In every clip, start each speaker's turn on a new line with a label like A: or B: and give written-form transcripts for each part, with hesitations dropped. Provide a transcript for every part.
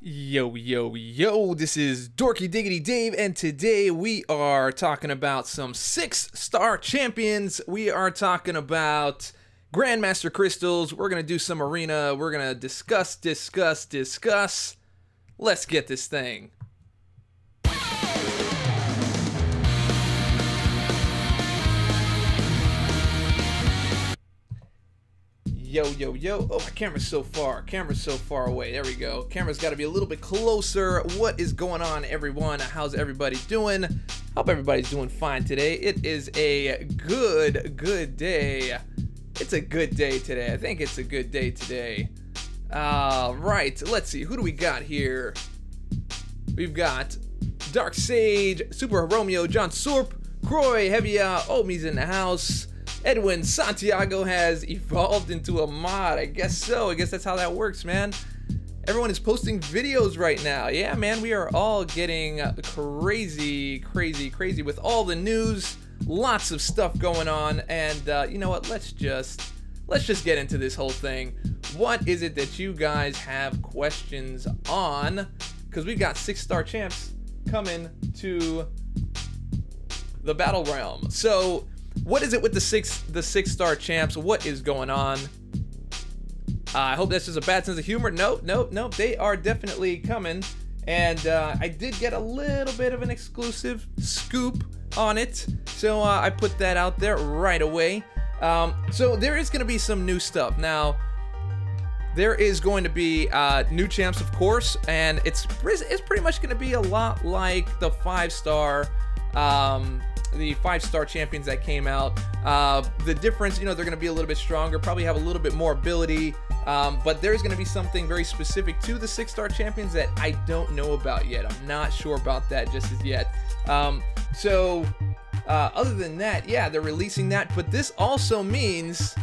A: Yo, yo, yo, this is Dorky Diggity Dave, and today we are talking about some 6-star champions. We are talking about Grandmaster crystals. We're going to do some arena. We're going to discuss. Let's get this thing. Yo, yo, yo. Oh, my camera's so far. Camera's so far away. There we go. Camera's got to be a little bit closer. What is going on, everyone? How's everybody doing? Hope everybody's doing fine today. It is a good day. It's a good day today. I think it's a good day today. Right. Let's see. Who do we got here? We've got Dark Sage, Super Romeo, John Sorp, Croy, Hevia, Omi's in the house. Edwin Santiago has evolved into a mod. I guess so. I guess that's how that works, man. Everyone is posting videos right now. Yeah, man, we are all getting crazy with all the news. Lots of stuff going on, and you know what? Let's just get into this whole thing. What is it that you guys have questions on? Because we've got 6-star champs coming to the battle realm. So what is it with the 6-star champs? What is going on? I hope that's just a bad sense of humor. Nope. They are definitely coming. And I did get a little bit of an exclusive scoop on it. So I put that out there right away. So there is going to be some new stuff. Now, there is going to be new champs, of course. And it's pretty much going to be a lot like the 5-star champions that came out. The difference, you know, they're going to be a little bit stronger, probably have a little bit more ability, but there's going to be something very specific to the 6-star champions that I don't know about yet. I'm not sure about that just as yet. So other than that, yeah, they're releasing that, but this also means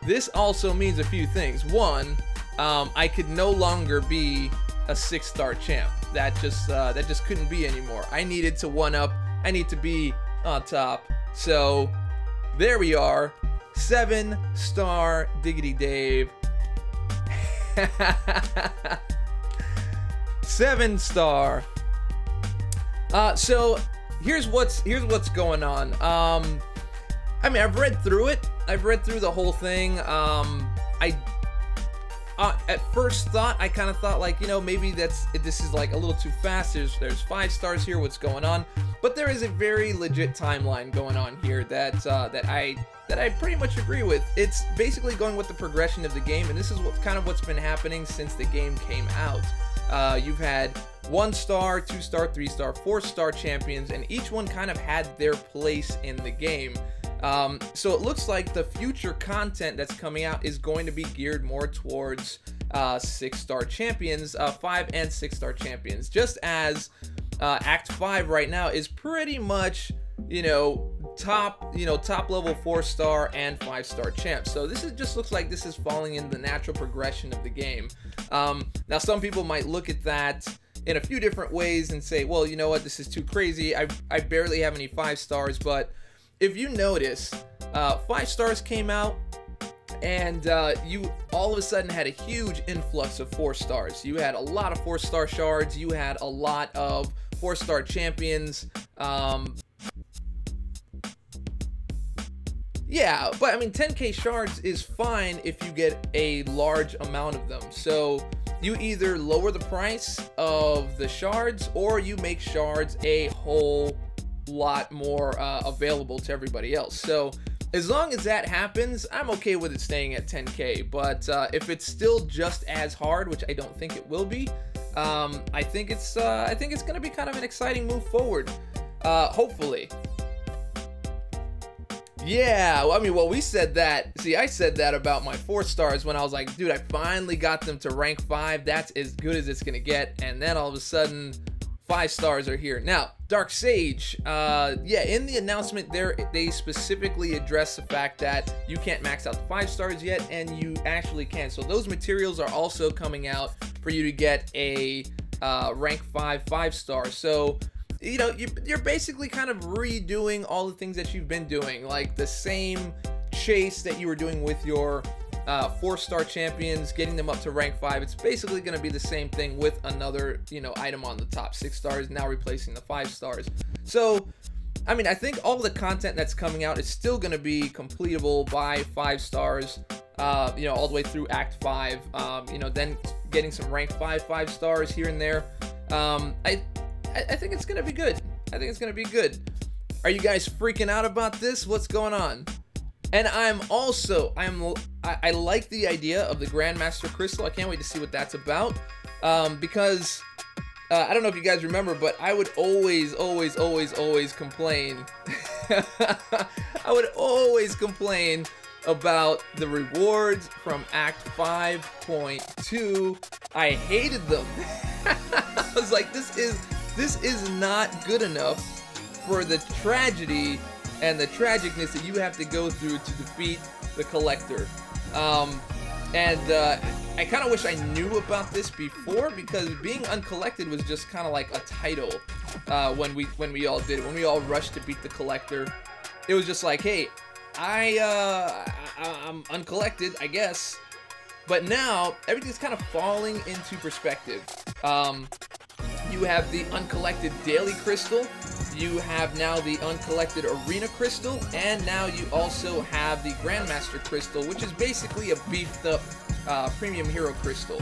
A: a few things. One, I could no longer be a 6-star champ. That just couldn't be anymore. I needed to one up. I need to be on top. So there we are. 7-star Diggity Dave. 7-star. So here's what's going on. I mean, I've read through it. I've read through the whole thing. At first thought, I kind of thought, like, you know, maybe this is like a little too fast. There's 5 stars here. What's going on? But there is a very legit timeline going on here that I pretty much agree with. It's basically going with the progression of the game, and this is what's been happening since the game came out. You've had 1-star, 2-star, 3-star, 4-star champions, and each one kind of had their place in the game. So it looks like the future content that's coming out is going to be geared more towards 6-star champions, 5 and 6-star champions, just as Act 5 right now is pretty much, you know, top level 4-star and 5-star champs. So this just looks like this is falling in the natural progression of the game. Now some people might look at that in a few different ways and say, well, you know what, this is too crazy. I barely have any 5 stars, but if you notice, 5 stars came out, and you all of a sudden had a huge influx of 4 stars. You had a lot of 4-star shards. You had a lot of 4-star champions. Yeah, but I mean, 10k shards is fine if you get a large amount of them. So you either lower the price of the shards, or you make shards a whole lot more available to everybody else. So as long as that happens, I'm okay with it staying at 10k. But if it's still just as hard, which I don't think it will be, I think it's going to be kind of an exciting move forward. Hopefully. Yeah, I mean, well, we said that. See, I said that about my 4 stars when I was like, dude, I finally got them to rank 5. That's as good as it's gonna get. And then all of a sudden, 5 stars are here. Now, Dark Sage, yeah, in the announcement there, they specifically address the fact that you can't max out the 5 stars yet, and you actually can. So those materials are also coming out for you to get a rank 5 star. So, you know, you're basically kind of redoing all the things that you've been doing, like the same chase that you were doing with your 4-star champions, getting them up to rank 5. It's basically going to be the same thing with another, you know, item on the top. 6 stars now replacing the 5 stars. So, I mean, I think all the content that's coming out is still going to be completable by 5 stars, you know, all the way through Act 5. You know, then getting some rank 5 stars here and there. I think it's going to be good. I think it's going to be good. Are you guys freaking out about this? What's going on? And I like the idea of the Grandmaster crystal. I can't wait to see what that's about. Because I don't know if you guys remember, but I would always complain. I would always complain about the rewards from Act 5.2. I hated them. I was like, this is not good enough for the tragedy and the tragicness that you have to go through to defeat the collector. I kind of wish I knew about this before, because being uncollected was just kind of like a title when we all did it. When we all rushed to beat the collector, it was just like, hey, I'm uncollected, I guess. But now everything's kind of falling into perspective. You have the uncollected daily crystal, you have now the uncollected arena crystal, and now you also have the Grandmaster crystal, which is basically a beefed up premium hero crystal.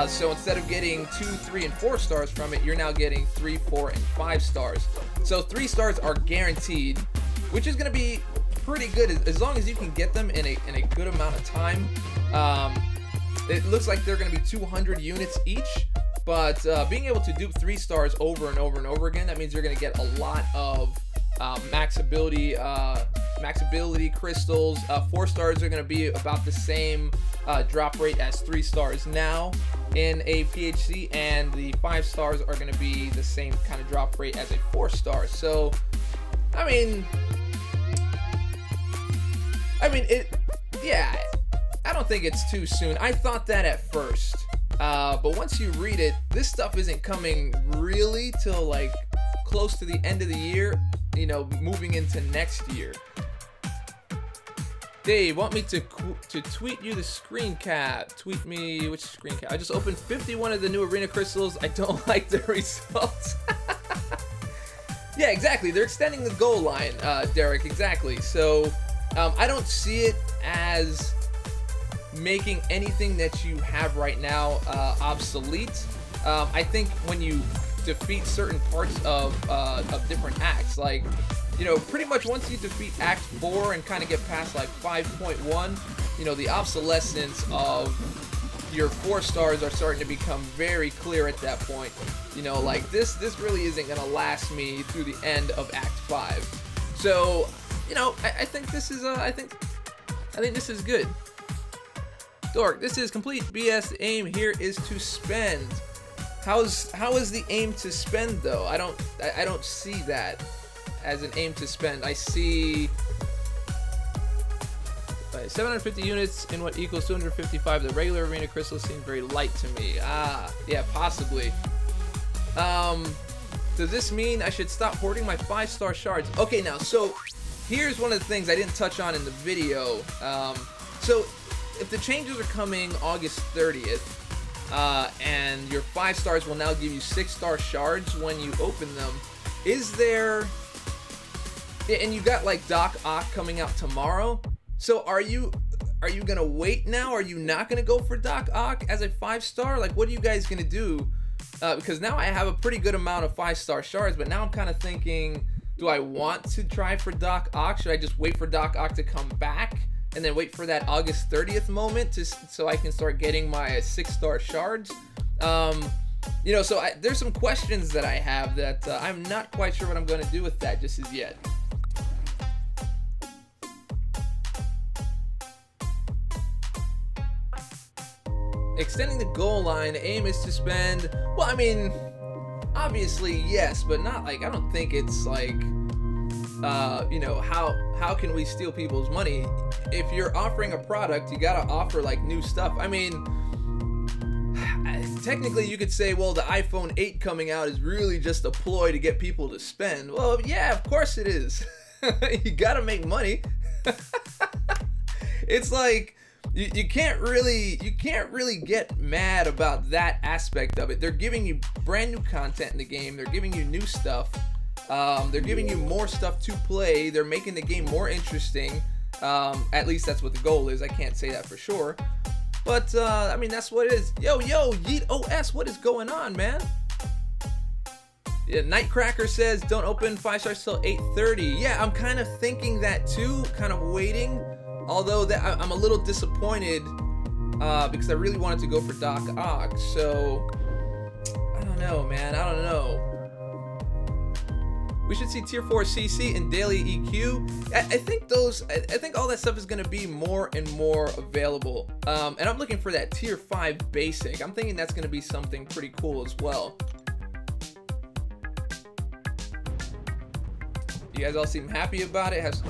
A: So instead of getting 2, 3, and 4 stars from it, you're now getting 3, 4, and 5 stars. So 3 stars are guaranteed, which is going to be pretty good as long as you can get them in a good amount of time. It looks like they're going to be 200 units each. But being able to dupe 3 stars over and over and over again, that means you're going to get a lot of max ability crystals. 4 stars are going to be about the same drop rate as 3 stars now in a PHC, and the 5 stars are going to be the same kind of drop rate as a 4 star. So, I mean, yeah, I don't think it's too soon. I thought that at first. But once you read it, this stuff isn't coming really till like close to the end of the year, you know, moving into next year. Dave, want me to tweet you the screen cap? Tweet me which screen cap? I just opened 51 of the new arena crystals. I don't like the results. Yeah, exactly. They're extending the goal line, Derek. Exactly. So I don't see it as making anything that you have right now obsolete. I think when you defeat certain parts of different acts, like, you know, pretty much once you defeat Act 4 and kind of get past like 5.1, you know, the obsolescence of your 4 stars are starting to become very clear at that point. You know, like this really isn't gonna last me through the end of Act 5. So, you know, I think this is I think this is good. Dork, this is complete BS. The aim here is to spend. How is the aim to spend though? I don't see that as an aim to spend. I see 750 units in what equals 255. The regular arena crystal seems very light to me. Ah, yeah, possibly. Does this mean I should stop hoarding my 5-star shards? Okay, now, so here's one of the things I didn't touch on in the video. So if the changes are coming August 30th, and your 5 stars will now give you 6-star shards when you open them, is there... And you got like Doc Ock coming out tomorrow, so are you gonna wait now? Are you not gonna go for Doc Ock as a 5-star? Like, what are you guys gonna do? Because now I have a pretty good amount of 5-star shards, but now I'm kind of thinking, do I want to try for Doc Ock? Should I just wait for Doc Ock to come back and then wait for that August 30th moment so I can start getting my 6-star shards? You know, so there's some questions that I have that I'm not quite sure what I'm going to do with that just as yet. Extending the goal line, the aim is to spend, well, I mean, obviously yes, but not like, I don't think it's like, you know, how can we steal people's money? If you're offering a product, you gotta offer like new stuff. I mean, technically you could say, well, the iPhone 8 coming out is really just a ploy to get people to spend. Well, yeah, of course it is. You gotta make money. It's like, You can't really get mad about that aspect of it. They're giving you brand new content in the game. They're giving you new stuff. They're giving you more stuff to play. They're making the game more interesting. At least that's what the goal is. I can't say that for sure. But, I mean, that's what it is. Yo, Yeet OS, what is going on, man? Yeah, Nightcracker says, don't open 5 stars till 8:30. Yeah, I'm kind of thinking that too, kind of waiting. Although I'm a little disappointed because I really wanted to go for Doc Ock. So, I don't know, man. I don't know. We should see Tier 4 CC and Daily EQ. I think all that stuff is going to be more and more available. And I'm looking for that Tier 5 Basic. I'm thinking that's going to be something pretty cool as well. You guys all seem happy about it.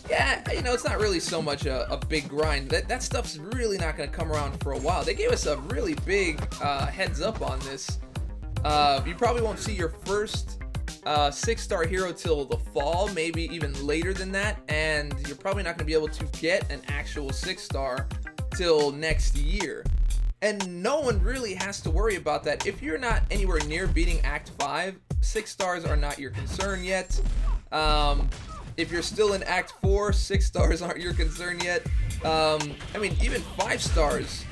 A: Yeah, you know, it's not really so much a big grind. That stuff's really not going to come around for a while. They gave us a really big heads up on this. You probably won't see your first 6-star hero till the fall, maybe even later than that, and you're probably not going to be able to get an actual 6-star till next year. And no one really has to worry about that. If you're not anywhere near beating Act 5, 6 stars are not your concern yet. If you're still in Act 4, 6 stars aren't your concern yet. I mean, even 5 stars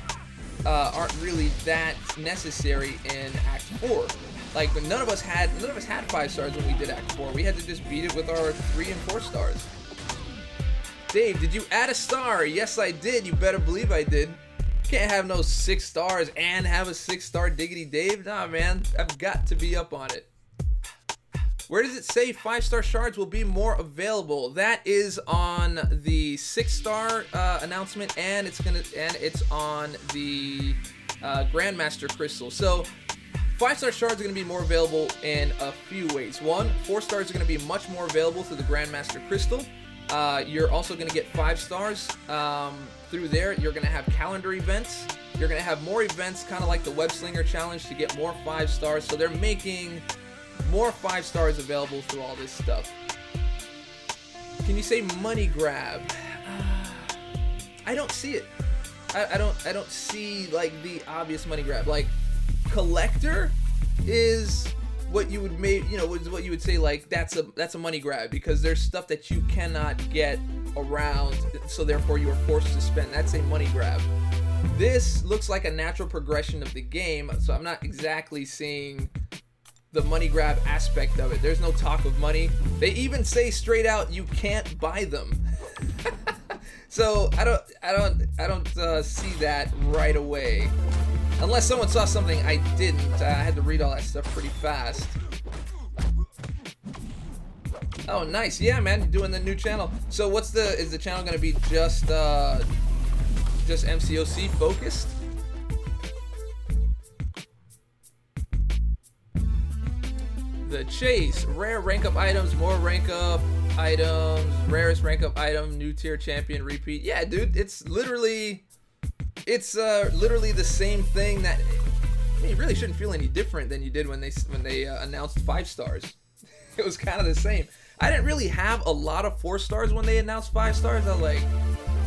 A: aren't really that necessary in Act 4. Like, none of us had 5 stars when we did Act 4. We had to just beat it with our 3 and 4 stars. Dave, did you add a star? Yes, I did. You better believe I did. Can't have no 6 stars and have a 6-star Diggity Dave. Nah, man. I've got to be up on it. Where does it say 5-star shards will be more available? That is on the 6-star announcement, and it's on the Grandmaster crystal. So 5-star shards are going to be more available in a few ways. One, 4 stars are going to be much more available through the Grandmaster crystal. You're also going to get 5 stars through there. You're going to have calendar events. You're going to have more events, kind of like the Web Slinger Challenge, to get more 5 stars. So they're making more 5 stars available through all this stuff. Can you say money grab? I don't see it. I don't see like the obvious money grab. Like collector is what you would make, is what you would say like that's a money grab, because there's stuff that you cannot get around, so therefore you are forced to spend. That's a money grab. This looks like a natural progression of the game, so I'm not exactly seeing the money grab aspect of it. There's no talk of money. They even say straight out you can't buy them. So I don't see that right away, unless someone saw something I didn't. I had to read all that stuff pretty fast. Oh, nice. Yeah, man, you're doing the new channel. So is the channel gonna be just MCOC focused? The chase, rare rank up items, more rank up items, rarest rank up item, new tier champion repeat. Yeah, dude, it's literally the same thing. That I mean, you really shouldn't feel any different than you did when they announced 5 stars. It was kind of the same. I didn't really have a lot of 4 stars when they announced 5 stars. I was like,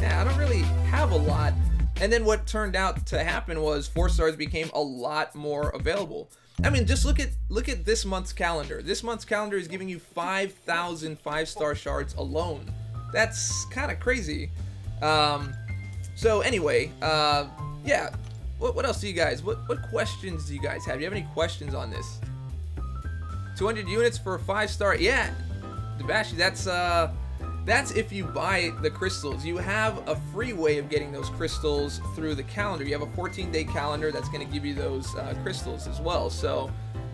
A: yeah, I don't really have a lot. And then what turned out to happen was 4 stars became a lot more available. I mean, just look at this month's calendar. This month's calendar is giving you 5,000 5-star shards alone. That's kind of crazy. So anyway, yeah. What else do you guys? What questions do you guys have? Do you have any questions on this? 200 units for a 5-star. Yeah, Dabashi, that's if you buy the crystals. You have a free way of getting those crystals through the calendar. You have a 14-day calendar that's going to give you those crystals as well. So,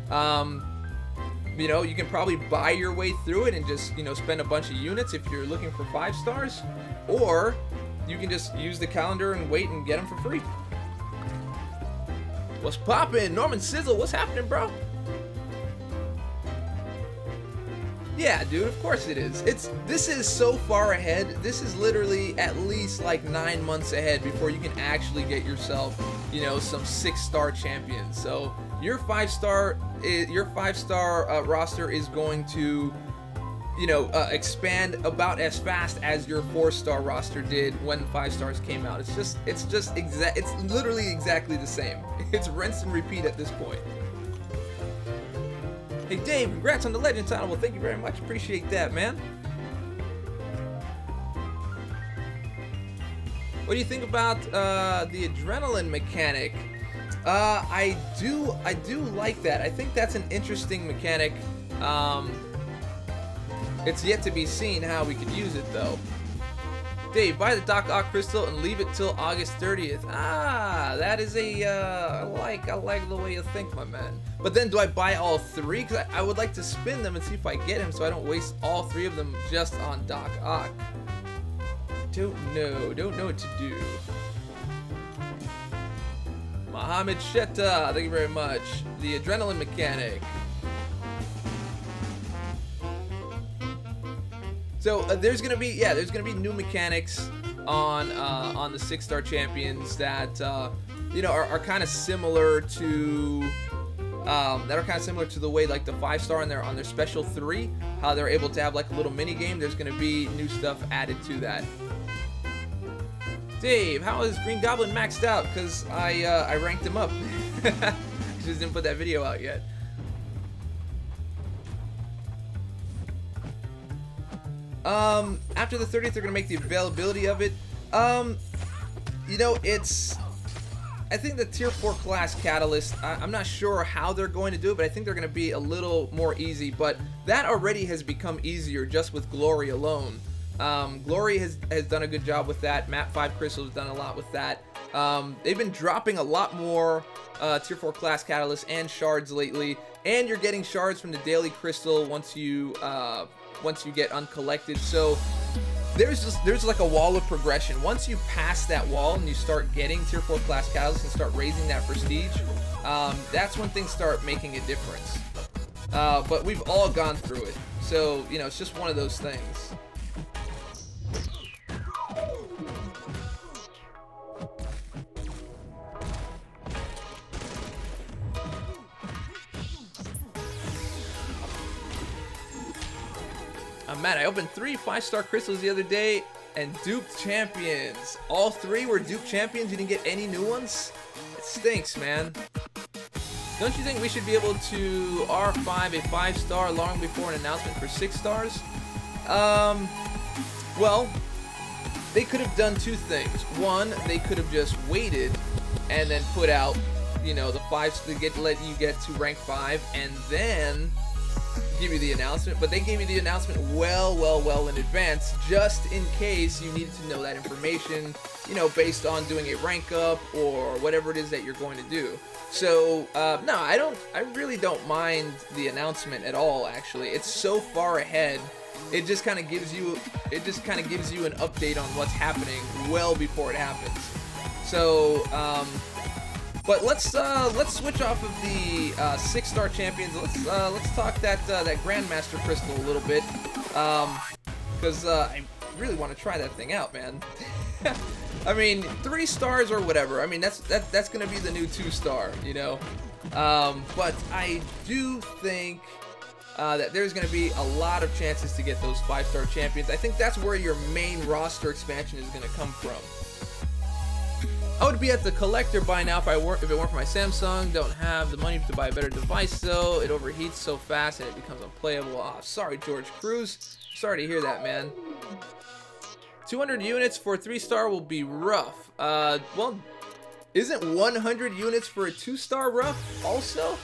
A: you can probably buy your way through it and just, spend a bunch of units if you're looking for 5 stars. Or you can just use the calendar and wait and get them for free. What's poppin'? Norman Sizzle, what's happening, bro? Yeah, dude, of course it is. This is so far ahead. This is literally at least like 9 months ahead before you can actually get yourself, some 6-star champions. So your 5-star roster is going to you know, expand about as fast as your 4-star roster did when 5 stars came out. It's literally exactly the same. It's rinse and repeat at this point. Hey Dave, congrats on the Legend title. Well, thank you very much. Appreciate that, man. What do you think about the adrenaline mechanic? I do like that. I think that's an interesting mechanic. It's yet to be seen how we could use it though. Dave, buy the Doc Ock crystal and leave it till August 30th. Ah, that is a I like the way you think, my man. But then do I buy all 3? Because I would like to spin them and see if I get him so I don't waste all 3 of them just on Doc Ock. Don't know what to do. Mohammed Shetta, thank you very much. The adrenaline mechanic. So there's gonna be new mechanics on the 6-star champions that you know are kind of similar to the way like the 5-star on their special 3, how they're able to have like a little mini game. There's gonna be new stuff added to that. Dave, how is Green Goblin maxed out? Because I ranked him up. Just didn't put that video out yet. After the 30th, they're gonna make the availability of it. You know, I think the tier 4 class catalyst, I'm not sure how they're going to do it, but I think they're going to be a little more easy. But that already has become easier just with Glory alone. Glory has done a good job with that. Map 5 Crystal has done a lot with that. They've been dropping a lot more tier 4 class catalysts and shards lately, and you're getting shards from the daily crystal once you get uncollected. So there's like a wall of progression. Once you pass that wall and you start getting tier 4 class catalysts and start raising that prestige, that's when things start making a difference. But we've all gone through it, so you know, it's just one of those things. Matt, I opened 3 5-star crystals the other day and duped champions. All 3 were duped champions? You didn't get any new ones? It stinks, man. Don't you think we should be able to R5 a 5-star long before an announcement for 6 stars? Well, they could have done 2 things. One, they could have just waited and then put out, you know, the 5s to let you get to rank 5 and then give you the announcement, but they gave you the announcement well in advance, just in case you needed to know that information, you know, based on doing a rank up or whatever it is that you're going to do. So no, I really don't mind the announcement at all. Actually, it's so far ahead. It just kind of gives you an update on what's happening well before it happens. So but let's switch off of the 6-star champions. Let's talk that Grandmaster crystal a little bit, because I really want to try that thing out, man. I mean, 3 stars or whatever. I mean, that's gonna be the new 2-star, you know. But I do think that there's gonna be a lot of chances to get those 5-star champions. I think that's where your main roster expansion is gonna come from. I would be at the collector by now if it weren't for my Samsung. Don't have the money to buy a better device though. It overheats so fast and it becomes unplayable. Oh, sorry, George Cruz. Sorry to hear that, man. 200 units for a 3-star will be rough. Well, isn't 100 units for a 2-star rough also?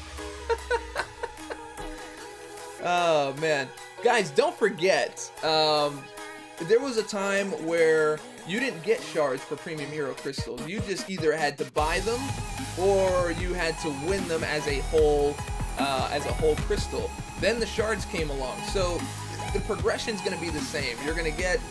A: Oh, man. Guys, don't forget, there was a time where you didn't get shards for premium hero crystals. You just either had to buy them or you had to win them as a whole crystal. Then the shards came along, so the progression is going to be the same. You're going to get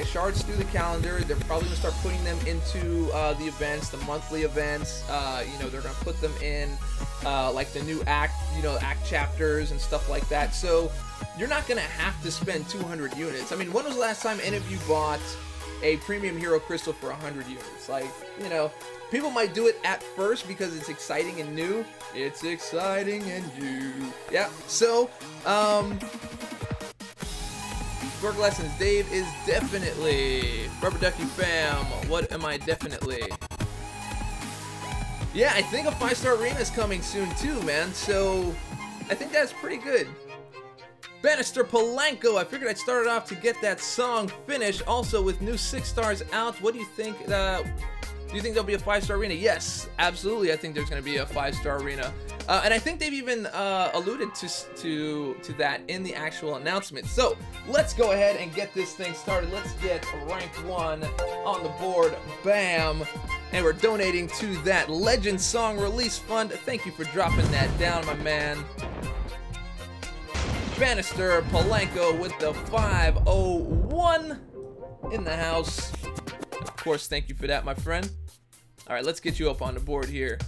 A: shards through the calendar. They're probably going to start putting them into the events, the monthly events. You know, they're going to put them in like the new act, you know, act chapters and stuff like that. So you're not going to have to spend 200 units. I mean, when was the last time any of you bought a premium hero crystal for 100 units? Like, you know, people might do it at first because it's exciting and new. It's exciting and new. Yeah, so, Dork Lessons, Dave is definitely. Rubber Ducky fam, what am I definitely? Yeah, I think a 5-star arena is coming soon too, man. So I think that's pretty good. Grandmaster Polanco, I figured I'd start it off to get that song finished. Also, with new 6 stars out, what do you think? Do you think there'll be a 5-star arena? Yes, absolutely. I think there's going to be a 5-star arena, and I think they've even alluded to that in the actual announcement. So let's go ahead and get this thing started. Let's get rank 1 on the board. Bam. And we're donating to that Legend Song Release Fund. Thank you for dropping that down, my man. Grandmaster Polanco with the 501 in the house. Of course, thank you for that, my friend. All right, let's get you up on the board here.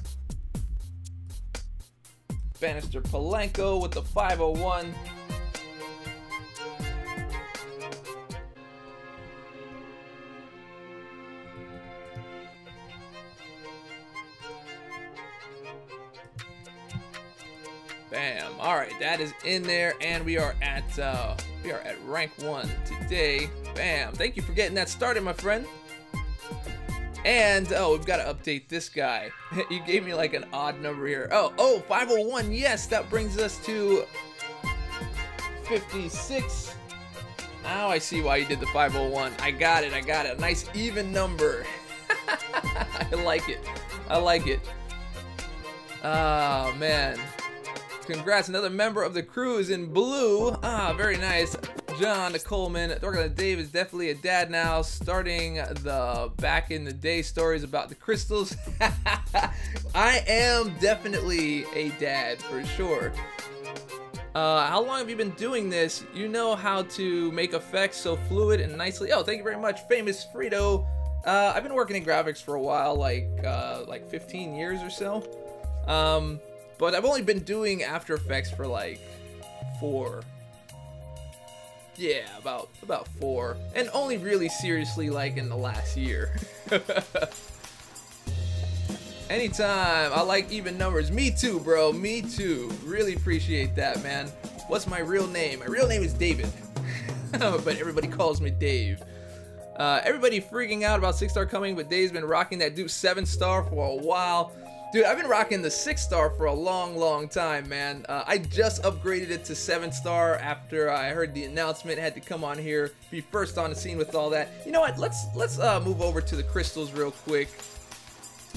A: Grandmaster Polanco with the 501. Bam. All right, that is in there, and we are at rank 1 today. Bam. Thank you for getting that started, my friend. And oh, we've got to update this guy. You gave me like an odd number here. Oh, 501. Yes, that brings us to 56. Now I see why you did the 501. I got it. A nice even number. I like it. Oh man. Congrats, another member of the crew is in blue. Ah, very nice. John Coleman, Dorky Dave is definitely a dad now, starting the back in the day stories about the crystals. I am definitely a dad for sure. How long have you been doing this? You know how to make effects so fluid and nicely. Oh, thank you very much, Famous Frito. I've been working in graphics for a while, like 15 years or so. But I've only been doing After Effects for like 4. Yeah, about 4. And only really seriously like in the last year. Anytime. I like even numbers. Me too, bro. Me too. Really appreciate that, man. What's my real name? My real name is David. But everybody calls me Dave. Everybody freaking out about 6-star coming, but Dave's been rocking that dude 7-star for a while. Dude, I've been rocking the 6-star for a long time, man. I just upgraded it to 7-star after I heard the announcement. Had to come on here, be first on the scene with all that. You know what? Let's move over to the crystals real quick.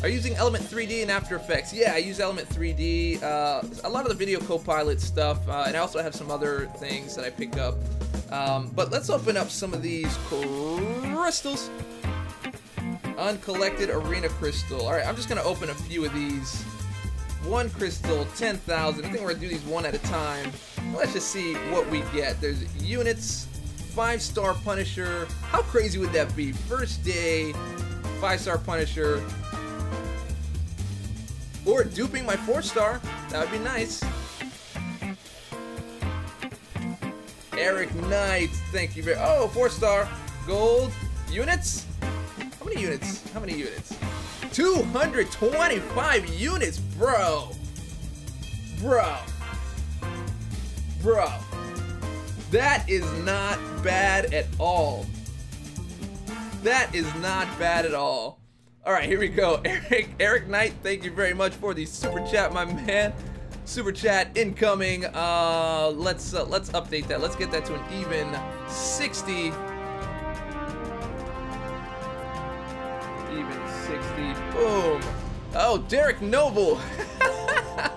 A: Are you using Element 3D in After Effects? Yeah, I use Element 3D. A lot of the Video Copilot stuff, and I also have some other things that I pick up. But let's open up some of these crystals. Uncollected Arena Crystal. Alright, I'm just going to open a few of these. 1 crystal, 10,000. I think we're going to do these one at a time. Let's just see what we get. There's units, 5-star Punisher. How crazy would that be? First day, 5-star Punisher. Or duping my 4-star. That would be nice. Eric Knight. Thank you very much. Oh, 4-star. Gold. Units? How many units? 225 units, bro. That is not bad at all. All right, here we go. Eric Knight, thank you very much for the super chat, my man. Super chat incoming. Let's update that. Let's get that to an even 60. Even 60. Boom. Oh, Derek Noble.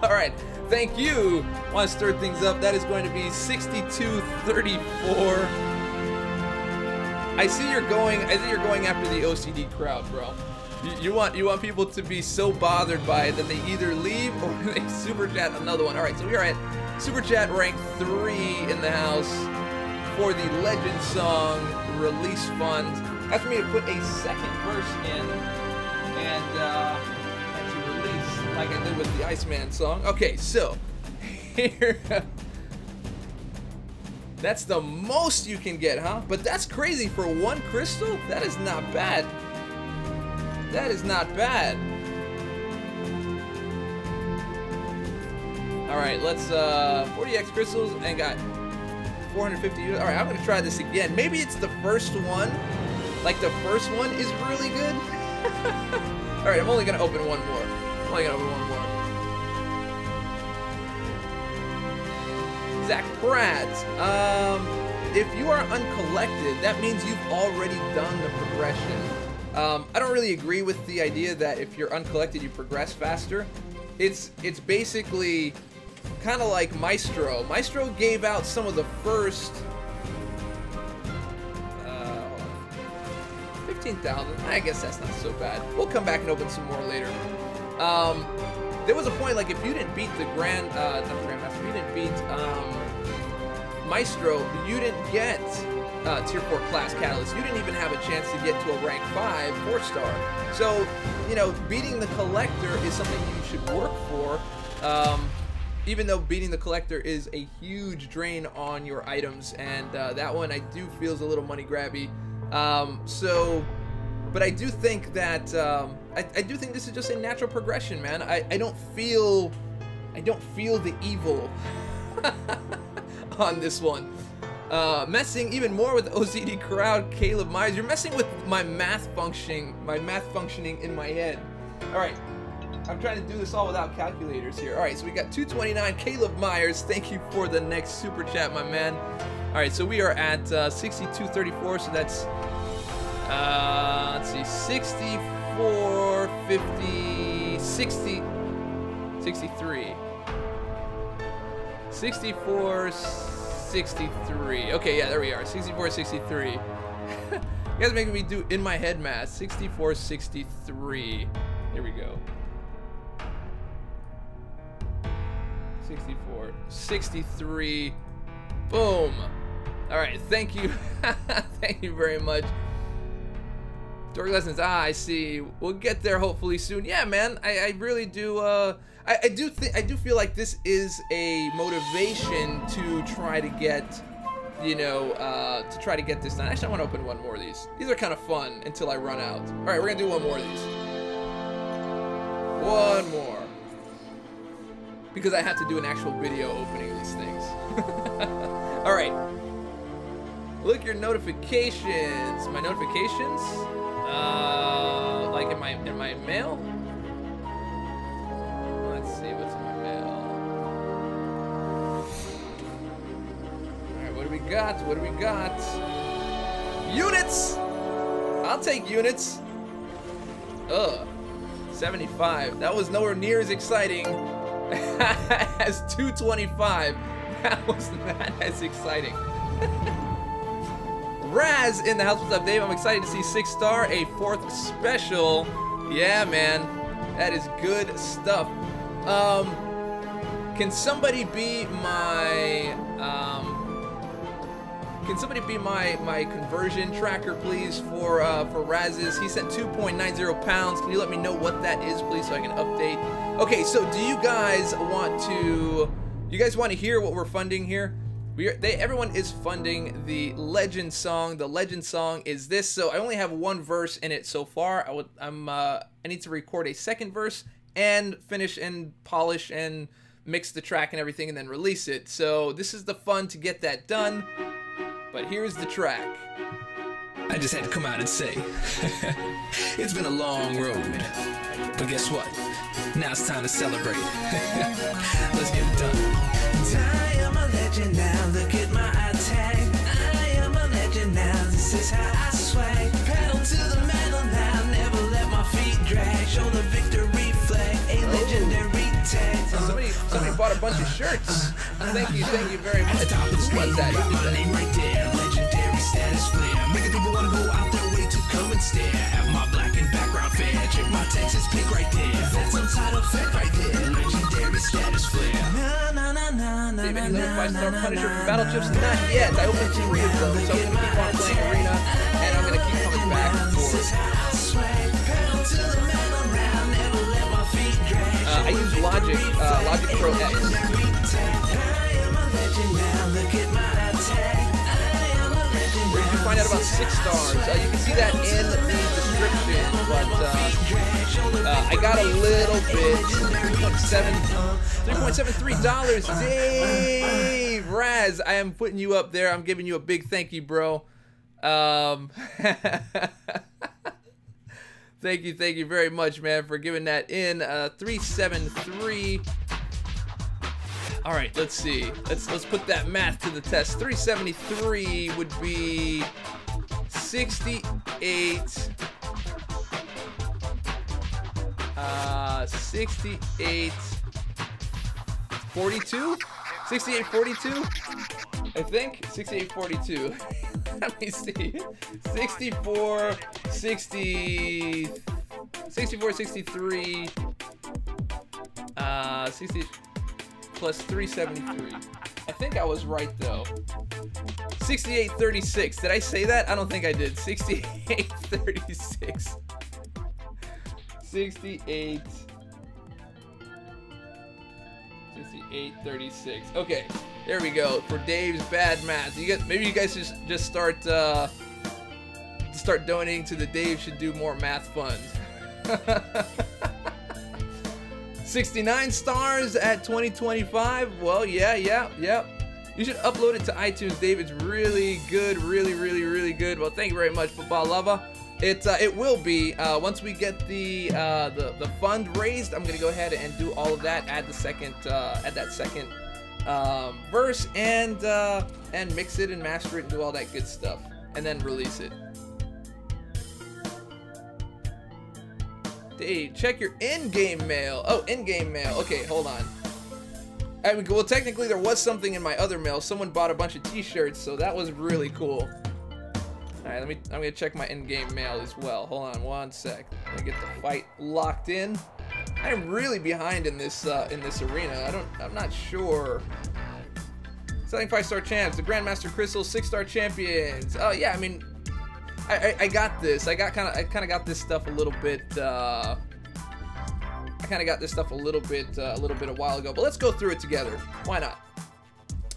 A: All right. Thank you. Want to stir things up? That is going to be 6234. I see you're going after the OCD crowd, bro. You want people to be so bothered by it that they either leave or they super chat another one. All right. So we are at super chat rank 3 in the house for the Legend Song Release Fund. That's for me to put a second verse in and to release like I did with the Iceman song. Okay, so here, that's the most you can get, huh? But that's crazy for 1 crystal. That is not bad. That is not bad. All right, let's 40x crystals and got 450 units. All right, I'm gonna try this again. Maybe it's the first one. Like the first one is really good. All right, I'm only gonna open one more. I'm only gonna open one more. Zach Pratt. If you are uncollected, that means you've already done the progression. I don't really agree with the idea that if you're uncollected, you progress faster. It's basically kind of like Maestro. Maestro gave out some of the first 15,000. I guess that's not so bad. We'll come back and open some more later. There was a point like if you didn't beat the not the Grandmaster, you didn't beat Maestro, you didn't get Tier 4 class Catalyst. You didn't even have a chance to get to a rank 5 4-star. So, you know, beating the Collector is something you should work for. Even though beating the Collector is a huge drain on your items, and that one I do feel is a little money grabby. But I do think that I do think this is just a natural progression, man. I don't feel the evil on this one. Messing even more with OCD crowd, Caleb Myers. You're messing with my math functioning in my head. All right, I'm trying to do this all without calculators here. All right, so we got 229. Caleb Myers, thank you for the next super chat, my man. All right, so we are at 6234. So that's let's see, 64, 50, 60, 63, 64. 63. Okay, yeah, there we are. 64, 63. You guys are making me do in my head math. 64, 63. Here we go. 64, 63. Boom. All right, thank you. Thank you very much. Dork Lessons. I see. We'll get there hopefully soon. Yeah, man. I really do. I do feel like this is a motivation to try to get, you know, to try to get this done. Actually, I want to open one more of these. These are kind of fun until I run out. All right, we're gonna do one more of these. One more. Because I have to do an actual video opening these things. All right. Look your notifications. My notifications. Like in my mail. Let's see what's in my mail. Alright, what do we got? What do we got? Units! I'll take units. 75. That was nowhere near as exciting as 225. That was not as exciting. Raz in the house. What's up, Dave? I'm excited to see 6-star, a 4th special. Yeah, man. That is good stuff. Can somebody be my my conversion tracker, please, for Raz's? He sent 2.90 pounds. Can you let me know what that is, please, so I can update? Okay, so do you guys want to hear what we're funding here? Everyone is funding the Legend song. The Legend song is this. So I only have one verse in it so far. I need to record a second verse and finish and polish and mix the track and everything and then release it. So this is the fun to get that done. But here's the track.
B: I just had to come out and say, it's been a long road, but guess what? Now it's time to celebrate. Let's get it done. I am a legend now, look at my attack. I am a legend now, this is how I swag. Pedal to the metal now, never let my feet drag. Show the victory flag, a legendary tag.
A: Somebody bought a bunch of shirts. Thank you very much.
B: At the top of the street, got my name right there. Legendary status flare, making people wanna go out their way to come and stare. Have my black and background fair, check my Texas pick right there. That's untitled fact right there. Legendary status flare. Na na na na na na na na.
A: 5-star Punisher for battle chips? Not yet. I opened 3 of them, so I'm gonna keep on playing Arena, and I'm gonna keep coming back for. I use Logic Pro X. Where you can find out about 6 stars. You can see that in the description, but I got a little bit. $3.73. Dave Raz. Chaz, I am putting you up there. I'm giving you a big thank you, bro. Thank you very much, man, for giving that in. 373. All right, let's see. Let's put that math to the test. 373 would be 68. 68. 42? 68, 42? I think 68, 42. Let me see. 64, 60, 64, 63, 60 plus 373. I think I was right though. 68, 36. Did I say that? I don't think I did. 68, 36. 68. 6836. Okay, there we go. For Dave's bad math, maybe you guys just start donating to the Dave should do more math fund. 69 stars at 2025. Well, yeah. You should upload it to iTunes, Dave. It's really good, really good. Well, thank you very much, Football Lover. It will be once we get the fund raised. I'm gonna go ahead and do all of that. Add that second verse and mix it and master it and do all that good stuff, and then release it. Dave, check your in-game mail. Oh, in-game mail. Okay, hold on. Well, technically there was something in my other mail. Someone bought a bunch of T-shirts, so that was really cool. All right, I'm gonna check my in-game mail as well. Hold on one sec. Let me get the fight locked in. I'm really behind in this arena. I'm not sure. Selling 5-star champs, the Grandmaster Crystal 6-star champions. Oh yeah, I mean, I got this. I kind of got this stuff a little bit. I kind of got this stuff a little bit a while ago. But let's go through it together. Why not?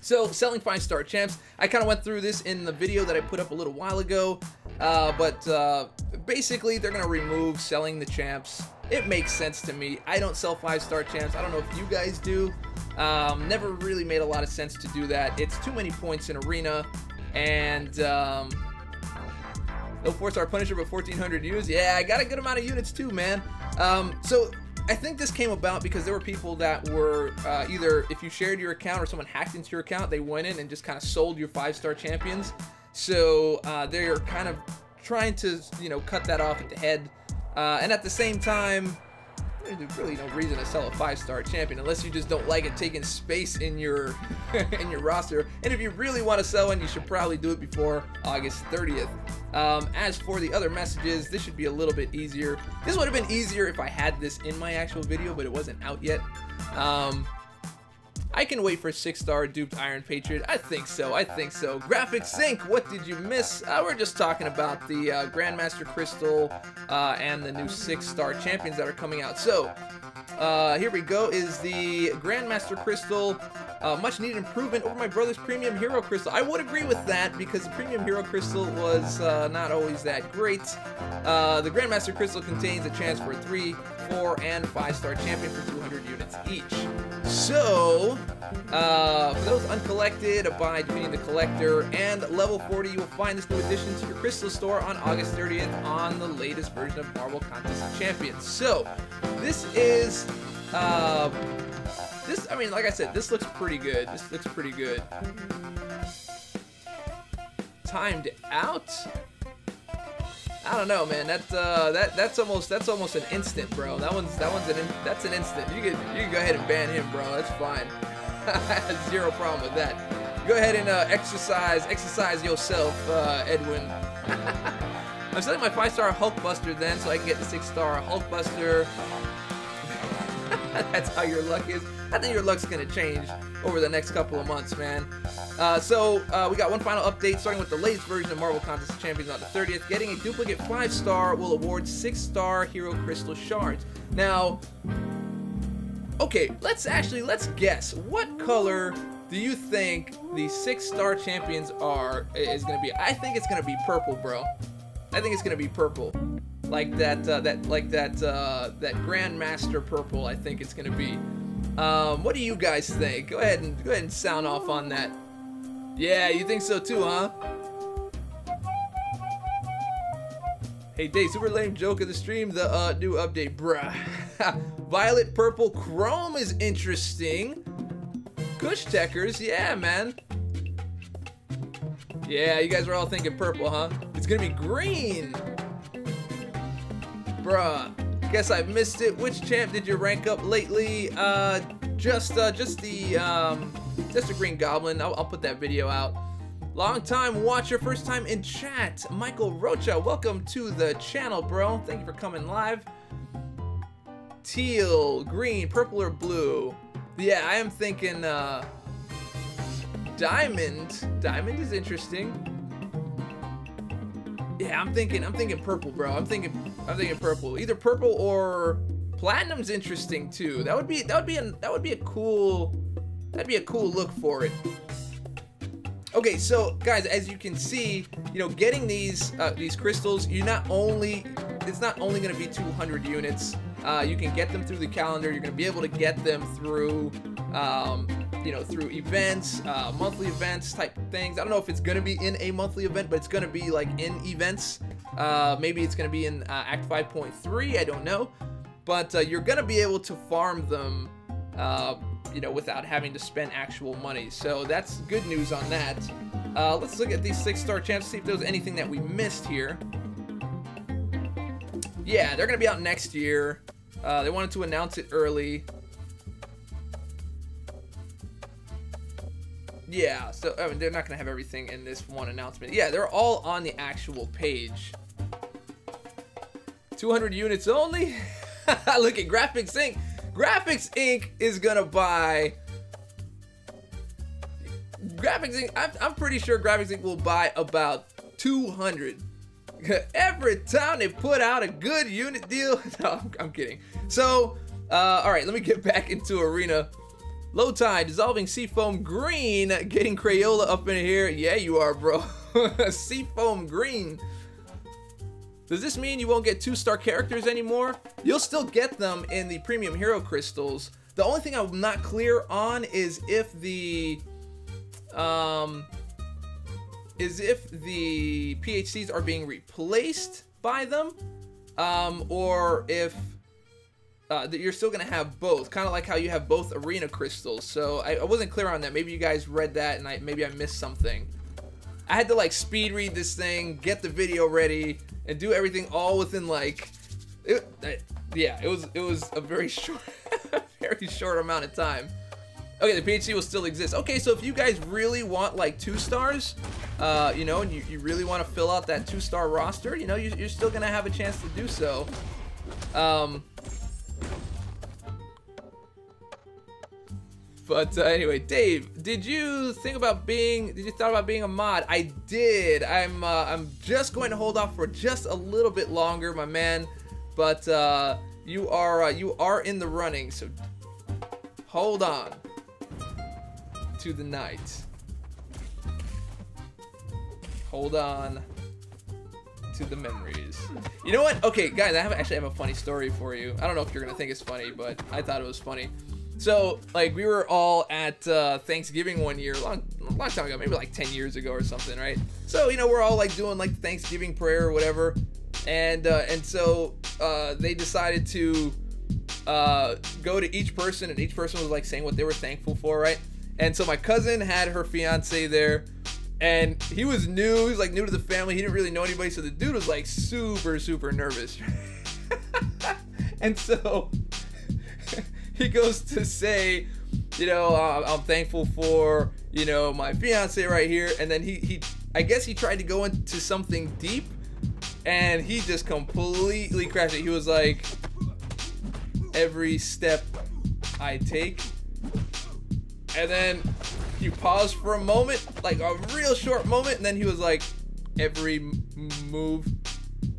A: So, selling 5-star champs, I kind of went through this in the video that I put up a little while ago, but basically they're going to remove selling the champs. It makes sense to me. I don't sell 5-star champs. I don't know if you guys do. Never really made a lot of sense to do that. It's too many points in arena, and no 4-star Punisher but 1,400 units. Yeah, I got a good amount of units too, man. So I think this came about because there were people that were either if you shared your account or someone hacked into your account, they went in and just kind of sold your 5-star champions. So they're kind of trying to, cut that off at the head. And at the same time, there's really no reason to sell a 5-star champion unless you just don't like it taking space in your in your roster. And if you really want to sell one, you should probably do it before August 30th. As for the other messages, this should be a little bit easier. This would have been easier if I had this in my actual video, but it wasn't out yet. I can wait for 6-star duped Iron Patriot. I think so. Graphic Sync, what did you miss? We're just talking about the Grandmaster Crystal and the new 6-star champions that are coming out. So, here we go, is the Grandmaster Crystal. Much needed improvement over my brother's Premium Hero Crystal. I would agree with that because the Premium Hero Crystal was not always that great. The Grandmaster Crystal contains a chance for a 3, 4, and 5-star champion for 200 units each. So, for those uncollected, by defeating the collector and level 40, you will find this new addition to your crystal store on August 30th on the latest version of Marvel Contest of Champions. So, this is, I mean, like I said, this looks pretty good. Timed out? I don't know, man. That's almost an instant, bro. That's an instant. You can go ahead and ban him, bro. That's fine. Zero problem with that. Go ahead and exercise yourself, Edwin. I'm selling my 5-star Hulkbuster then, so I can get the 6-star Hulkbuster. That's how your luck is. I think your luck's gonna change over the next couple of months, man. So we got one final update, starting with the latest version of Marvel Contest of Champions on the 30th. Getting a duplicate 5-star will award 6-star Hero Crystal Shards. Now, okay, let's guess. What color do you think the 6-star champions is gonna be? I think it's gonna be purple, bro. I think it's gonna be purple. Like that Grandmaster purple, I think it's gonna be. What do you guys think? Go ahead and sound off on that. Yeah, you think so too, huh? Hey, Dave, super lame joke of the stream, the new update, bruh. Violet, purple, chrome is interesting. Kush Techers, yeah, man. Yeah, you guys were all thinking purple, huh? It's gonna be green. Bruh, guess I missed it. Which champ did you rank up lately? Just a Green Goblin. I'll put that video out. Long time watcher, first time in chat. Michael Rocha, welcome to the channel, bro. Thank you for coming live. Teal, green, purple, or blue? Yeah, I am thinking diamond. Diamond is interesting. Yeah, I'm thinking purple, bro. I'm thinking purple. Either purple or platinum's interesting too. That'd be a cool look for it. Okay, so guys, as you can see, you know, getting these crystals, it's not only going to be 200 units. You can get them through the calendar. You're going to be able to get them through, you know, through events, monthly events type things. I don't know if it's going to be in a monthly event, but it's going to be like in events. Maybe it's going to be in Act 5.3. I don't know, but you're going to be able to farm them. You know, without having to spend actual money. So that's good news on that. Let's look at these 6-star champs, see if there was anything that we missed here. Yeah, they're gonna be out next year. They wanted to announce it early. Yeah, so I mean, they're not gonna have everything in this one announcement. Yeah, they're all on the actual page. 200 units only? Look at Graphics Inc. Graphics Inc. is gonna buy. Graphics Inc. I'm pretty sure Graphics Inc. will buy about 200 every time they put out a good unit deal. No, I'm kidding. So, all right, let me get back into Arena. Low tide, dissolving seafoam green, getting Crayola up in here. Yeah, you are, bro. Seafoam green. Does this mean you won't get 2-star characters anymore? You'll still get them in the premium hero crystals. The only thing I'm not clear on is if the PHCs are being replaced by them, or if you're still gonna have both, kind of like how you have both arena crystals. So I wasn't clear on that. Maybe you guys read that and maybe I missed something. I had to like speed read this thing, get the video ready, and do everything all within like, yeah, it was a very short, very short amount of time. Okay, the PHC will still exist. Okay, so if you guys really want like 2 stars, you know, and you really want to fill out that 2-star roster, you know, you're still gonna have a chance to do so. But anyway, Dave, did you thought about being a mod? I did. I'm just going to hold off for just a little bit longer, my man. But you are in the running, so hold on to the night. Hold on to the memories. You know what? Okay, guys, I actually have a funny story for you. I don't know if you're gonna think it's funny, but I thought it was funny. So, like, we were all at Thanksgiving one year, long time ago, maybe like 10 years ago or something, right? So, you know, we're all like doing like Thanksgiving prayer or whatever, and so they decided to go to each person, and each person was like saying what they were thankful for, right? And so my cousin had her fiance there, and he was new. He was like new to the family. He didn't really know anybody, so the dude was like super nervous. And so he goes to say, you know, I'm thankful for, you know, my fiance right here. And then I guess he tried to go into something deep, and he just completely crashed it. He was like, every step I take. And then he paused for a moment, like a real short moment, and then he was like, every move.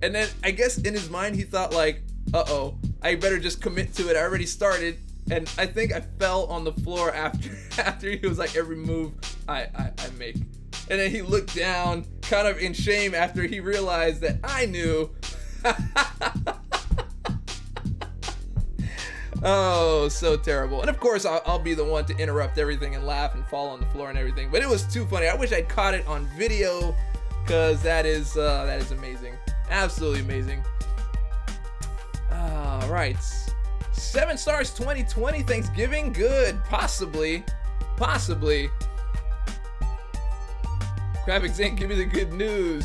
A: And then I guess in his mind he thought like, uh-oh, I better just commit to it. I already started. And I think I fell on the floor after he was like, every move I make. And then he looked down kind of in shame after he realized that I knew. Oh, so terrible. And of course, I'll be the one to interrupt everything and laugh and fall on the floor and everything. But it was too funny. I wish I'd caught it on video, because that is amazing. Absolutely amazing. All right. 7 stars 2020 Thanksgiving. Good. Possibly. Possibly. Graphics Inc., give me the good news.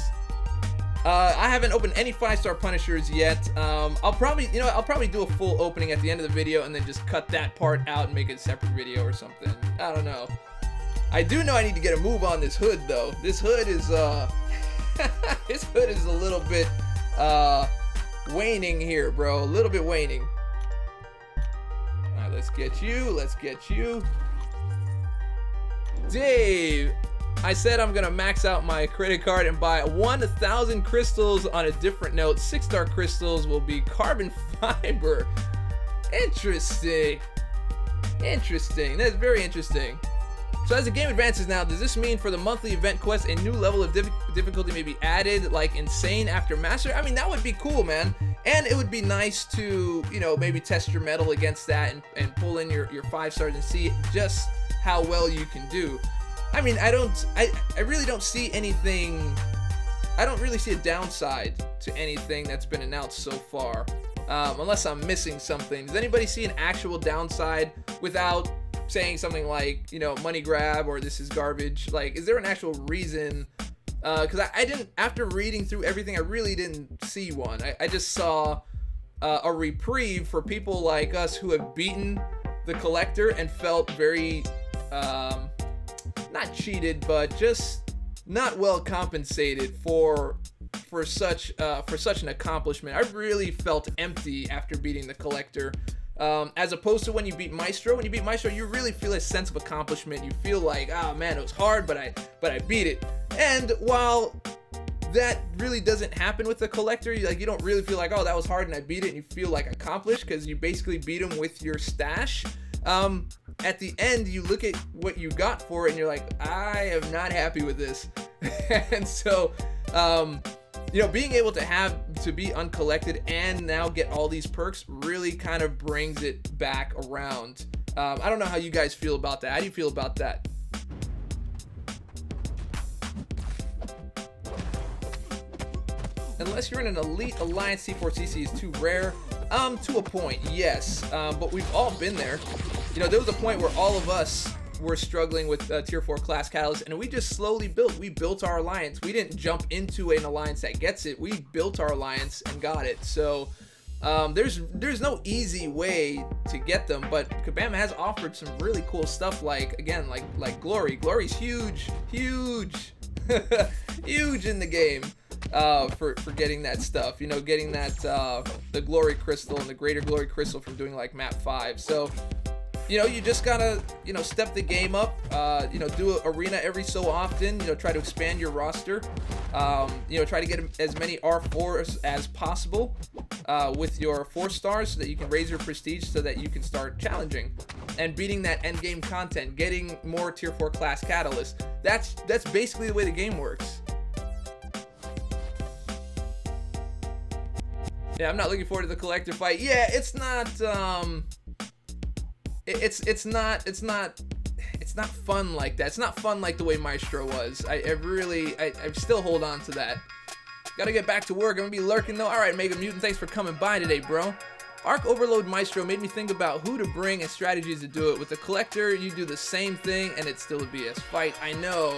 A: I haven't opened any 5-star Punishers yet. I'll probably do a full opening at the end of the video and then just cut that part out and make it a separate video or something. I don't know. I do know I need to get a move on this hood though. This hood is this hood is a little bit waning here, bro. A little bit waning. All right, let's get you. Let's get you. Dave. I said I'm gonna max out my credit card and buy 1,000 crystals. On a different note, 6-star crystals will be carbon fiber. Interesting. Interesting. That's very interesting. So as the game advances now, does this mean for the monthly event quest a new level of difficulty may be added, like insane after master? I mean, that would be cool, man. And it would be nice to, you know, maybe test your mettle against that and pull in your 5 stars and see just how well you can do. I mean, I really don't see anything. I don't really see a downside to anything that's been announced so far, unless I'm missing something. Does anybody see an actual downside without saying something like, you know, money grab or this is garbage? Like, is there an actual reason? Because I didn't, after reading through everything, I really didn't see one. I just saw a reprieve for people like us who have beaten the collector and felt very, not cheated, but just not well compensated for such an accomplishment. I really felt empty after beating the collector. As opposed to when you beat Maestro. When you beat Maestro, you really feel a sense of accomplishment. You feel like, oh man, it was hard, but I beat it. And while that really doesn't happen with the collector, you don't really feel like, oh, that was hard and I beat it, and you feel like accomplished because you basically beat him with your stash. At the end, you look at what you got for it and you're like, I am not happy with this. And so, you know, being able to be uncollected and now get all these perks really kind of brings it back around. I don't know how you guys feel about that. How do you feel about that? Unless you're in an elite alliance, C4CC is too rare. To a point, yes. But we've all been there. You know, there was a point where all of us were struggling with tier 4 class catalyst, and we just slowly built. We built our alliance. We didn't jump into an alliance that gets it. We built our alliance and got it. So there's no easy way to get them, but Kabam has offered some really cool stuff, like, again, like Glory. Glory's huge huge in the game for getting that stuff, you know, getting that the Glory Crystal and the Greater Glory Crystal from doing like map 5. So, you know, you just gotta, you know, step the game up, you know, do an arena every so often, you know, try to expand your roster, you know, try to get as many R4s as possible with your 4 stars so that you can raise your prestige so that you can start challenging and beating that end game content, getting more tier 4 class catalysts. That's basically the way the game works. Yeah, I'm not looking forward to the collector fight. Yeah, it's not it's not fun like that. It's not fun like the way Maestro was. I still hold on to that. Gotta get back to work. I'm gonna be lurking though. Alright, Mega Mutant, thanks for coming by today, bro. Arc Overload Maestro made me think about who to bring and strategies to do it. With the collector, you do the same thing and it's still a BS fight. I know.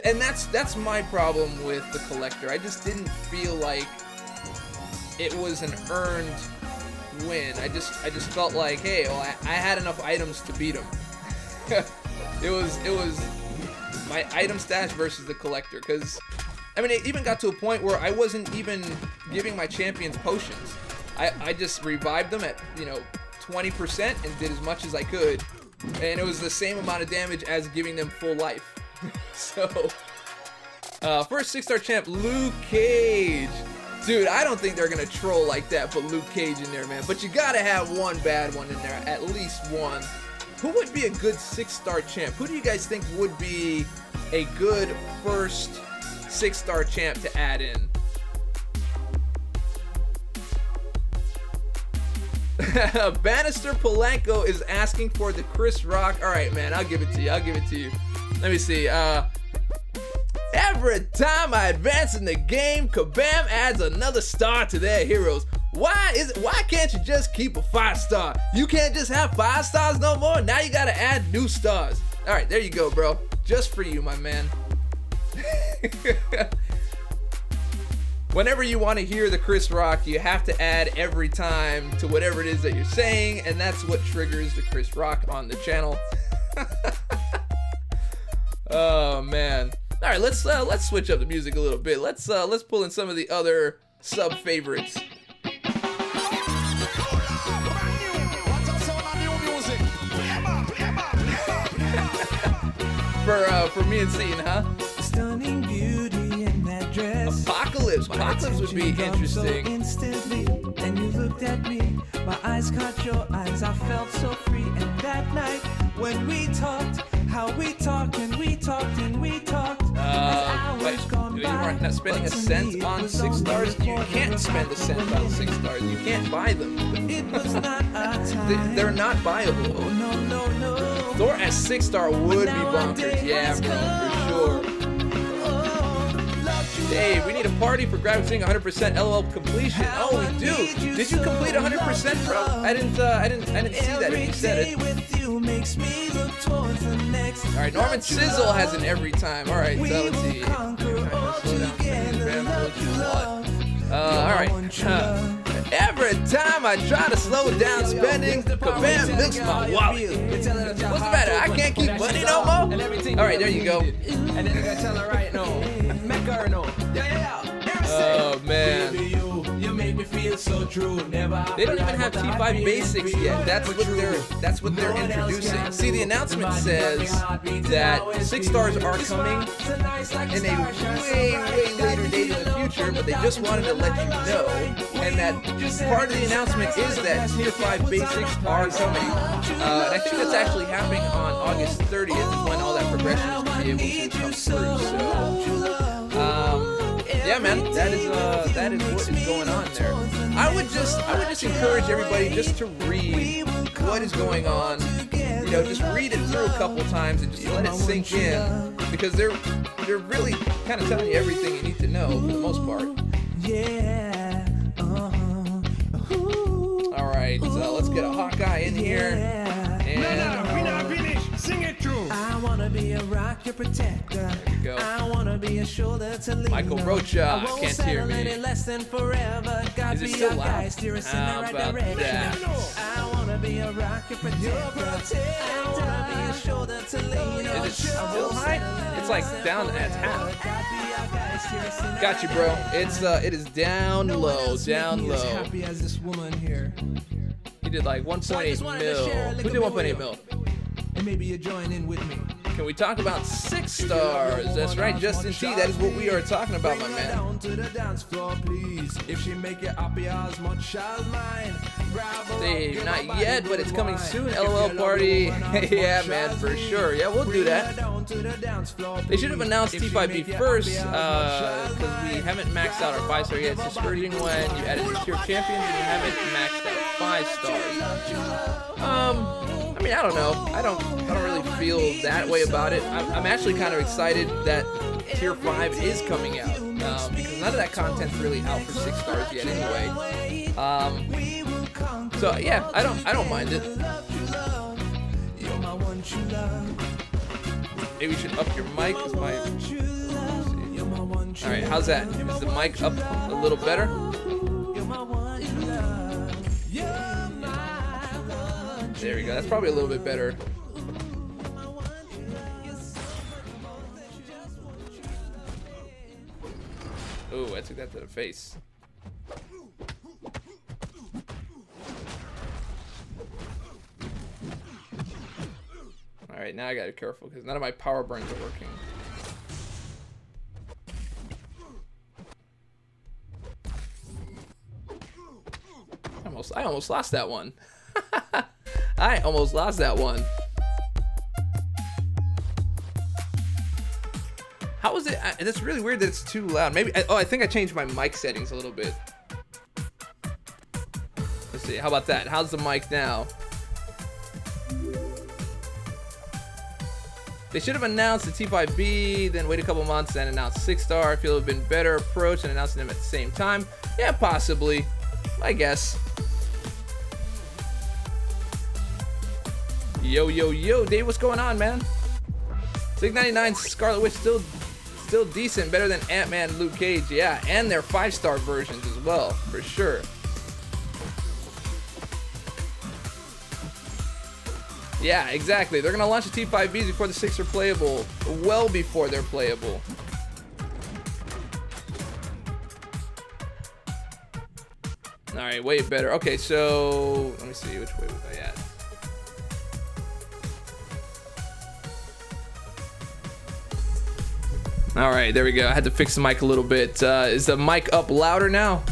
A: And that's my problem with the collector. I just didn't feel like it was an earned win. I just felt like, hey, well, I had enough items to beat him. it was my item stash versus the collector, because I mean, it even got to a point where I wasn't even giving my champions potions. I just revived them at, you know, 20% and did as much as I could, and it was the same amount of damage as giving them full life. So first 6-star champ, Luke Cage. Dude, I don't think they're gonna troll like that, put Luke Cage in there, man. But you gotta have one bad one in there, at least one. Who would be a good 6-star champ? Who do you guys think would be a good first 6-star champ to add in? Bannister Polanco is asking for the Chris Rock. All right, man, I'll give it to you. I'll give it to you. Let me see. Every time I advance in the game, Kabam adds another star to their heroes. Why can't you just keep a 5-star? You can't just have 5 stars no more? Now you gotta add new stars. All right, there you go, bro. Just for you, my man. Whenever you want to hear the Chris Rock, you have to add every time to whatever it is that you're saying, and that's what triggers the Chris Rock on the channel. Oh man. All right, let's switch up the music a little bit. Let's pull in some of the other sub favorites. For me and Seton, huh?
C: Stunning beauty in that dress.
A: Apocalypse would be interesting.
C: Instantly, then you looked at me. My eyes caught your eyes. I felt so free. And that night when we talked, how we talked and we talked and we talked.
A: Wait, you weren't not spending a cent on 6 stars? You can't spend a cent on 6 stars. You can't buy them.
C: It was not our time.
A: They're not buyable.
C: Oh, no, no, no.
A: Thor as 6-star would be bonkers. Yeah, bro, for sure. Dave, we need a party for grabbing 100% LOL completion. Oh, we do. Did you complete 100%, bro? I didn't see that if you said it. All right, Norman Sizzle has an every time. All right, so let's see. All right. Every time I try to slow down spending, Kabam milks my wallet. What's the matter? I can't keep money no more? All right, there you go.
D: And then you gotta tell her right now. Make her know.
A: Oh man.
D: You make me feel so true. Never.
A: They don't even have T5 basics yet. That's what they're introducing. See, the announcement says that 6 stars are coming in a way later date in the future, but they just wanted to let you know. And that part of the announcement is that Tier 5 basics are coming. And I think that's actually happening on August 30th is when all that progression is going to be able to come through. So, yeah, man, that is what is going on there. I would just encourage everybody just to read what is going on. You know, just read it through a couple times and just let it sink in, because they're really kind of telling you everything you need to know for the most part.
C: Yeah.
A: All right, so let's get a Hawkeye in here. And
E: we not finished. Sing it through.
C: I wanna be a rock, your protector.
A: there you go.
C: I wanna be a shoulder to lean
A: Michael
C: on.
A: Rocha,
C: I won't
A: can't hear
C: settle
A: me.
C: any less than forever. God
A: Is it
C: be
A: still
C: our
A: loud?
C: guide, steer us in the
A: How
C: right
A: about
C: direction.
A: that?
C: I wanna be a rock, your protector. I wanna be a shoulder to lean on.
A: Is it still high? It's like down at half. Got you, bro. It is down low, down low.
C: Happy as this woman here.
A: He did like 1.8 mil. Who did 1.8 mil?
C: And maybe you join in with me.
A: Can we talk about 6 stars? That's right, Justin T. That is what we are talking about, my man.
C: Down to the dance floor, please. If she make you happy as much as mine.
A: Dave, not yet, but it's coming soon. LOL party. Yeah, man, for sure. Yeah, we'll do that. They should have announced T5B first, because we haven't maxed out our 5-star yet. It's discouraging when you added a tier champions and you haven't maxed out 5 stars. I mean, I don't know. I don't really feel that way about it. I'm actually kind of excited that Tier 5 is coming out, because none of that content's really out for 6 stars yet anyway. So yeah, I don't mind it. Maybe you should up your mic. All right, how's that? Is the mic up a little better? There we go. That's probably a little bit better. Oh, I took that to the face. Alright, now I gotta be careful because none of my power burns are working. I almost lost that one. I almost lost that one. How is it? That's really weird that it's too loud. Maybe. Oh, I think I changed my mic settings a little bit. Let's see. How about that? How's the mic now? They should have announced the T5B, then wait a couple months and announce 6-star. I feel it would have been better approach and announcing them at the same time. Yeah, possibly. I guess. Yo, yo, yo, Dave, what's going on, man? 699 Scarlet Witch still decent, better than Ant-Man and Luke Cage. Yeah, and their 5-star versions as well, for sure. Yeah, exactly. They're gonna launch the T5Bs before the 6 are playable. Well before they're playable. Alright, way better. Okay, so let me see, which way was I at? Alright, there we go. I had to fix the mic a little bit. Is the mic up louder now?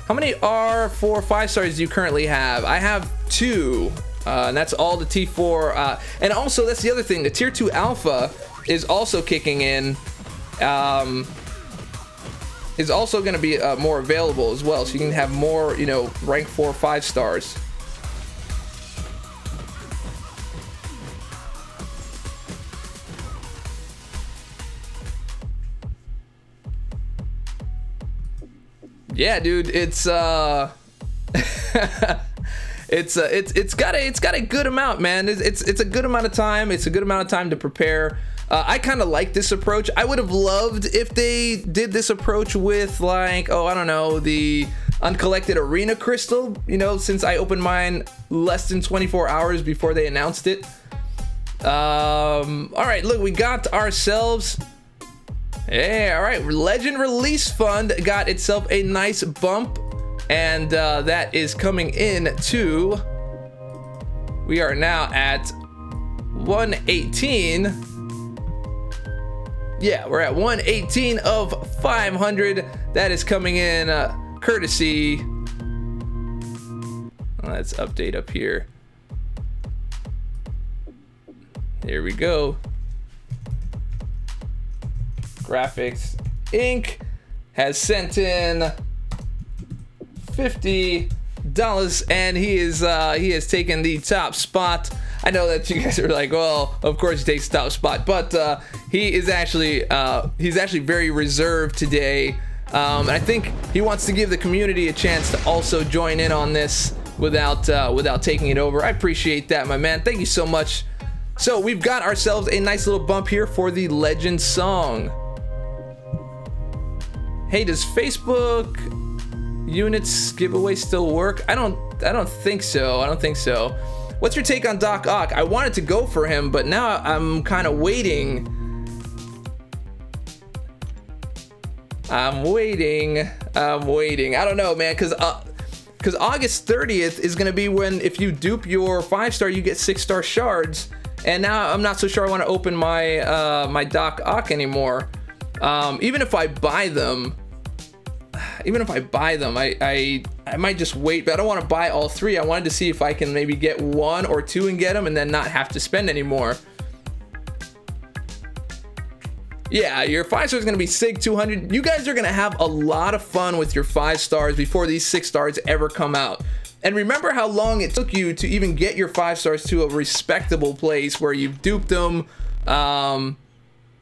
A: How many R4 5-stars do you currently have? I have 2. And that's all the T4. And also, that's the other thing. The Tier 2 Alpha is also kicking in. Is also going to be more available as well. So you can have more, you know, rank 4 5-stars. Yeah, dude, it's it's got a good amount, man. It's a good amount of time. It's a good amount of time to prepare. I kind of like this approach. I would have loved if they did this approach with, like, oh, I don't know, the uncollected arena crystal, you know, since I opened mine less than 24 hours before they announced it. All right, look, we got ourselves. Yeah, all right, Legend Release Fund got itself a nice bump, and that is coming in to, we are now at 118. Yeah, we're at 118 of 500. That is coming in courtesy. Let's update up here. Here we go. Graphics Inc. has sent in $50, and he has taken the top spot. I know that you guys are like, well, of course he takes the top spot, but he is actually he's actually very reserved today, and I think he wants to give the community a chance to also join in on this without taking it over. I appreciate that, my man. Thank you so much. So we've got ourselves a nice little bump here for the Legend song. Hey, does Facebook units giveaway still work? I don't think so. I don't think so. What's your take on Doc Ock? I wanted to go for him, but now I'm kind of waiting. I'm waiting. I don't know, man, because August 30th is going to be when, if you dupe your 5-star, you get 6-star shards. And now I'm not so sure I want to open my my Doc Ock anymore. Even if I buy them, I might just wait, but I don't want to buy all 3. I wanted to see if I can maybe get 1 or 2 and get them, and then not have to spend anymore. Yeah, your 5-star is going to be SIG 200. You guys are going to have a lot of fun with your 5-stars before these 6-stars ever come out. And remember how long it took you to even get your 5-stars to a respectable place where you've duped them,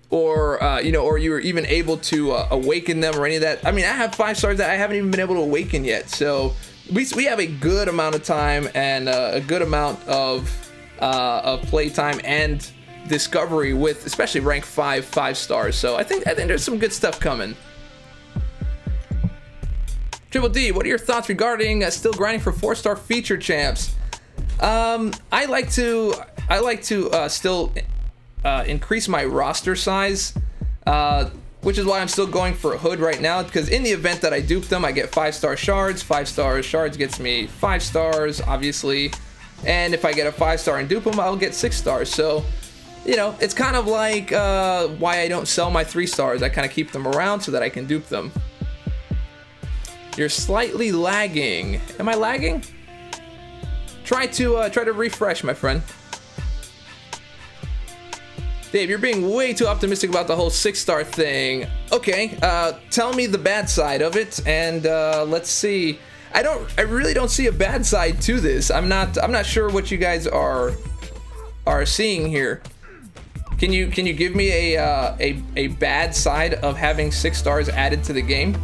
A: or you know, or you were even able to awaken them or any of that. I mean, I have 5-stars that I haven't even been able to awaken yet. So we have a good amount of time and a good amount of play time and discovery with especially rank 5-stars. So I think there's some good stuff coming. Triple D, what are your thoughts regarding still grinding for 4-star feature champs? I like to still increase my roster size, which is why I'm still going for a hood right now, because in the event that I dupe them, I get 5-star shards. 5-star shards gets me 5 stars, obviously, and if I get a 5-star and dupe them, I'll get 6 stars. So, you know, it's kind of like why I don't sell my 3-stars. I kind of keep them around so that I can dupe them. You're slightly lagging. Am I lagging? Try to refresh, my friend. Dave, you're being way too optimistic about the whole 6-star thing. Okay, tell me the bad side of it, and let's see. I really don't see a bad side to this. I'm not sure what you guys are seeing here. Can you give me a bad side of having 6 stars added to the game?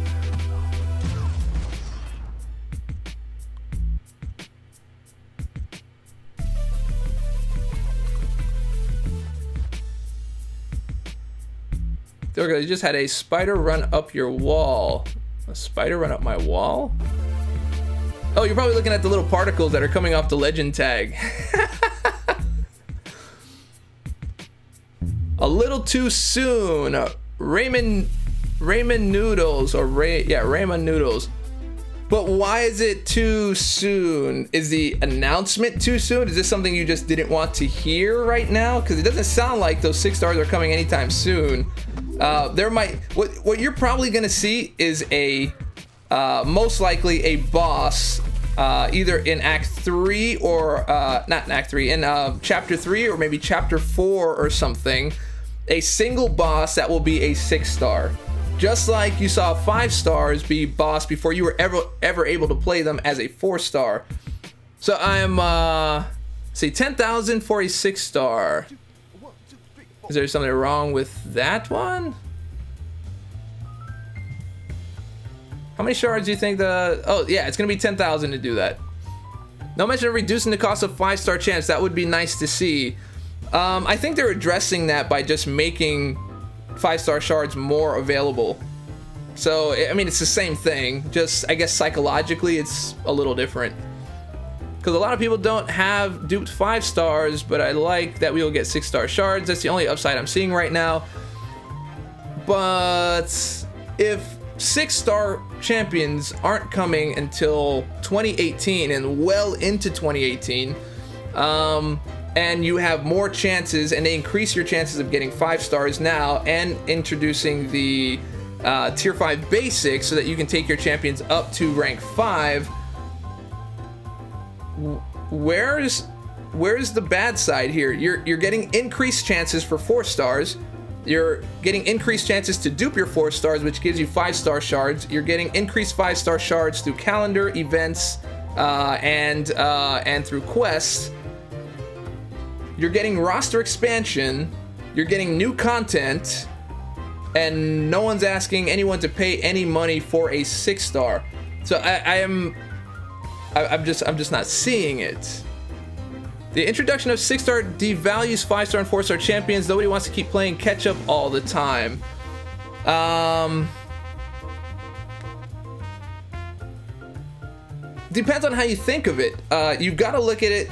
A: Dorky, you just had a spider run up your wall. A spider run up my wall? Oh, you're probably looking at the little particles that are coming off the legend tag. A little too soon. Raymond Noodles, or Raymond Noodles. But why is it too soon? Is the announcement too soon? Is this something you just didn't want to hear right now? Because it doesn't sound like those 6 stars are coming anytime soon. What you're probably gonna see is a most likely a boss, either in Act 3 or not in Act 3, in Chapter 3 or maybe Chapter 4 or something. A single boss that will be a 6 star, just like you saw 5 stars be boss before you were ever able to play them as a 4 star. So I'm see 10,000 for a 6 star. Is there something wrong with that one? How many shards do you think the... Oh, yeah, it's going to be 10,000 to do that. No mention of reducing the cost of 5-star champs. That would be nice to see. I think they're addressing that by just making 5-star shards more available. So, I mean, it's the same thing. Just, I guess, psychologically, it's a little different. Because a lot of people don't have duped 5 stars, but I like that we will get 6-star shards. That's the only upside I'm seeing right now. But if 6-star champions aren't coming until 2018 and well into 2018, and you have more chances, and they increase your chances of getting 5 stars now, and introducing the tier 5 basics so that you can take your champions up to rank 5. Where's the bad side here? You're getting increased chances for 4 stars. You're getting increased chances to dupe your 4 stars, which gives you 5-star shards. You're getting increased 5-star shards through calendar events and through quests. You're getting roster expansion. You're getting new content, and no one's asking anyone to pay any money for a 6-star. So I'm just not seeing it. The introduction of 6-star devalues 5-star and 4-star champions. Nobody wants to keep playing catch up all the time. Depends on how you think of it. You've got to look at it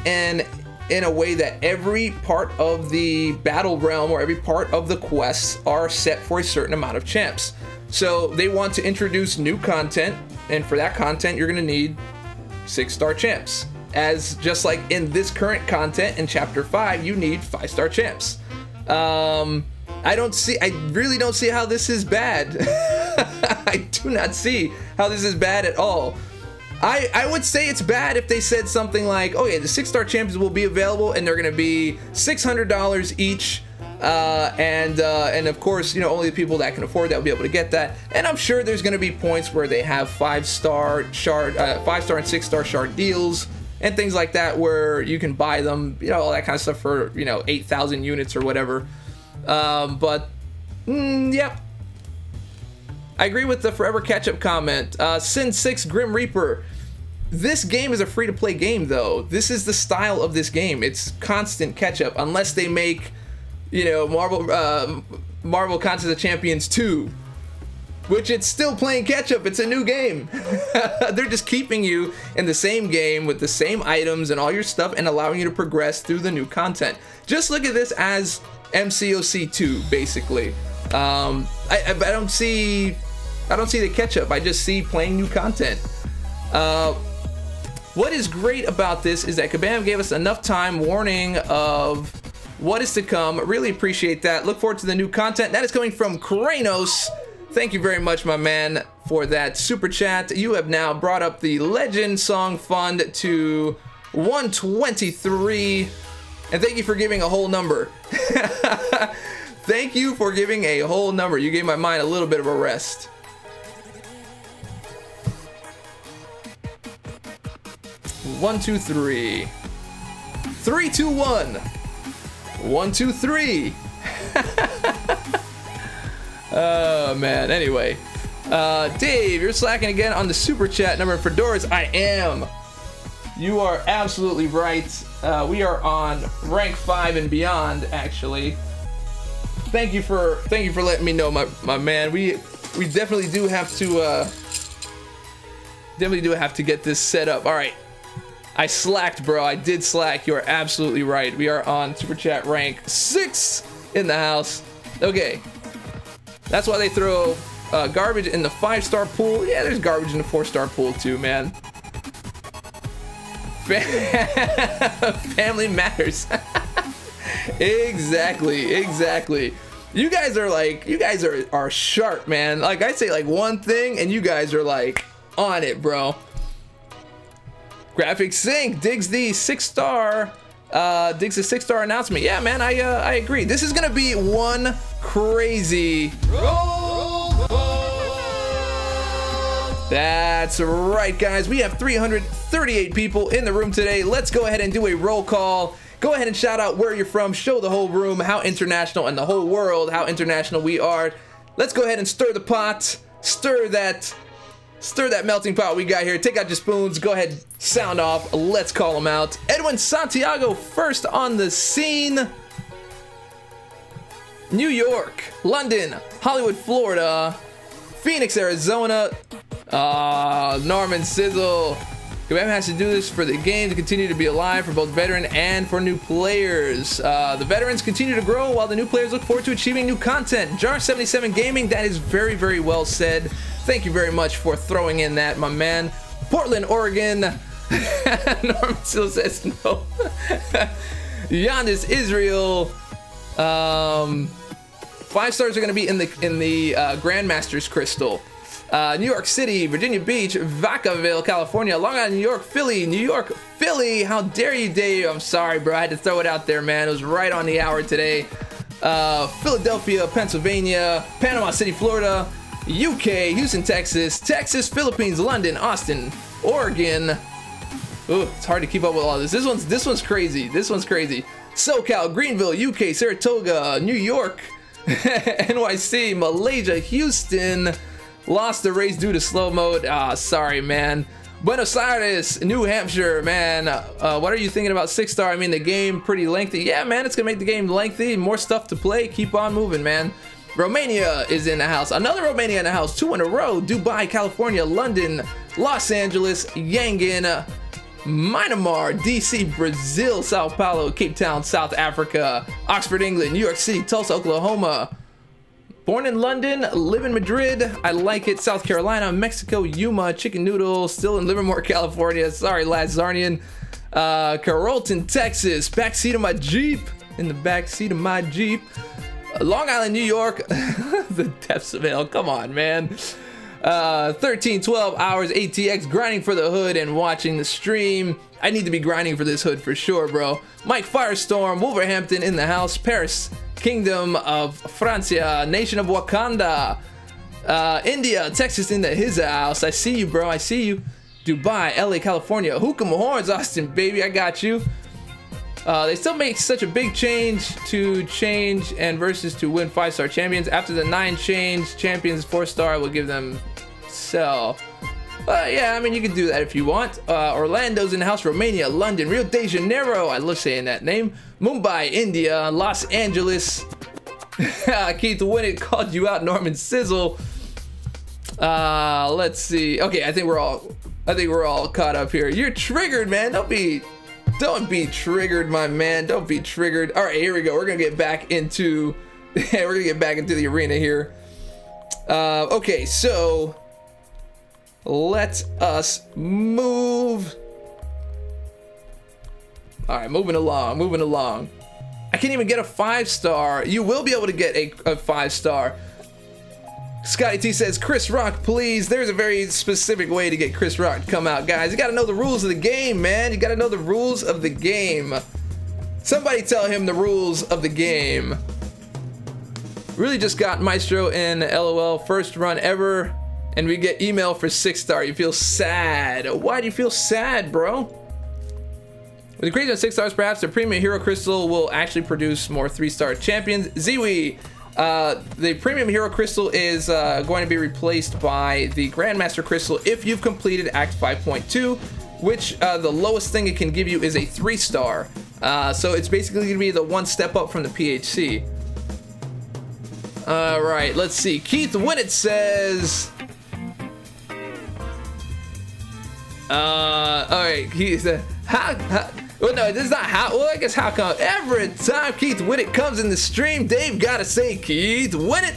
A: in a way that every part of the battle realm or every part of the quests are set for a certain amount of champs. So they want to introduce new content, and for that content you're going to need 6-star champs. As just like in this current content in Chapter 5, you need 5-star champs. I really don't see how this is bad. I do not see how this is bad at all. I would say it's bad if they said something like, oh yeah, the 6-star champions will be available and they're gonna be $600 each. And of course, you know, only the people that can afford that will be able to get that. And I'm sure there's going to be points where they have 5-star and 6-star shard deals and things like that, where you can buy them, you know, all that kind of stuff for, you know, 8,000 units or whatever. Yep. I agree with the Forever Catch-Up comment. Sin 6 Grim Reaper. This game is a free-to-play game, though. This is the style of this game. It's constant catch-up, unless they make, you know, Marvel Contest of Champions 2, which it's still playing catch-up. It's a new game. They're just keeping you in the same game with the same items and all your stuff and allowing you to progress through the new content. Just look at this as MCOC 2, basically. I don't see the catch-up. I just see playing new content. What is great about this is that Kabam gave us enough time warning of what is to come. Really appreciate that. Look forward to the new content. That is coming from Kranos. Thank you very much, my man, for that super chat. You have now brought up the Legend Song Fund to 123. And thank you for giving a whole number. Thank you for giving a whole number. You gave my mind a little bit of a rest. 1, 2, 3. 3, 2, 1. 1, 2, 3. Oh man. Anyway, Dave, you're slacking again on the super chat number for Doors. I am. You are absolutely right. We are on rank 5 and beyond, actually. Thank you for letting me know, my man. We definitely do have to get this set up. All right. I slacked, bro. I did slack. You are absolutely right. We are on super chat rank 6 in the house. Okay. That's why they throw garbage in the 5-star pool. Yeah, there's garbage in the 4-star pool too, man. Family matters. Exactly. You guys are sharp, man. Like, I say like one thing and you guys are like on it, bro. Graphic Sync digs the 6-star announcement. Yeah, man, I agree. This is gonna be one crazy roll call. That's right, guys. We have 338 people in the room today. Let's go ahead and do a roll call. Go ahead and shout out where you're from. Show the whole room how international and the whole world how international we are. Let's go ahead and stir the pot. Stir that melting pot we got here. Take out your spoons. Go ahead, sound off. Let's call them out. Edwin Santiago first on the scene. New York, London, Hollywood, Florida, Phoenix, Arizona. Norman Sizzle. Grandmaster has to do this for the game to continue to be alive for both veteran and for new players. The veterans continue to grow while the new players look forward to achieving new content. Jar77 Gaming, that is very, very well said. Thank you very much for throwing in that, my man. Portland, Oregon. Norman still says no. Yandis, Israel. 5 stars are going to be in the Grandmaster's crystal. New York City, Virginia Beach, Vacaville, California, Long Island, New York, Philly. How dare you, Dave? I'm sorry, bro. I had to throw it out there, man. It was right on the hour today. Philadelphia, Pennsylvania, Panama City, Florida, UK, Houston, Texas, Philippines, London, Austin, Oregon. Ooh, it's hard to keep up with all this. This one's crazy. SoCal, Greenville, UK, Saratoga, New York, NYC, Malaysia, Houston. Lost the race due to slow mode. Sorry, man. Buenos Aires, New Hampshire, man. What are you thinking about 6-star? I mean, the game pretty lengthy. Yeah, man, it's gonna make the game lengthy. More stuff to play. Keep on moving, man. Romania is in the house. Another Romania in the house. 2 in a row. Dubai, California, London, Los Angeles, Yangon, Myanmar, DC, Brazil, Sao Paulo, Cape Town, South Africa, Oxford, England, New York City, Tulsa, Oklahoma. Born in London, live in Madrid, I like it, South Carolina, Mexico, Yuma, Chicken Noodle, still in Livermore, California, sorry, Lazarnian, Carrollton, Texas, backseat of my Jeep, in the backseat of my Jeep, Long Island, New York, the depths of hell, come on, man. 12 hours ATX grinding for the hood and watching the stream. I need to be grinding for this hood for sure, bro. Mike Firestorm, Wolverhampton in the house, Paris, Kingdom of Francia, Nation of Wakanda, India, Texas in his house. I see you, bro. I see you. Dubai, LA, California, Hook'em Horns, Austin, baby. I got you. They still make such a big change and versus to win 5-star champions. After the 9 change champions 4-star will give them sell. Yeah, I mean, you can do that if you want. Orlando's in the house, Romania, London, Rio de Janeiro. I love saying that name. Mumbai, India, Los Angeles. Keith Winnett called you out, Norman Sizzle. Let's see. Okay, I think we're all caught up here. You're triggered, man. Don't be triggered, my man. Don't be triggered. All right, here we go. We're gonna get back into the arena here. Okay, so let us move. All right, moving along. I can't even get a 5-star. You will be able to get a 5-star. Scotty T says, Chris Rock, please. There's a very specific way to get Chris Rock to come out, guys. You gotta know the rules of the game, man. You gotta know the rules of the game. Somebody tell him the rules of the game. Really just got Maestro in LOL, first run ever, and we get email for 6-star. You feel sad. Why do you feel sad, bro? With increasing 6 stars, perhaps the premium hero crystal will actually produce more 3-star champions. Ziwi, the premium hero crystal is going to be replaced by the Grandmaster crystal if you've completed Act 5.2, which the lowest thing it can give you is a 3-star. So it's basically going to be the one step up from the PHC. All right, let's see. Keith Winnett says, all right, he said, well, no, this is not how. Well, I guess how come every time Keith Winnett comes in the stream, Dave gotta say, Keith Winnett,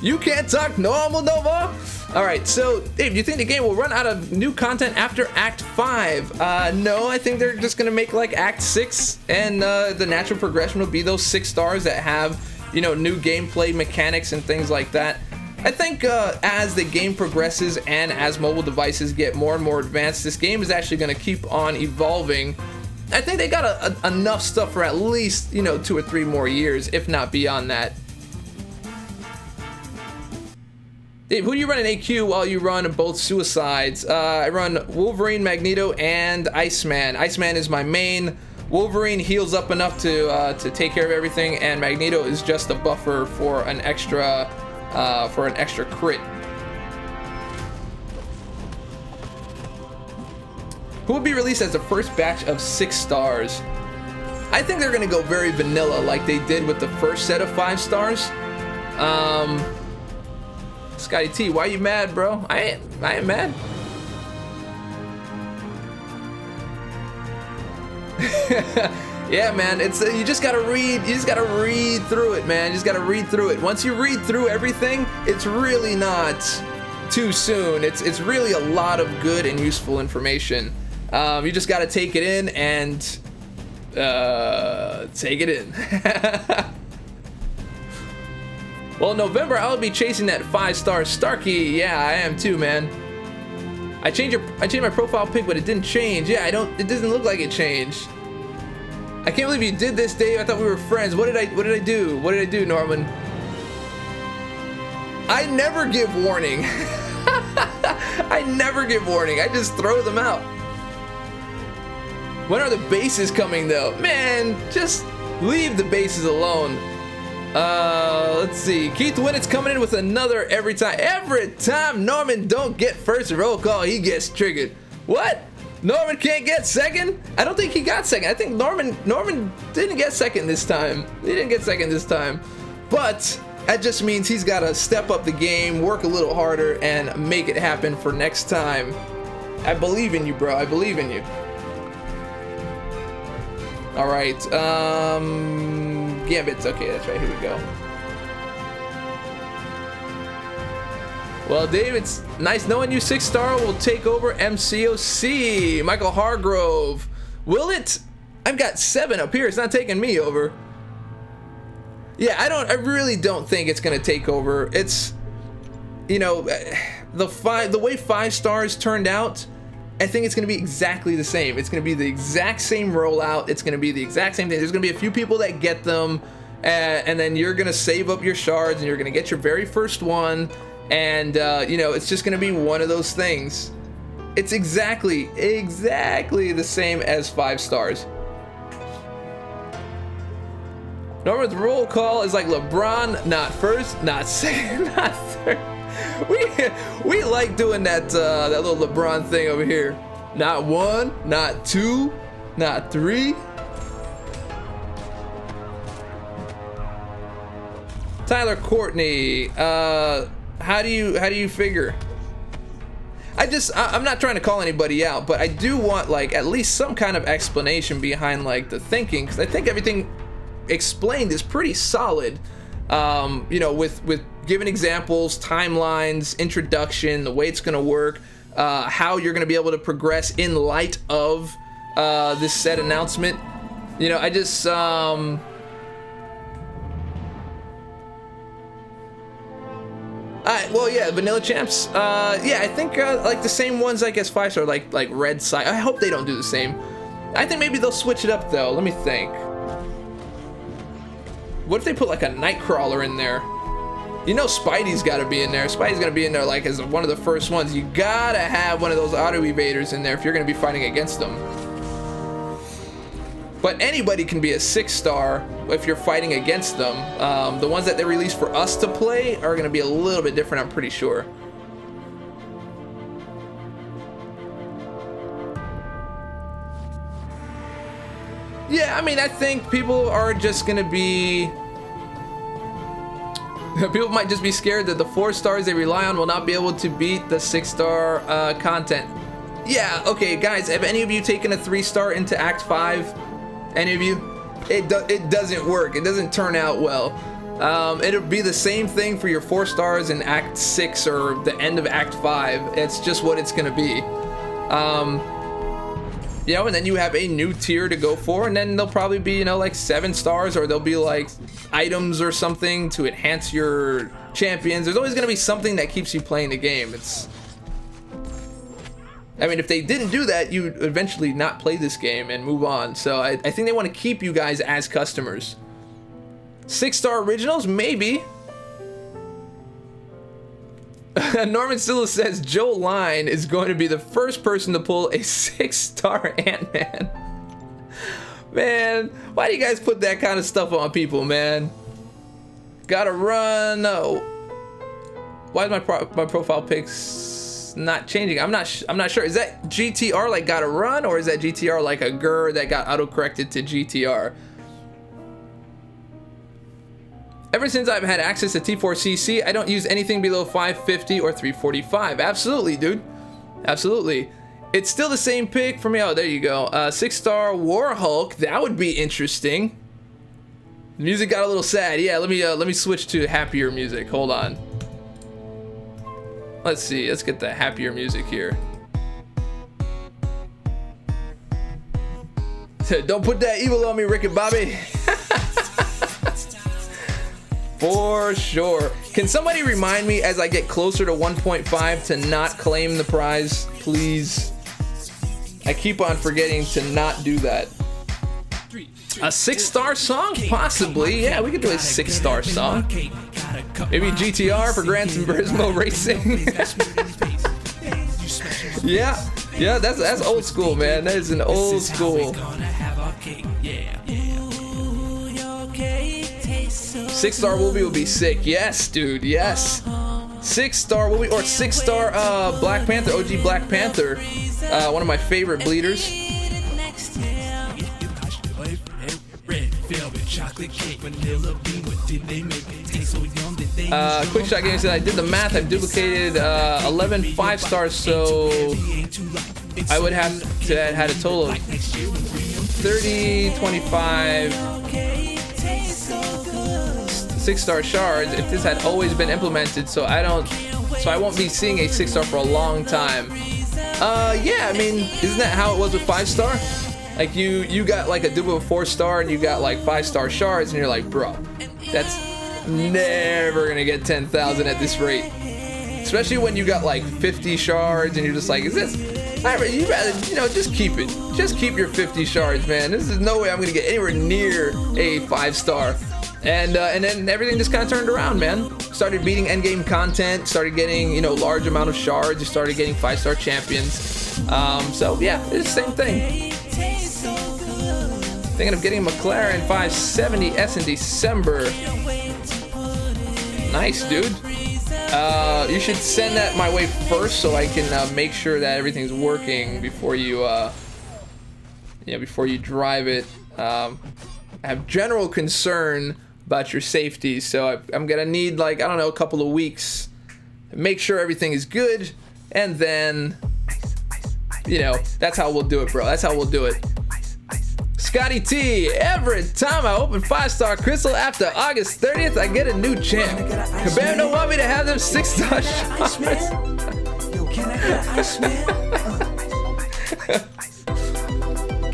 A: you can't talk normal no more. All right, so Dave, do you think the game will run out of new content after Act 5? No, I think they're just gonna make like Act 6, and the natural progression will be those 6 stars that have, you know, new gameplay mechanics and things like that. I think as the game progresses and as mobile devices get more and more advanced, this game is actually going to keep on evolving. I think they got enough stuff for at least, you know, 2 or 3 more years, if not beyond that. Dave, who do you run in AQ while you run both suicides? I run Wolverine, Magneto, and Iceman. Iceman is my main. Wolverine heals up enough to take care of everything, and Magneto is just a buffer for an extra crit. Who will be released as the first batch of 6 stars? I think they're gonna go very vanilla like they did with the first set of 5 stars. Scotty T, why are you mad, bro? I ain't mad. Yeah, man, it's you just gotta read. You just gotta read through it, man. You just gotta read through it. Once you read through everything, it's really not too soon. It's really a lot of good and useful information. You just gotta take it in and take it in. Well, in November I'll be chasing that 5-star Starkey. Yeah, I am too, man. I changed my profile pic, but it didn't change. Yeah, it doesn't look like it changed. I can't believe you did this, Dave. I thought we were friends. What did I do? What did I do, Norman? I never give warning. I never give warning. I just throw them out. When are the bases coming, though? Man, just leave the bases alone. Let's see. Keith Winnett's coming in with another every time. Every time Norman don't get first roll call, he gets triggered. What? Norman can't get second? I don't think he got second. I think Norman didn't get second this time. He didn't get second this time. But that just means he's got to step up the game, work a little harder, and make it happen for next time. I believe in you, bro. I believe in you. All right. Gambits. Okay, that's right. Here we go. Well, Dave, it's nice knowing you. 6-star will take over MCOC. Michael Hargrove. Will it? I've got 7 up here. It's not taking me over. Yeah, I really don't think it's gonna take over. It's, you know, the way 5 stars turned out, I think it's gonna be exactly the same. It's gonna be the exact same rollout. It's gonna be the exact same thing. There's gonna be a few people that get them, and then you're gonna save up your shards and you're gonna get your very first one. And, you know, it's just going to be one of those things. It's exactly the same as 5 stars. Norman's roll call is like LeBron, not first, not second, not third. We like doing that, that little LeBron thing over here. Not 1, not 2, not 3. Tyler Courtney, how do you figure? I'm not trying to call anybody out, but I do want like at least some kind of explanation behind like the thinking, because I think everything explained is pretty solid. You know, with giving examples, timelines, introduction, the way it's gonna work, how you're gonna be able to progress in light of this set announcement. You know, I just well, yeah, vanilla champs. Yeah, I think like the same ones, I guess 5-star, like red side. I hope they don't do the same. I think maybe they'll switch it up though. Let me think. What if they put like a Nightcrawler in there? You know Spidey's got to be in there. Spidey's going to be in there like as one of the first ones. You got to have one of those auto evaders in there if you're going to be fighting against them. But anybody can be a 6-star if you're fighting against them. The ones that they release for us to play are going to be a little bit different, I'm pretty sure. Yeah, I mean, I think people are just going to be... People might just be scared that the 4 stars they rely on will not be able to beat the 6-star content. Yeah, okay, guys, have any of you taken a 3-star into Act 5? Any of you? It doesn't work. It doesn't turn out well. It'll be the same thing for your 4 stars in Act 6 or the end of Act 5. It's just what it's gonna be. You know, and then you have a new tier to go for, and then there'll probably be, you know, like 7 stars, or there'll be like items or something to enhance your champions. There's always gonna be something that keeps you playing the game. I mean, if they didn't do that, you'd eventually not play this game and move on. So I think they want to keep you guys as customers. 6-star originals? Maybe. Norman Silla says Joe Line is going to be the first person to pull a 6-star Ant-Man. Man, why do you guys put that kind of stuff on people, man? Gotta run. No. Why is my profile pics not changing? I'm not sure. Is that GTR like gotta run, or is that GTR like a GUR that got auto-corrected to GTR? Ever since I've had access to T4CC, I don't use anything below 550 or 345. Absolutely, dude. Absolutely. It's still the same pick for me. Oh, there you go. 6-star War Hulk. That would be interesting. The music got a little sad. Yeah, let me switch to happier music. Hold on. Let's see. Let's get the happier music here. Don't put that evil on me, Rick and Bobby. For sure. Can somebody remind me as I get closer to 1.5 to not claim the prize, please? I keep on forgetting to not do that. A 6-star song? Possibly. Yeah, we could do a 6-star song. Maybe GTR for Gran Turismo Racing. Yeah, that's old school, man. That is an old school. 6-star Wolvie will be sick. Yes, dude. Yes. 6-star Wolvie or 6-star Black Panther, OG Black Panther. One of my favorite bleeders. Quick Shot Game said I did the math. I've duplicated 11 5-stars, so I would have to have had a total of 30, 25. 6-star shards if this had always been implemented, so I won't be seeing a 6-star for a long time. Yeah, I mean, isn't that how it was with 5-star? Like you got like a dupe of 4-star and you got like 5-star shards, and you're like, bro, that's never gonna get 10,000 at this rate. Especially when you got like 50 shards and you're just like, is this? You rather, you know, just keep it. Just keep your 50 shards, man. This is no way I'm gonna get anywhere near a 5-star. And then everything just kind of turned around, man. Started beating endgame content, started getting, you know, large amount of shards, you started getting 5-star champions. So yeah, it's the same thing. Thinking of getting a McLaren 570S in December. Nice, dude. You should send that my way first so I can make sure that everything's working before you, before you drive it. I have general concern about your safety, so I'm gonna need, like, I don't know, a couple of weeks to make sure everything is good, and then, you know, that's how we'll do it, bro. That's how we'll do it. Scotty T, every time I open 5-star crystal after August 30th, I get a new champ. Kabam don't want me to have them 6-star shots.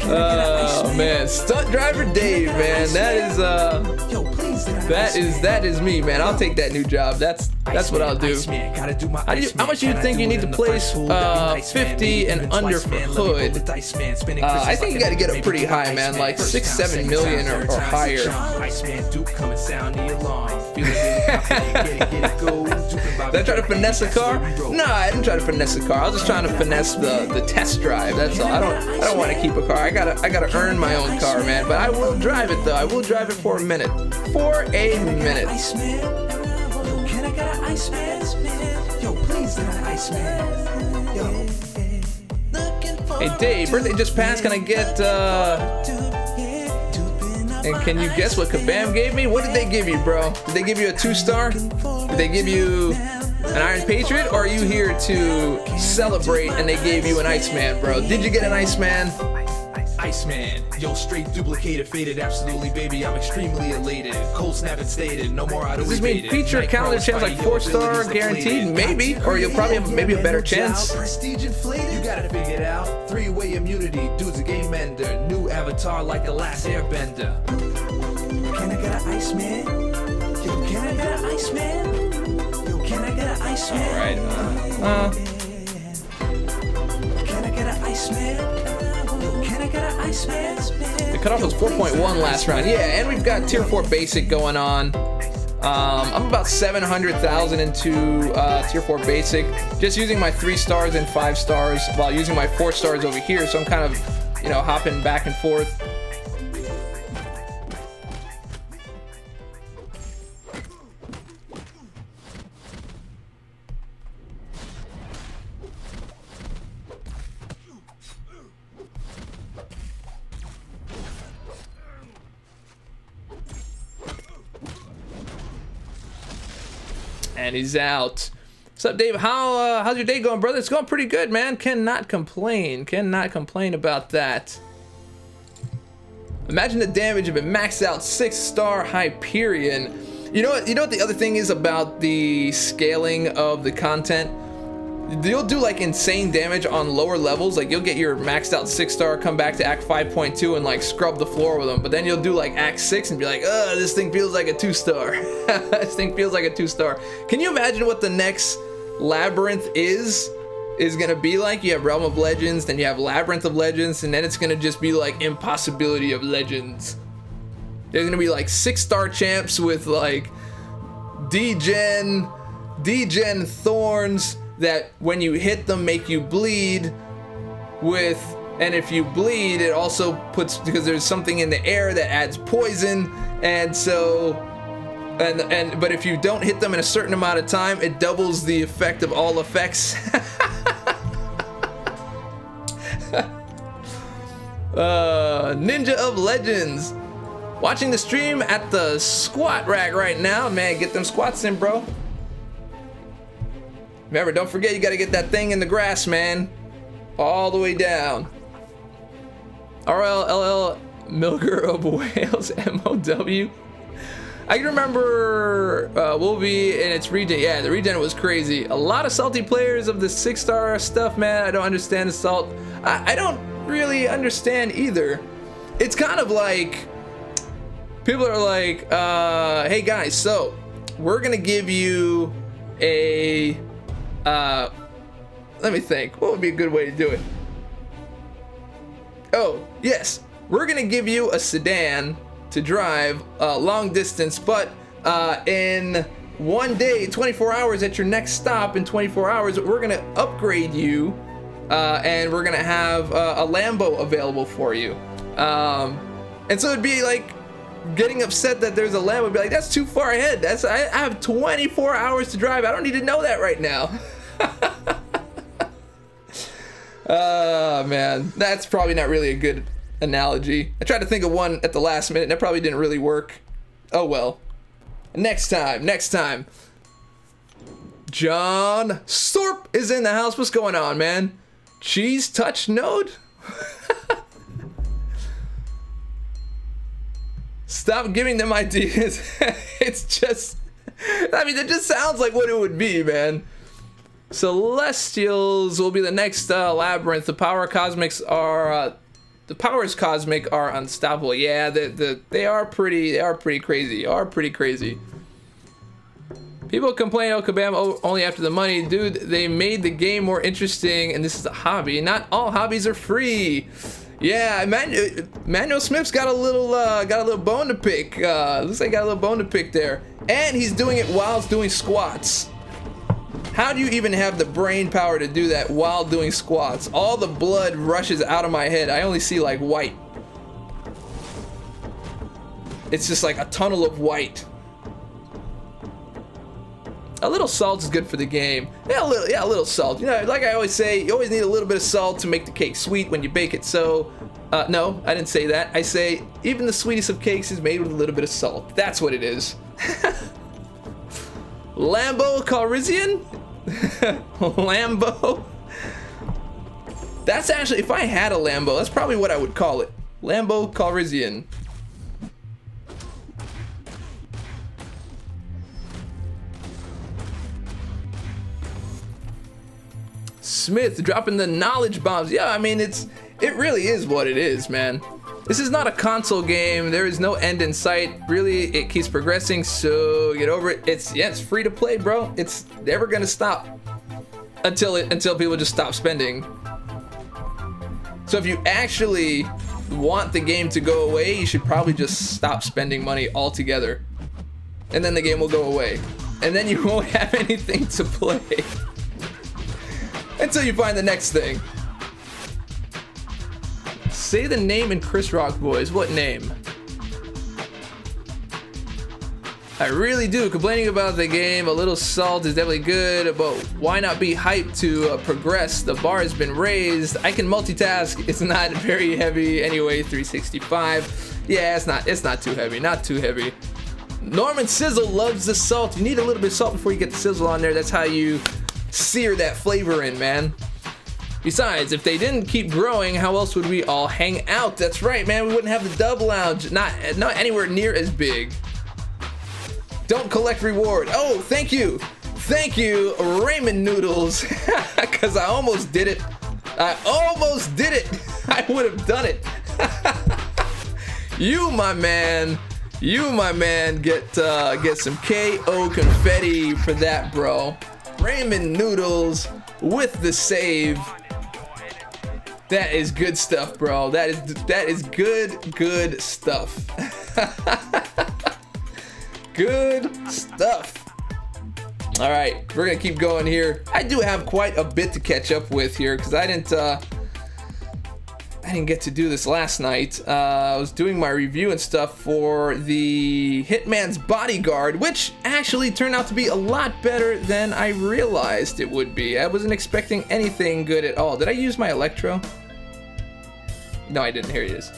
A: Oh man, stunt driver Dave, man, that is me, man. I'll take that new job. That's what I'll do. How much do you think you need to place 50 and under for Hood? I think you got to get up pretty high, man, like 6-7 million or higher. Did I try to finesse a car? No, I didn't try to finesse a car. I was just trying to finesse the test drive. That's all. I don't want to keep a car. I gotta earn my own car, man. But I will drive it though. I will drive it for a minute. For a minute.
C: Iceman, yo, can I get an Iceman? Yo, please get an Iceman. Yo.
A: Hey Dave, birthday just passed. Can I get and can you guess what Kabam gave me? What did they give you, bro? Did they give you a 2-star? Did they give you an Iron Patriot? Or are you here to celebrate and they gave you an Iceman, bro? Did you get an Iceman?
B: Iceman, yo, straight duplicated, faded, absolutely, baby, I'm extremely elated. Cold snap and stated, no more out of
A: Does this mean feature calendar chance like 4-star guaranteed? Maybe, or you'll probably have maybe a better chance.
B: Prestige inflated, you gotta figure it out. 3-way immunity, dude's a game ender. New avatar like the last airbender.
C: Can I get an Iceman? Yo, can I get an Iceman? Yo, can I get an Iceman?
A: Alright,
C: Can I get an Iceman? Can I get an Iceman?
A: the cutoff was 4.1 last round. Yeah, and we've got tier 4 basic going on. I'm about 700,000 into tier 4 basic, just using my 3 stars and 5 stars while using my 4 stars over here. So I'm kind of, you know, hopping back and forth. And he's out. What's up, Dave? How's your day going, brother? It's going pretty good, man. Cannot complain. Cannot complain about that. Imagine the damage of a maxed out 6-star Hyperion. You know what the other thing is about the scaling of the content? You'll do like insane damage on lower levels. Like you'll get your maxed out 6-star, come back to Act 5.2 and like scrub the floor with them. But then you'll do like Act 6 and be like, ugh, this thing feels like a 2-star. This thing feels like a 2-star. Can you imagine what the next Labyrinth is gonna be like? You have Realm of Legends, then you have Labyrinth of Legends, and then it's gonna just be like Impossibility of Legends. There's gonna be like 6-star champs with like D-Gen Thorns that when you hit them make you bleed with, and if you bleed it also puts, because there's something in the air that adds poison, and so but if you don't hit them in a certain amount of time it doubles the effect of all effects. Ninja of Legends watching the stream at the squat rack right now, man. Get them squats in, bro. Remember, don't forget you gotta get that thing in the grass, man. All the way down. RLLL Milker of Wales MOW. I can remember Wolvie and its regen. Yeah, the regen was crazy. A lot of salty players of the 6-star stuff, man. I don't understand the salt. I don't really understand either. It's kind of like people are like, hey guys, so we're gonna give you a let me think. What would be a good way to do it? Oh, yes. We're gonna give you a sedan to drive long distance, but in one day, 24 hours at your next stop, in 24 hours, we're gonna upgrade you and we're gonna have a Lambo available for you. And so it'd be like getting upset that there's a Lambo, be like, that's too far ahead. I have 24 hours to drive. I don't need to know that right now. Man, that's probably not really a good analogy. I tried to think of one at the last minute and that probably didn't really work. Oh well. Next time. John Sorp is in the house. What's going on, man? Cheese touch node? Stop giving them ideas. It's just, I mean, it just sounds like what it would be, man. Celestials will be the next Labyrinth. The powers cosmic are unstoppable. Yeah, they are pretty crazy. People complain, oh, Kabam only after the money. Dude, they made the game more interesting, and this is a hobby. Not all hobbies are free. Yeah, Manuel Smith's got a little bone to pick. Looks like he got a little bone to pick there, and he's doing it while doing squats. How do you even have the brain power to do that while doing squats? All the blood rushes out of my head. I only see like white. It's just like a tunnel of white. A little salt is good for the game. Yeah, a little salt. You know, like I always say, you always need a little bit of salt to make the cake sweet when you bake it. So, no, I didn't say that. I say even the sweetest of cakes is made with a little bit of salt. That's what it is. Lambo Calrissian? Lambo? That's actually, if I had a Lambo, that's probably what I would call it. Lambo Calrissian. Smith dropping the knowledge bombs. Yeah, I mean, it really is what it is, man. This is not a console game. There is no end in sight. Really, it keeps progressing, so get over it. It's free to play, bro. It's never gonna stop until people just stop spending. So if you actually want the game to go away, you should probably just stop spending money altogether. And then the game will go away. And then you won't have anything to play. Until you find the next thing. Say the name in Chris Rock voice. What name? I really do. Complaining about the game, a little salt is definitely good, but why not be hyped to progress? The bar has been raised. I can multitask. It's not very heavy anyway. 365. Yeah, it's not too heavy. Not too heavy. Norman Sizzle loves the salt. You need a little bit of salt before you get the sizzle on there. That's how you sear that flavor in, man. Besides, if they didn't keep growing, how else would we all hang out? That's right, man. We wouldn't have the Dub Lounge. Not anywhere near as big. Don't collect reward. Oh, thank you. Thank you, Ramen Noodles. Because I almost did it. I almost did it. I would have done it. You, my man. You, my man, get some KO confetti for that, bro. Ramen Noodles with the save. That is good stuff, bro. That is good stuff. Good stuff. All right, we're gonna keep going here. I do have quite a bit to catch up with here because I didn't get to do this last night. I was doing my review and stuff for the Hitman's Bodyguard, which actually turned out to be a lot better than I realized it would be. I wasn't expecting anything good at all. Did I use my Electro? No, I didn't. Here it is.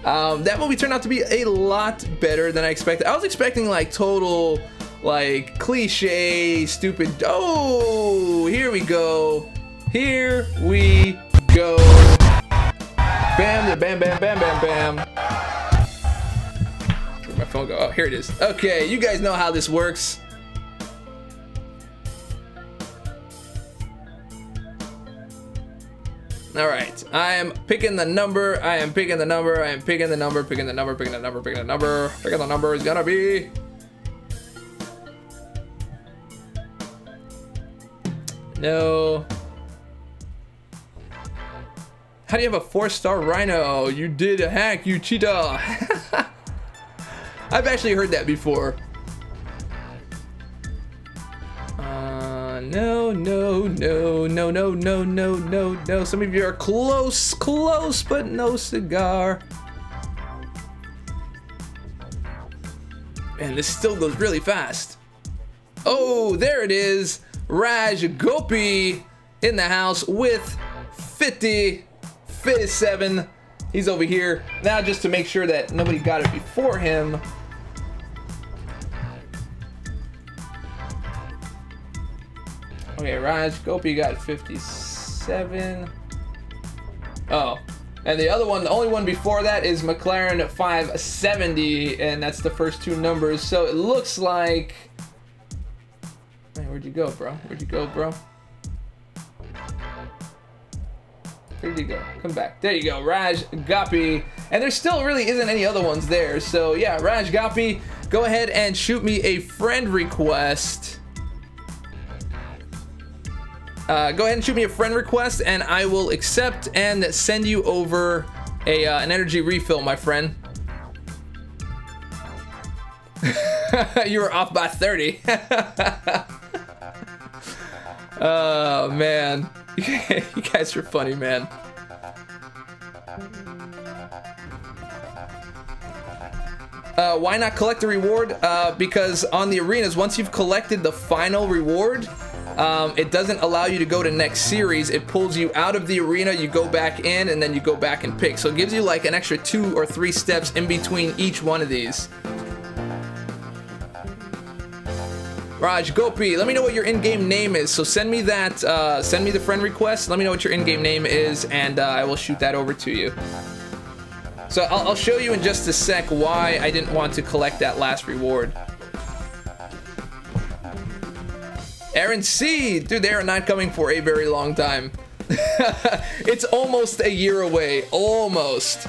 A: That movie turned out to be a lot better than I expected. I was expecting like total, like cliche, stupid. Oh, here we go. Here we go. Bam, bam, bam, bam, bam, bam. Where'd my phone go? Oh, here it is. Okay, you guys know how this works. All right, I am picking the number. I am picking the number. I am picking the number. Picking the number. Picking the number. Picking the number. Picking the number is gonna be. No. How do you have a 4-star Rhino? You did a hack, you cheetah. I've actually heard that before. No. Some of you are close, but no cigar. Man, this still goes really fast. Oh, there it is. Raj Gopi in the house with 57. He's over here. Now, just to make sure that nobody got it before him. Okay, Raj Gopi got 57. Oh, and the other one, the only one before that is McLaren 570, and that's the first two numbers. So it looks like. Man, where'd you go, bro? Where'd you go, bro? Where'd you go? Come back. There you go, Raj Gopi. And there still really isn't any other ones there. So yeah, Raj Gopi, go ahead and shoot me a friend request. Go ahead and shoot me a friend request and I will accept and send you over an energy refill, my friend. You were off by 30. Oh, man. You guys are funny, man. Why not collect the reward? Because on the arenas, once you've collected the final reward, it doesn't allow you to go to next series. It pulls you out of the arena, you go back in, and then you go back and pick. So it gives you like an extra 2 or 3 steps in between each one of these. Raj, Gopi, let me know what your in-game name is. So send me that, send me the friend request. Let me know what your in-game name is, and I will shoot that over to you. So I'll show you in just a sec why I didn't want to collect that last reward. Aaron C, dude, they are not coming for a very long time. It's almost a year away, almost.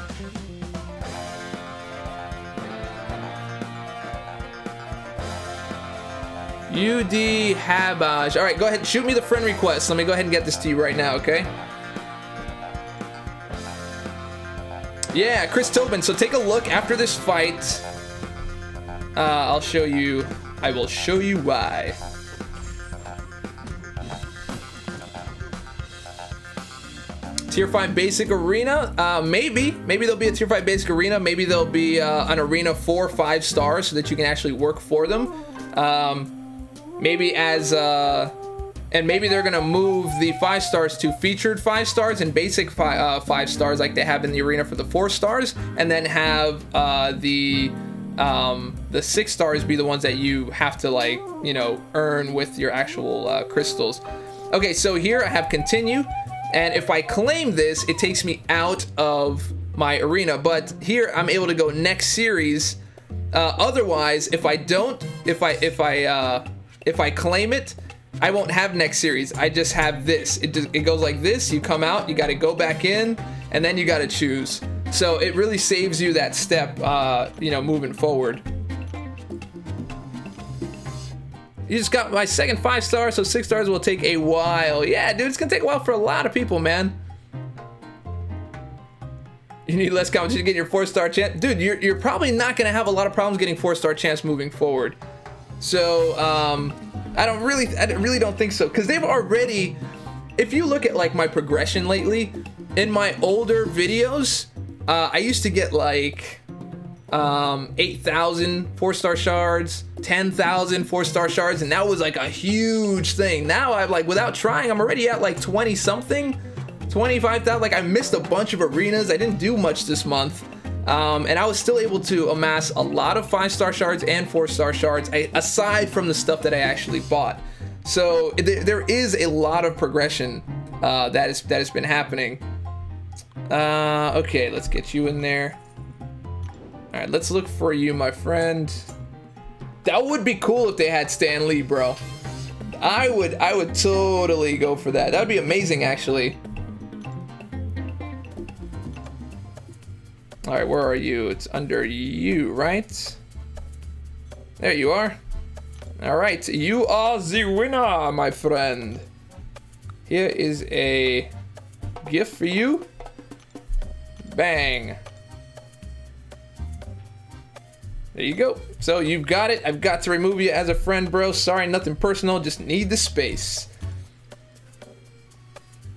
A: UD Habaj. All right, go ahead, shoot me the friend request. Let me go ahead and get this to you right now, okay? Yeah, Chris Tobin. So take a look after this fight. I'll show you. I will show you why. Tier 5 basic arena? Maybe there'll be a tier 5 basic arena. Maybe there'll be an arena 4 5 stars so that you can actually work for them. Maybe as and maybe they're gonna move the 5 stars to featured 5 stars and basic 5 stars like they have in the arena for the 4 stars, and then have the 6 stars be the ones that you have to, like, you know, earn with your actual crystals. Okay, so here I have continue, and if I claim this, it takes me out of my arena, but here I'm able to go next series. Otherwise, if I don't, if I claim it, I won't have next series. I just have this. It goes like this. You come out, you got to go back in, and then you got to choose. So it really saves you that step, you know, moving forward. You just got my second 5 star, so 6 stars will take a while. Yeah, dude, it's gonna take a while for a lot of people, man. You need less competition to get your 4-star chance. Dude, you're probably not gonna have a lot of problems getting 4-star chance moving forward. So, I really don't think so, because they've already, if you look at like my progression lately, in my older videos, I used to get like 8,000 4-star shards, 10,000 4-star shards, and that was like a huge thing. Now I'm like, without trying, I'm already at like 20 something, 25,000. Like, I missed a bunch of arenas. I didn't do much this month. And I was still able to amass a lot of 5-star shards and 4-star shards, aside from the stuff that I actually bought. So there is a lot of progression that has been happening. Okay, let's get you in there. All right, let's look for you, my friend. That would be cool if they had Stan Lee, bro. I would totally go for that. That would be amazing, actually. All right, where are you? It's under you, right? There you are. All right, you are the winner, my friend. Here is a gift for you. Bang. There you go. So you've got it. I've got to remove you as a friend, bro. Sorry, nothing personal. Just need the space.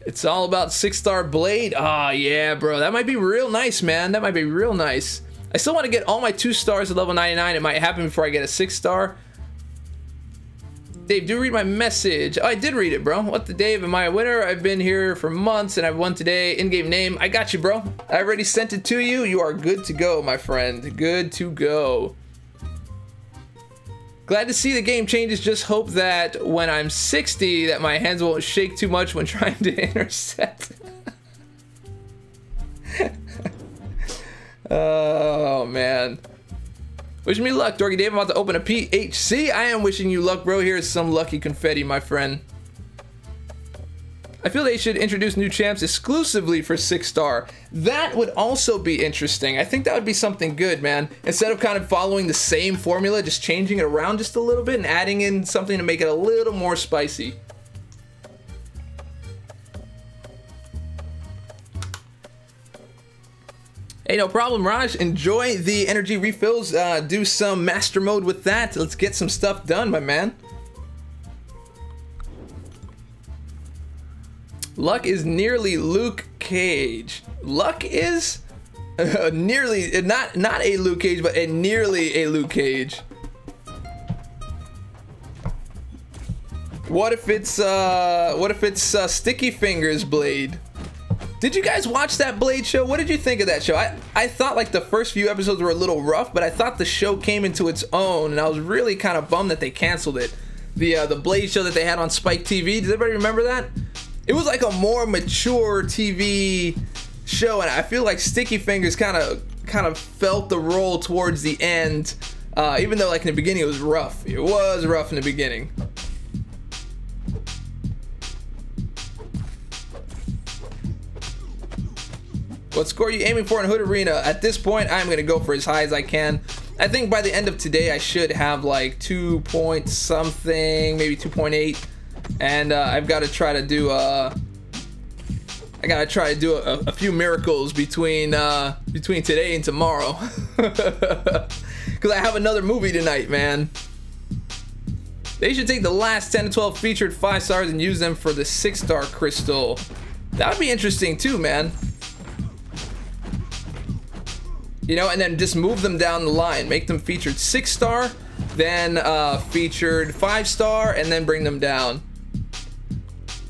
A: It's all about 6-star blade. Ah, yeah, bro. That might be real nice, man. That might be real nice. I still want to get all my 2 stars at level 99. It might happen before I get a 6-star. Dave, do read my message. Oh, I did read it, bro. What the Dave? Am I a winner? I've been here for months and I've won today. In-game name. I got you, bro. I already sent it to you. You are good to go, my friend. Good to go. Glad to see the game changes. Just hope that when I'm 60 that my hands won't shake too much when trying to intercept. Oh, man. Wish me luck, Dorky Dave. I'm about to open a PHC. I am wishing you luck, bro. Here's some lucky confetti, my friend. I feel they should introduce new champs exclusively for 6-star. That would also be interesting. I think that would be something good, man. Instead of kind of following the same formula, just changing it around just a little bit and adding in something to make it a little more spicy. Hey, no problem, Raj. Enjoy the energy refills. Do some master mode with that. Let's get some stuff done, my man. Luck is nearly Luke Cage. Luck is nearly not a Luke Cage, but nearly a Luke Cage. What if it's Sticky Fingers Blade? Did you guys watch that Blade show? What did you think of that show? I thought like the first few episodes were a little rough, but I thought the show came into its own, and I was really kind of bummed that they canceled it. The Blade show that they had on Spike TV. Does everybody remember that? It was like a more mature TV show, and I feel like Sticky Fingers kind of felt the role towards the end, even though like in the beginning it was rough. It was rough in the beginning. What score are you aiming for in Hood Arena? At this point, I'm going to go for as high as I can. I think by the end of today, I should have like 2 point something, maybe 2.8. And I've got to try to do a few miracles between today and tomorrow. Because I have another movie tonight, man. They should take the last 10 to 12 featured 5 stars and use them for the 6-star crystal. That would be interesting too, man. You know, and then just move them down the line. Make them featured 6-star, then featured 5-star, and then bring them down.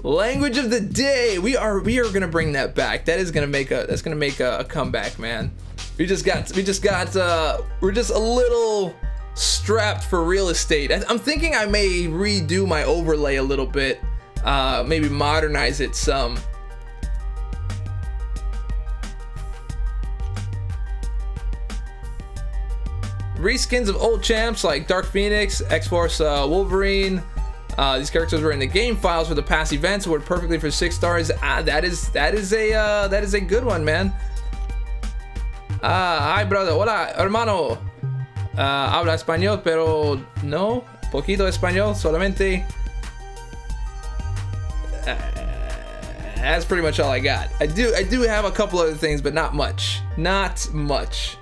A: Language of the day. We are gonna bring that back. That's gonna make a comeback, man. We're just a little strapped for real estate. I'm thinking I may redo my overlay a little bit. Maybe modernize it some. Reskins of old champs like Dark Phoenix, X-Force Wolverine. These characters were in the game files for the past events. Worked perfectly for 6 stars. That is a good one, man. Hi, brother. Hola, hermano. Habla español, pero no. Poquito español, solamente. That's pretty much all I got. I do have a couple other things, but not much. Not much.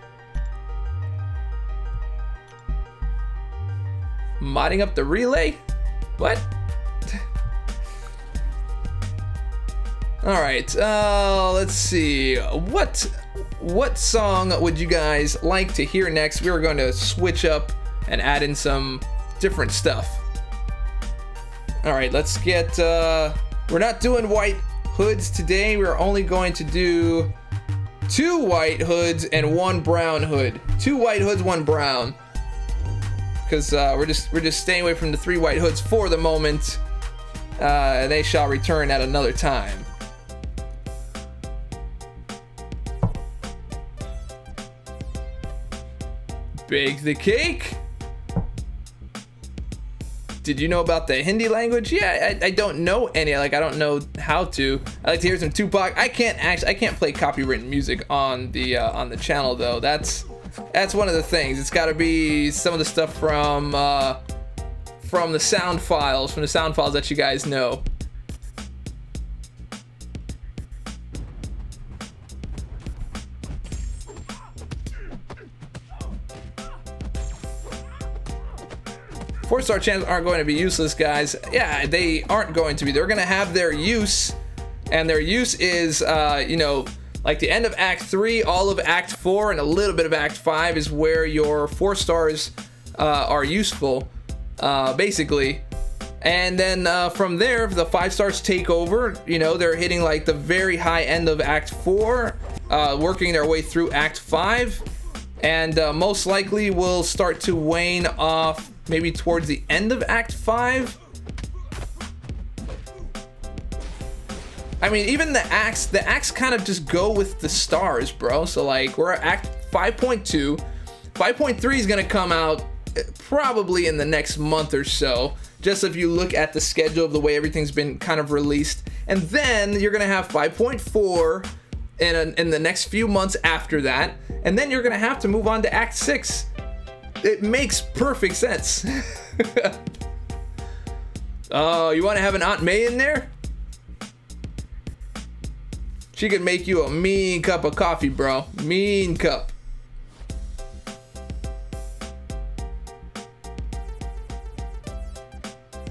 A: Modding up the relay? What? All right, let's see. What song would you guys like to hear next? We are going to switch up and add in some different stuff. All right, let's get, we're not doing white hoods today. We're only going to do 2 white hoods and 1 brown hood. 2 white hoods, 1 brown. Because we're just staying away from the 3 white hoods for the moment. They shall return at another time. Bake the cake. Did you know about the Hindi language? Yeah, I don't know any. Like, I don't know how to. I like to hear some Tupac. I can't play copywritten music on the channel though. That's one of the things. It's got to be some of the stuff from the sound files, that you guys know. Four-star champs aren't going to be useless, guys. Yeah, they aren't going to be. They're going to have their use, and their use is, you know, like the end of Act 3, all of Act 4, and a little bit of Act 5 is where your 4 stars are useful, basically. And then from there, the 5 stars take over. You know, they're hitting like the very high end of Act 4, working their way through Act 5, and most likely will start to wane off maybe towards the end of Act 5. I mean, even the acts kind of just go with the stars, bro. So like, we're at Act 5.2. 5.3 is gonna come out probably in the next month or so, just if you look at the schedule of the way everything's been kind of released. And then you're gonna have 5.4 in the next few months after that, and then you're gonna have to move on to Act 6. It makes perfect sense. Oh, you want to have an Aunt May in there? She could make you a mean cup of coffee, bro. Mean cup.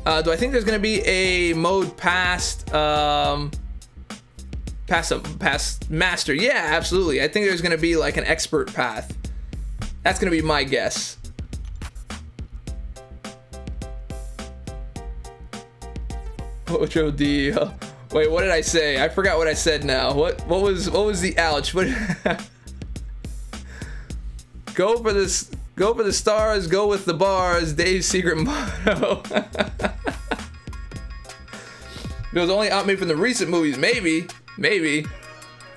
A: Do I think there's gonna be a mode past master? Yeah, absolutely. I think there's gonna be like an expert path. That's gonna be my guess. Ocho D. Wait, what did I say? I forgot what I said now. What was the ouch? What? Go for this. Go for the stars. Go with the bars. Dave's secret motto. It was only out made from the recent movies. Maybe.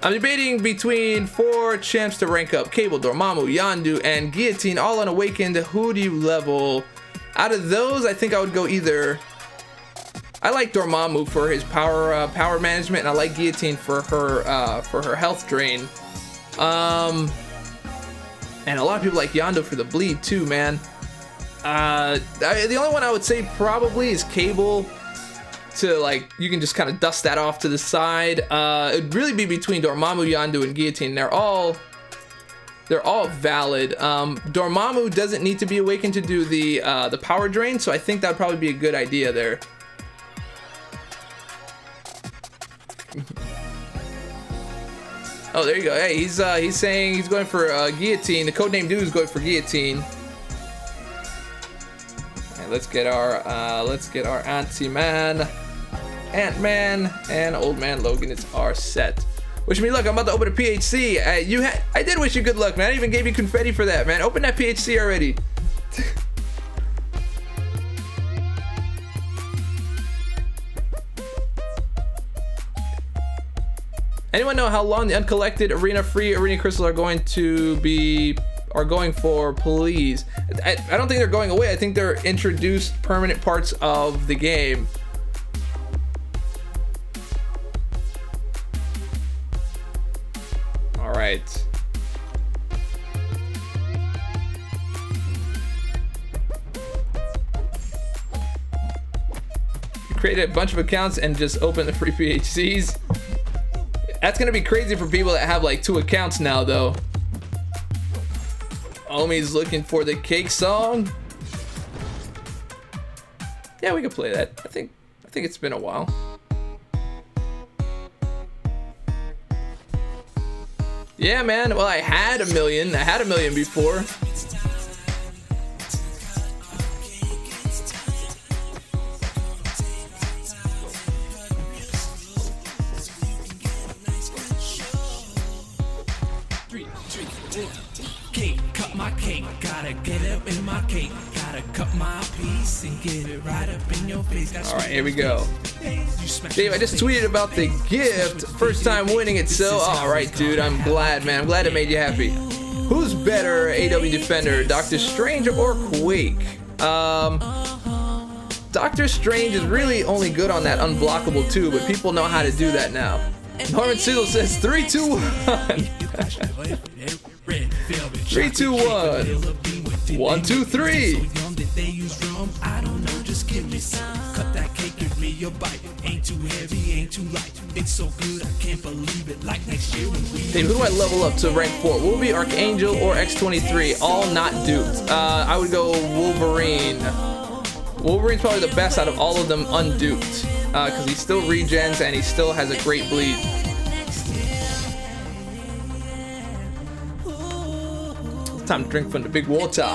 A: I'm debating between 4 champs to rank up: Cable, Dormammu, Yondu, and Guillotine, all unawakened. Who do you level? Out of those, I think I would go either. I like Dormammu for his power management, and I like Guillotine for her health drain. And a lot of people like Yondu for the bleed too, man. The only one I would say probably is Cable. To like, you can just kind of dust that off to the side. It'd really be between Dormammu, Yondu, and Guillotine. They're all valid. Dormammu doesn't need to be awakened to do the power drain, so I think that'd probably be a good idea there. Oh, there you go. Hey, he's saying he's going for Guillotine. The codename dude is going for Guillotine. And let's get our Auntie Man, Ant-Man, and Old Man Logan. It's our set. Wish me luck. I'm about to open a PHC. I did wish you good luck, man. I even gave you confetti for that, man. Open that PHC already. Anyone know how long the uncollected arena crystals are going for, please? I don't think they're going away. I think they're introduced permanent parts of the game. All right. You created a bunch of accounts and just open the free PHCs. That's gonna be crazy for people that have like 2 accounts now, though. Omi's looking for the cake song. Yeah, we could play that. I think it's been a while. Yeah, man. Well, I had a million. I had a million before. Alright, here we go. Dave, I just tweeted about the gift. First time winning it, so alright, dude. I'm glad, man. I'm glad it made you happy. Who's better, AW Defender, Doctor Strange or Quake? Doctor Strange is really only good on that unblockable too, but people know how to do that now. Norman Siegel says 3, 2, 1. 3, 2, 1. 1, 2, 3. I don't know, just give me some. Cut that cake, give me a bite. Ain't too heavy, ain't too light. It's so good, I can't believe it. Like next year when we. Hey, who do I level up to rank 4? Will it be Archangel or X23? All not duped. I would go Wolverine. Wolverine's probably the best out of all of them unduped. Because he still regens and he still has a great bleed. Time to drink from the big water.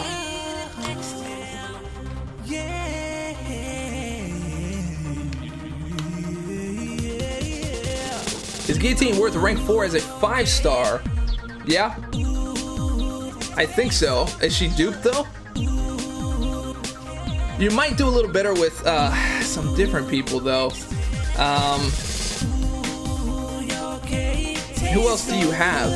A: Is Guillotine worth rank 4 as a 5-star? Yeah. I think so. Is she duped though? You might do a little better with some different people though. Who else do you have?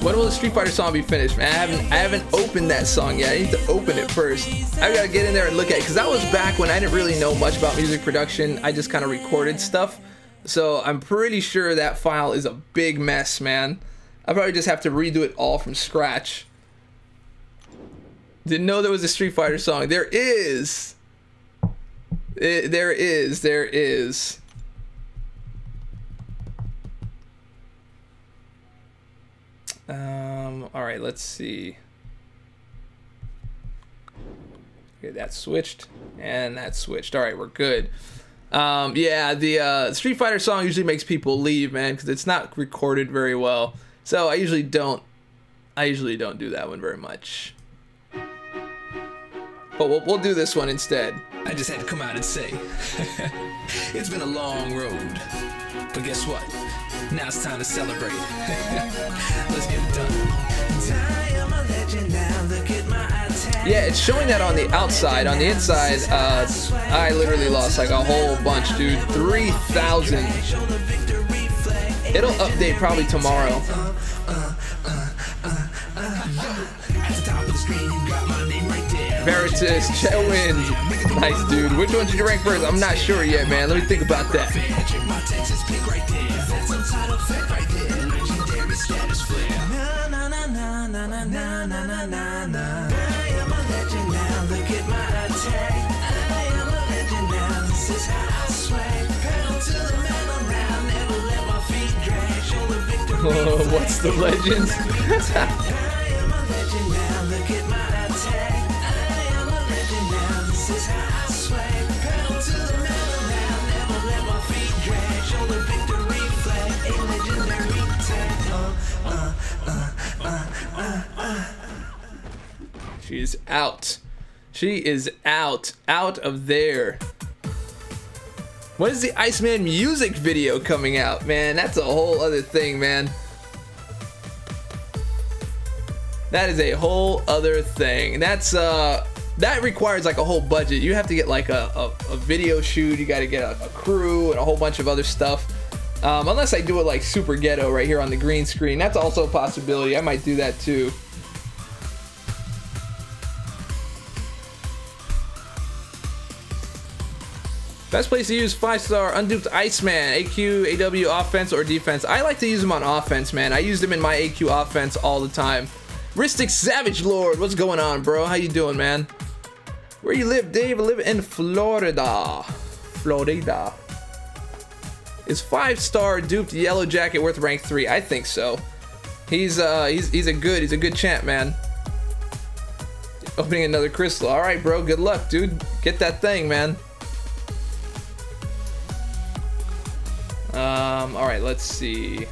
A: When will the Street Fighter song be finished, man? I haven't opened that song yet. I need to open it first. I gotta get in there and look at it, because that was back when I didn't really know much about music production. I just kind of recorded stuff. So I'm pretty sure that file is a big mess, man. I probably just have to redo it all from scratch. Didn't know there was a Street Fighter song. There is. There is. All right, let's see. Okay, that switched and that switched. All right, we're good. Yeah, the Street Fighter song usually makes people leave, man, because it's not recorded very well. So I usually don't do that one very much. But we'll do this one instead.
B: I just had to come out and say, it's been a long road, but guess what? Now it's time to celebrate. Let's get it done. I am a legend now, look at my attack.
A: Yeah, it's showing that on the outside. On the inside, I literally lost like a whole bunch, dude. 3,000. It'll update probably tomorrow. Veritas, Chetwind. Nice, dude. Which one did you rank first? I'm not sure yet, man. Let me think about that. What's the legends? She's out. She is out of there. When is the Iceman music video coming out? Man, that's a whole other thing, man. That is a whole other thing. That's that requires like a whole budget. You have to get like a video shoot. You got to get a crew and a whole bunch of other stuff. Unless I do it like super ghetto right here on the green screen. That's also a possibility. I might do that too. Best place to use 5-star unduped Iceman, AQ, AW, offense, or defense. I like to use them on offense, man. I use them in my AQ offense all the time. Ristic Savage Lord, what's going on, bro? How you doing, man? Where you live, Dave? I live in Florida. Florida. Is 5-star duped Yellow Jacket worth rank 3? I think so. He's a good champ, man. Opening another crystal. All right, bro. Good luck, dude. Get that thing, man. All right, let's see.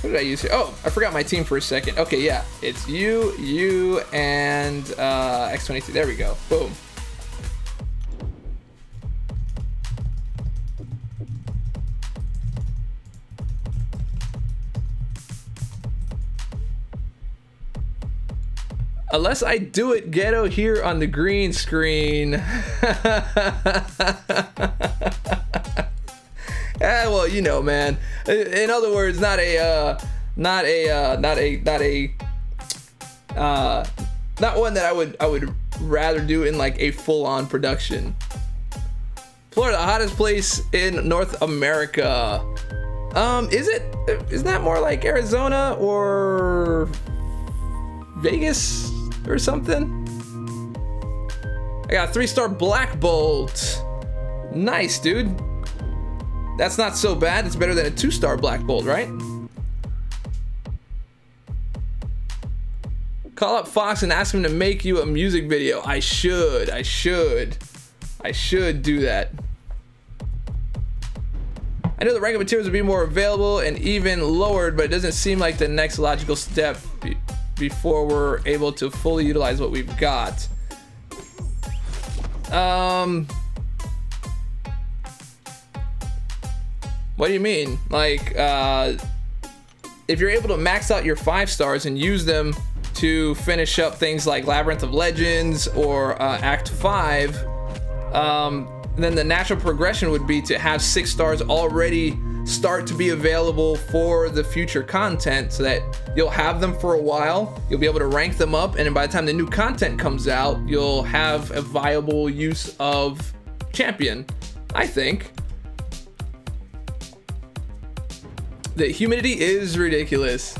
A: What did I use here? Oh, I forgot my team for a second. Okay, yeah, it's you, and X23. There we go. Boom. Unless I do it ghetto here on the green screen. Well, you know, man. In other words, not one that I would rather do in like a full-on production. Florida, the hottest place in North America. Isn't that more like Arizona or Vegas or something? I got a 3-star Black Bolt. Nice, dude. That's not so bad. It's better than a 2-star Black Bolt, right? Call up Fox and ask him to make you a music video. I should do that. I know the rank of materials would be more available and even lowered, but it doesn't seem like the next logical step before we're able to fully utilize what we've got. What do you mean? Like, if you're able to max out your 5-stars and use them to finish up things like Labyrinth of Legends or Act 5, then the natural progression would be to have 6 stars already start to be available for the future content, so that you'll have them for a while, you'll be able to rank them up, and then by the time the new content comes out, you'll have a viable use of champion, I think. The humidity is ridiculous.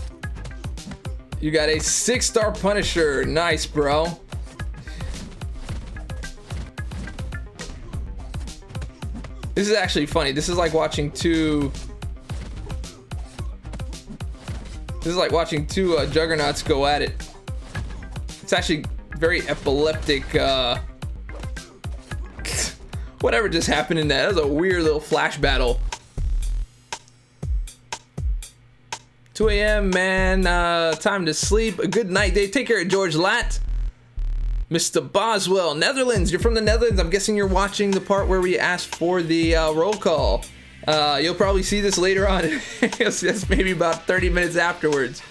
A: You got a 6-star Punisher. Nice, bro. This is actually funny. This is like watching two... This is like watching two juggernauts go at it. It's actually very epileptic. Whatever just happened in that. That was a weird little flash battle. 2 a.m. man. Time to sleep. A good night, Dave. Take care of George Latt. Mr. Boswell, Netherlands. You're from the Netherlands. I'm guessing you're watching the part where we asked for the roll call. You'll probably see this later on. That's maybe about 30 minutes afterwards.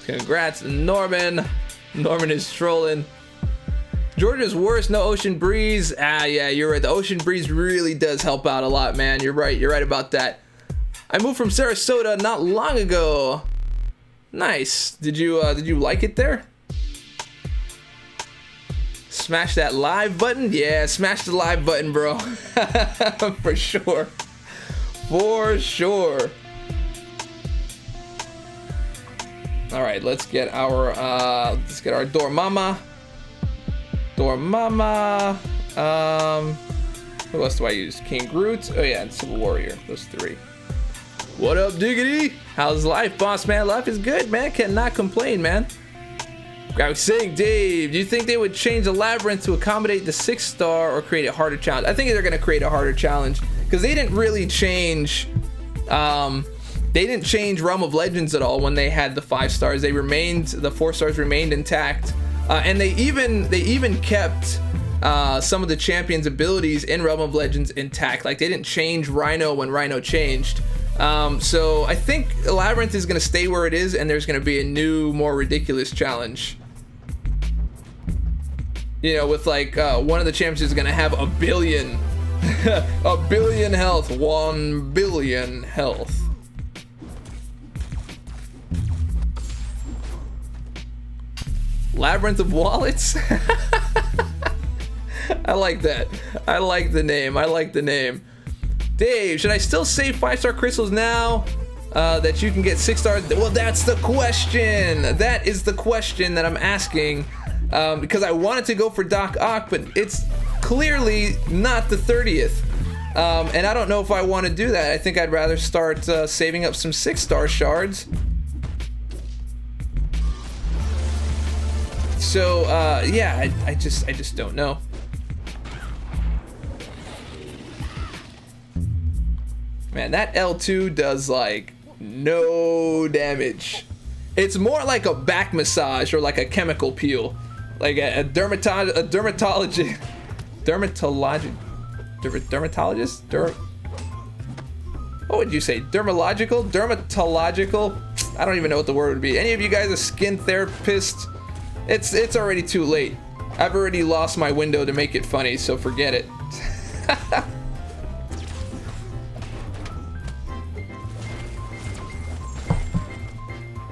A: Congrats, Norman. Norman is trolling. Georgia's worse, no ocean breeze. Ah, yeah, you're right. The ocean breeze really does help out a lot, man. You're right. You're right about that. I moved from Sarasota not long ago. Nice. Did you like it there? Smash that live button? Yeah, smash the live button, bro. For sure. For sure. All right, let's get our Dormama. Dormama. Who else do I use? King Groot. Oh yeah, and Civil Warrior. Those three. What up, Diggity? How's life, boss man? Life is good, man. Cannot complain, man. I was saying, Dave, do you think they would change the labyrinth to accommodate the 6-star or create a harder challenge? I think they're gonna create a harder challenge because they didn't really change. They didn't change Realm of Legends at all when they had the 5 stars. They remained, the 4 stars remained intact, and they even kept some of the champions' abilities in Realm of Legends intact. Like they didn't change Rhino when Rhino changed. So I think Labyrinth is gonna stay where it is, and there's gonna be a new, more ridiculous challenge. You know, with like one of the champions is gonna have a billion, a billion health, 1 billion health. Labyrinth of Wallets. I like that. I like the name. I like the name. Dave, should I still save 5-star crystals now that you can get 6 stars? Well, that's the question. That is the question that I'm asking because I wanted to go for Doc Ock, but it's clearly not the 30th. And I don't know if I want to do that. I think I'd rather start saving up some 6-star shards. So yeah, I just don't know. Man, that L2 does like no damage. It's more like a back massage or like a chemical peel, like a dermatologist. What would you say? Dermatological? I don't even know what the word would be. Any of you guys a skin therapist? It's already too late. I've already lost my window to make it funny, so forget it.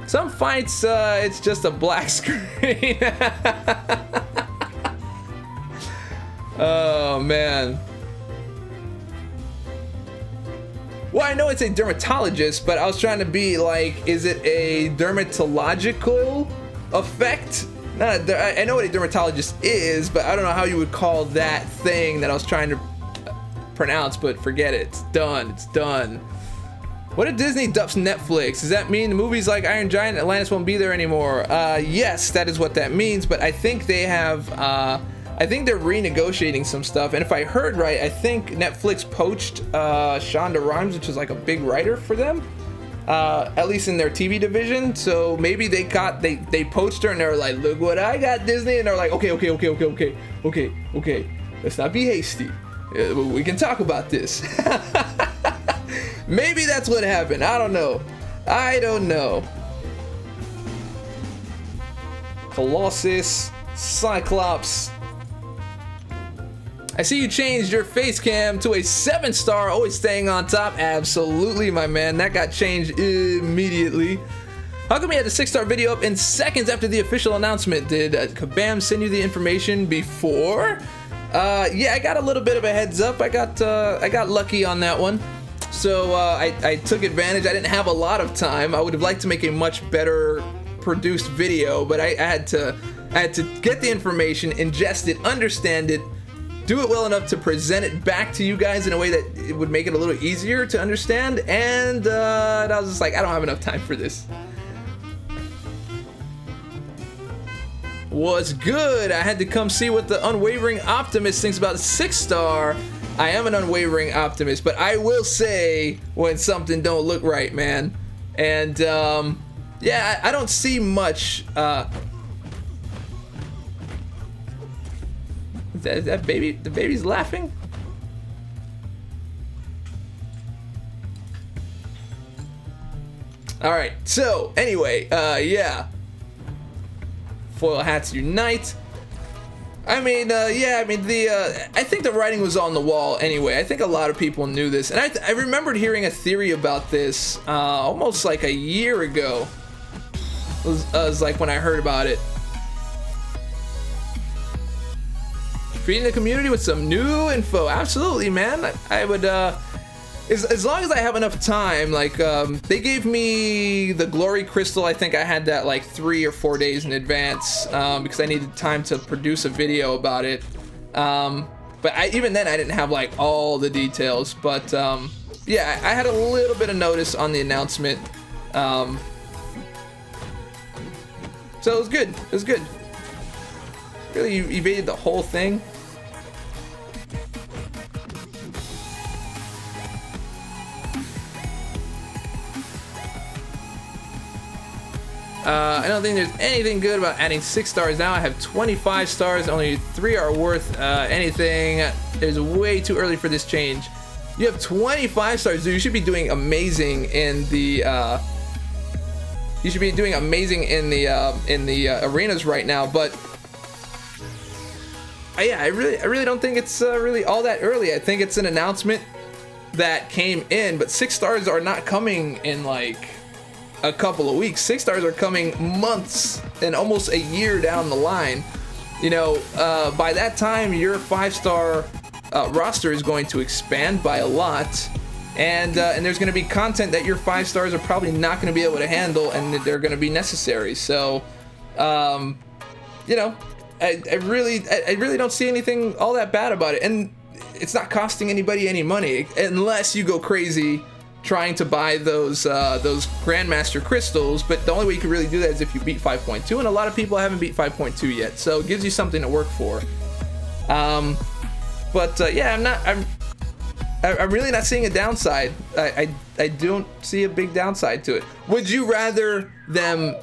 A: Some fights, it's just a black screen. Oh, man. Well, I know it's a dermatologist, but I was trying to be like, is it a dermatological effect? I know what a dermatologist is, but I don't know how you would call that thing that I was trying to pronounce, but forget it. It's done. It's done. What if Disney dumps Netflix? Does that mean the movies like Iron Giant and Atlantis won't be there anymore? Yes, that is what that means, but I think they have, I think they're renegotiating some stuff, and if I heard right, I think Netflix poached Shonda Rhimes, which is like a big writer for them, at least in their TV division, so maybe they poached her and they were like, look what I got, Disney, and they're like, okay, let's not be hasty. We can talk about this. Maybe that's what happened. I don't know. I don't know. Colossus, Cyclops. I see you changed your face cam to a 7-star, always staying on top. Absolutely, my man. That got changed immediately. How come we had the 6-star video up in seconds after the official announcement? Did Kabam send you the information before? Yeah, I got a little bit of a heads up. I got lucky on that one. So I took advantage. I didn't have a lot of time. I would have liked to make a much better produced video, but I had to I had to get the information, ingest it, understand it, do it well enough to present it back to you guys in a way that it would make it a little easier to understand, and I was just like, I don't have enough time for this. What's good? I had to come see what the Unwavering Optimist thinks about 6-star. I am an unwavering optimist, but I will say when something don't look right, man. And yeah, I don't see much. That baby, the baby's laughing. All right. So anyway, yeah. Foil hats unite. I mean, yeah. I mean, I think the writing was on the wall anyway. I think a lot of people knew this, and I remembered hearing a theory about this almost like a year ago. It was like when I heard about it. Feeding the community with some new info. Absolutely, man. I would, as long as I have enough time, like, they gave me the Glory Crystal. I think I had that like 3 or 4 days in advance, because I needed time to produce a video about it. But even then I didn't have like all the details, but, yeah, I had a little bit of notice on the announcement. So it was good. It was good. Really, you evaded the whole thing. I don't think there's anything good about adding 6 stars now. I have 25 stars. Only 3 are worth anything. It's way too early for this change. You have 25 stars, dude. You should be doing amazing in the. You should be doing amazing in the arenas right now. But yeah, I really don't think it's really all that early. I think it's an announcement that came in, but 6 stars are not coming in like a couple of weeks. 6 stars are coming months and almost a year down the line. You know, by that time your 5-star roster is going to expand by a lot, and there's going to be content that your 5 stars are probably not going to be able to handle, and that they're going to be necessary. So you know, I really don't see anything all that bad about it, and it's not costing anybody any money unless you go crazy trying to buy those Grandmaster crystals. But the only way you can really do that is if you beat 5.2, and a lot of people haven't beat 5.2 yet, so it gives you something to work for. But yeah, I'm really not seeing a downside. I don't see a big downside to it. Would you rather them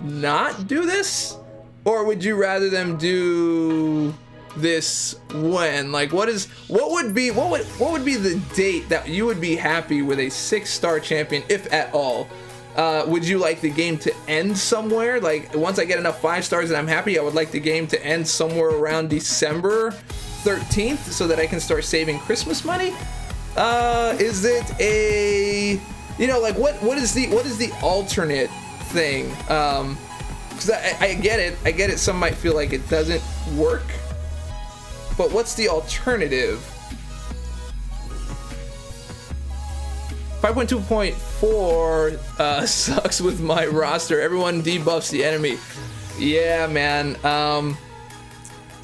A: not do this, or would you rather them do this when? Like, what would be the date that you would be happy with a 6-star champion, if at all? Would you like the game to end somewhere? Like, once I get enough 5 stars and I'm happy, I would like the game to end somewhere around December 13th so that I can start saving Christmas money? Is it a, you know, like, what is the alternate thing? Because I get it, some might feel like it doesn't work, but what's the alternative? 5.2.4 sucks with my roster. Everyone debuffs the enemy. Yeah, man.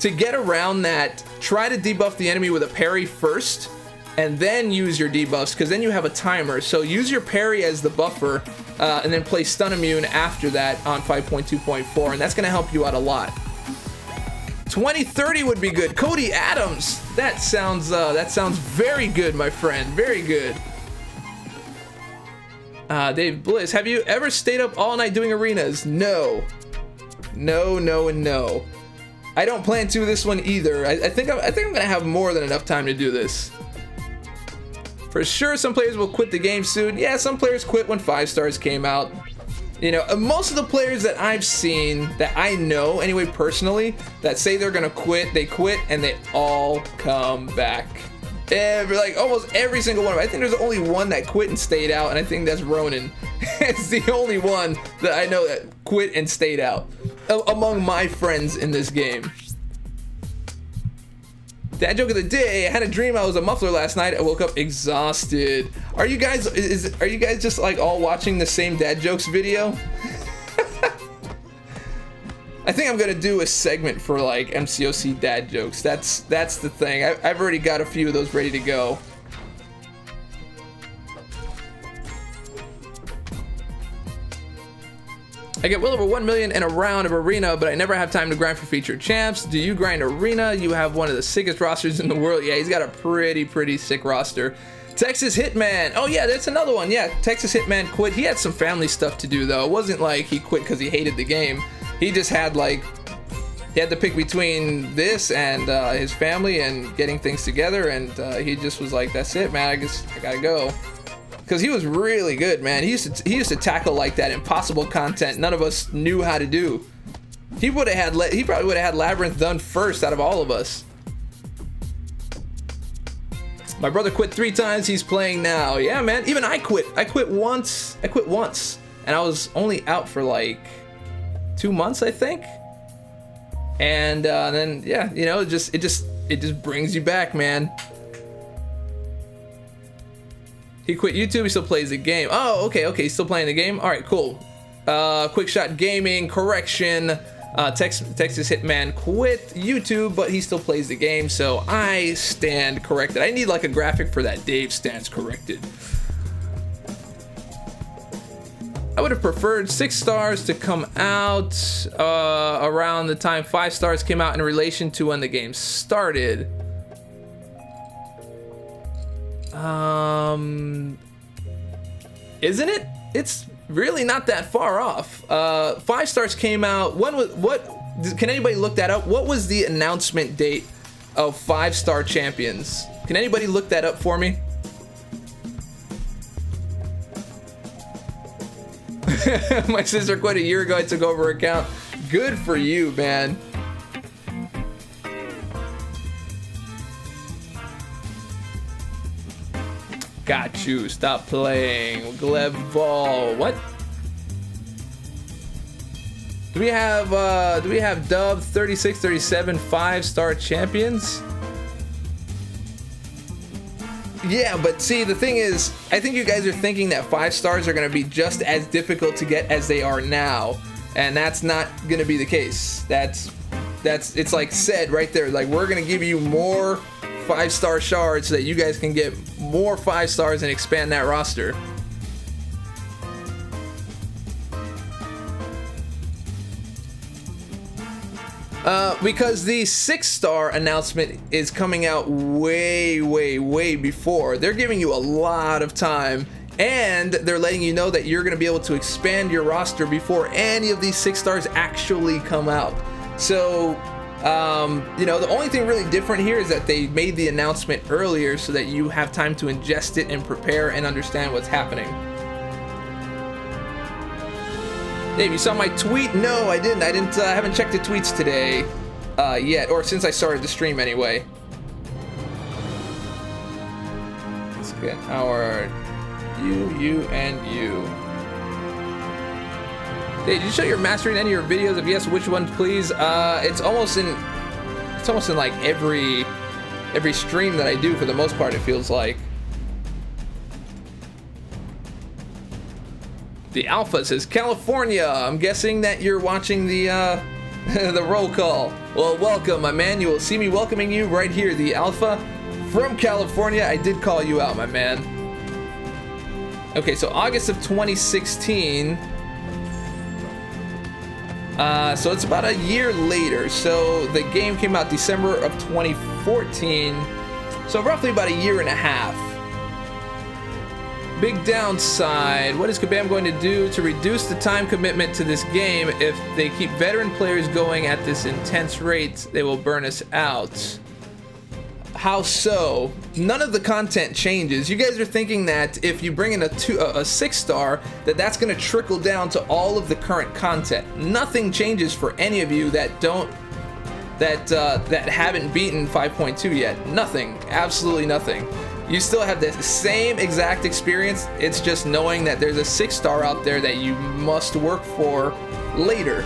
A: To get around that, try to debuff the enemy with a parry first, and then use your debuffs, because then you have a timer. So use your parry as the buffer, and then play stun immune after that on 5.2.4, and that's going to help you out a lot. 2030 would be good. Cody Adams. That sounds very good, my friend. Very good. Dave Bliss, have you ever stayed up all night doing arenas? No. No, no, and no. I don't plan to this one either. I think I'm gonna have more than enough time to do this. For sure, some players will quit the game soon. Yeah, some players quit when 5 stars came out. You know, most of the players that I've seen, that I know anyway personally, that say they're gonna quit, they quit and they all come back. Like almost every single one of them. I think there's only one that quit and stayed out, and I think that's Ronan. It's the only one that I know that quit and stayed out among my friends in this game. Dad joke of the day. I had a dream I was a muffler last night. I woke up exhausted. Are you guys just like all watching the same dad jokes video? I think I'm gonna do a segment for like MCOC dad jokes. That's the thing. I've already got a few of those ready to go. I get well over 1 million in a round of arena, but I never have time to grind for featured champs. Do you grind arena? You have one of the sickest rosters in the world. Yeah, he's got a pretty sick roster. Texas Hitman. Oh yeah, that's another one. Yeah, Texas Hitman quit. He had some family stuff to do though. It wasn't like he quit because he hated the game. He just had like, he had to pick between this and his family and getting things together, and he just was like, that's it, man. I guess I gotta go. Because he was really good, man. He used to tackle like that impossible content none of us knew how to do. He probably would have had Labyrinth done first out of all of us. My brother quit 3 times. He's playing now. Yeah, man. Even I quit. I quit once. And I was only out for like 2 months, I think. And then yeah, you know, it just brings you back, man. He quit YouTube, he still plays the game. Oh, okay, he's still playing the game? All right, cool. Quick Shot Gaming, correction. Texas Hitman quit YouTube, but he still plays the game, so I stand corrected. I need like a graphic for that. Dave stands corrected. I would have preferred 6 stars to come out around the time 5 stars came out in relation to when the game started. Isn't it? It's really not that far off. 5 stars came out. Can anybody look that up? What was the announcement date of 5-star champions? Can anybody look that up for me? My sister quit a year ago. I took over her account. Good for you, man. Got you. Stop playing. Glebval. What? Do we have Dub 36, 37 5-star champions? Yeah, but see, the thing is, I think you guys are thinking that 5 stars are going to be just as difficult to get as they are now, and that's not going to be the case. It's like said right there, like we're going to give you more 5-star shards so that you guys can get more 5 stars and expand that roster. Because the 6-star announcement is coming out way before. They're giving you a lot of time, and they're letting you know that you're going to be able to expand your roster before any of these 6 stars actually come out. So you know, the only thing really different here is that they made the announcement earlier so that you have time to ingest it and prepare and understand what's happening. Dave, you saw my tweet? No, I didn't. I haven't checked the tweets today yet, or since I started the stream anyway. Let's get our you and you. Did you show your mastering any of your videos? If yes, which ones, please? It's almost in like every stream that I do for the most part, it feels like. The Alpha says California. I'm guessing that you're watching the the roll call. Well, welcome, my man. You will see me welcoming you right here, the Alpha from California. I did call you out, my man. Okay, so August of 2016. So it's about a year later. So the game came out December of 2014. So roughly about a year and a half. Big downside. What is Kabam going to do to reduce the time commitment to this game? If they keep veteran players going at this intense rate, they will burn us out. How so? None of the content changes. You guys are thinking that if you bring in a 6-star, that's going to trickle down to all of the current content. Nothing changes for any of you that haven't beaten 5.2 yet. Nothing. Absolutely nothing. You still have the same exact experience. It's just knowing that there's a 6-star out there that you must work for later.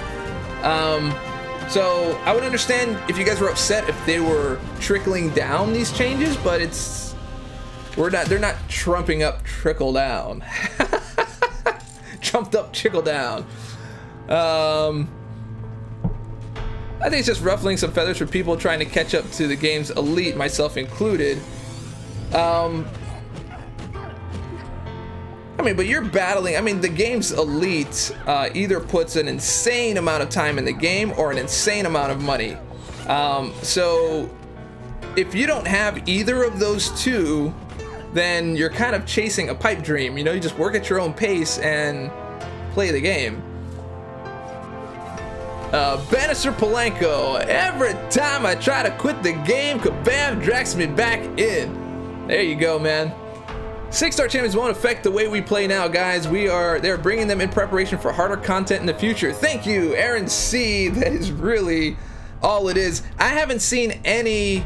A: So I would understand if you guys were upset if they were trickling down these changes, but they're not trumping up trickle down. Trumped up trickle down. I think it's just ruffling some feathers for people trying to catch up to the game's elite, myself included. I mean, but you're battling. I mean, the game's elite either puts an insane amount of time in the game or an insane amount of money. So if you don't have either of those two, then you're kind of chasing a pipe dream. You know, you just work at your own pace and play the game. Bannister Polanco, every time I try to quit the game, kabam drags me back in. There you go, man. 6-star champions won't affect the way we play now, guys. They're bringing them in preparation for harder content in the future. Thank you, Aaron C. That is really all it is. I haven't seen any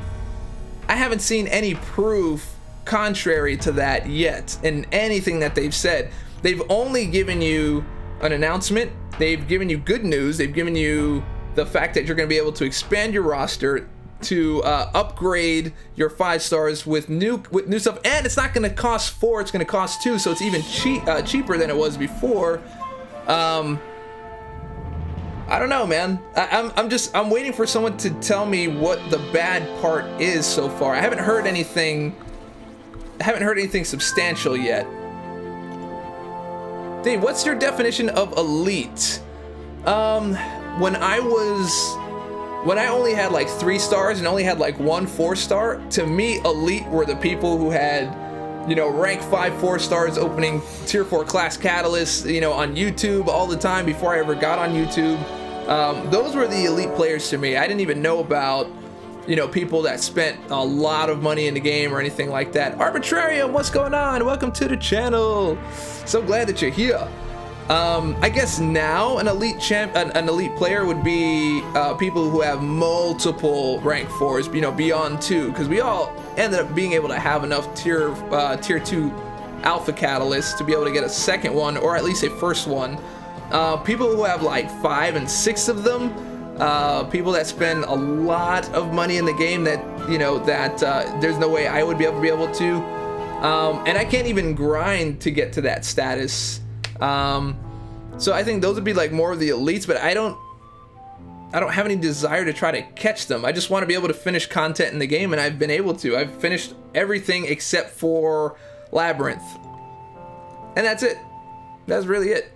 A: proof contrary to that yet in anything that they've said. They've only given you an announcement. They've given you good news. They've given you the fact that you're going to be able to expand your roster, to upgrade your 5 stars with new stuff, and it's not going to cost 4. It's going to cost 2, so it's even cheaper than it was before. I don't know, man. I'm waiting for someone to tell me what the bad part is so far. I haven't heard anything substantial yet. Dave, what's your definition of elite? When I only had like 3 stars and only had like 1 4-star, to me, elite were the people who had, you know, rank 5 4 stars opening tier 4 class catalysts, you know, on YouTube all the time before I ever got on YouTube. Those were the elite players to me. I didn't even know about, you know, people that spent a lot of money in the game or anything like that. Arbitrarium, what's going on? Welcome to the channel. So glad that you're here. I guess now an elite player would be people who have multiple rank 4s, you know, beyond 2, because we all ended up being able to have enough tier 2 alpha catalysts to be able to get a second one, or at least a first one. People who have like 5 and 6 of them, people that spend a lot of money in the game that, you know, that there's no way I would be able to, and I can't even grind to get to that status. So I think those would be like more of the elites, but I don't have any desire to try to catch them. I just want to be able to finish content in the game, and I've been able to. I've finished everything except for Labyrinth, and that's it. That's really it.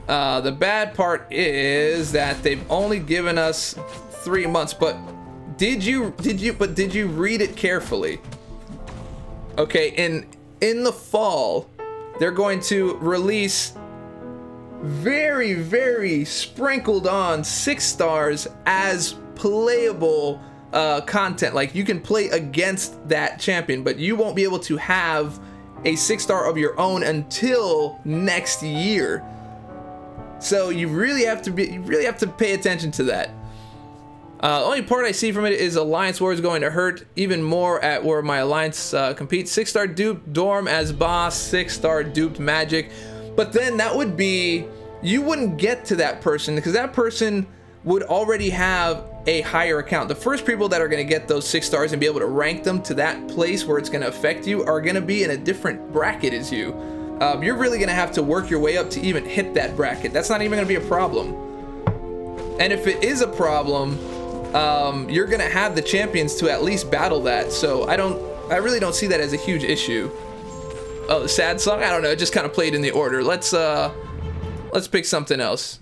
A: The bad part is that they've only given us 3 months, but did you read it carefully? Okay, in the fall, they're going to release very, very sprinkled on 6 stars as playable content. Like, you can play against that champion, but you won't be able to have a 6-star of your own until next year. So you really have to pay attention to that. The only part I see from it is Alliance War is going to hurt even more at where my Alliance competes. 6-star duped Dorm as boss, 6-star duped Magic. But then that would be, you wouldn't get to that person because that person would already have a higher account. The first people that are going to get those 6 stars and be able to rank them to that place where it's going to affect you are going to be in a different bracket as you. You're really going to have to work your way up to even hit that bracket. That's not even going to be a problem. And if it is a problem, you're going to have the champions to at least battle that. So I really don't see that as a huge issue. Oh, the sad song? I don't know. It just kind of played in the order. Let's pick something else.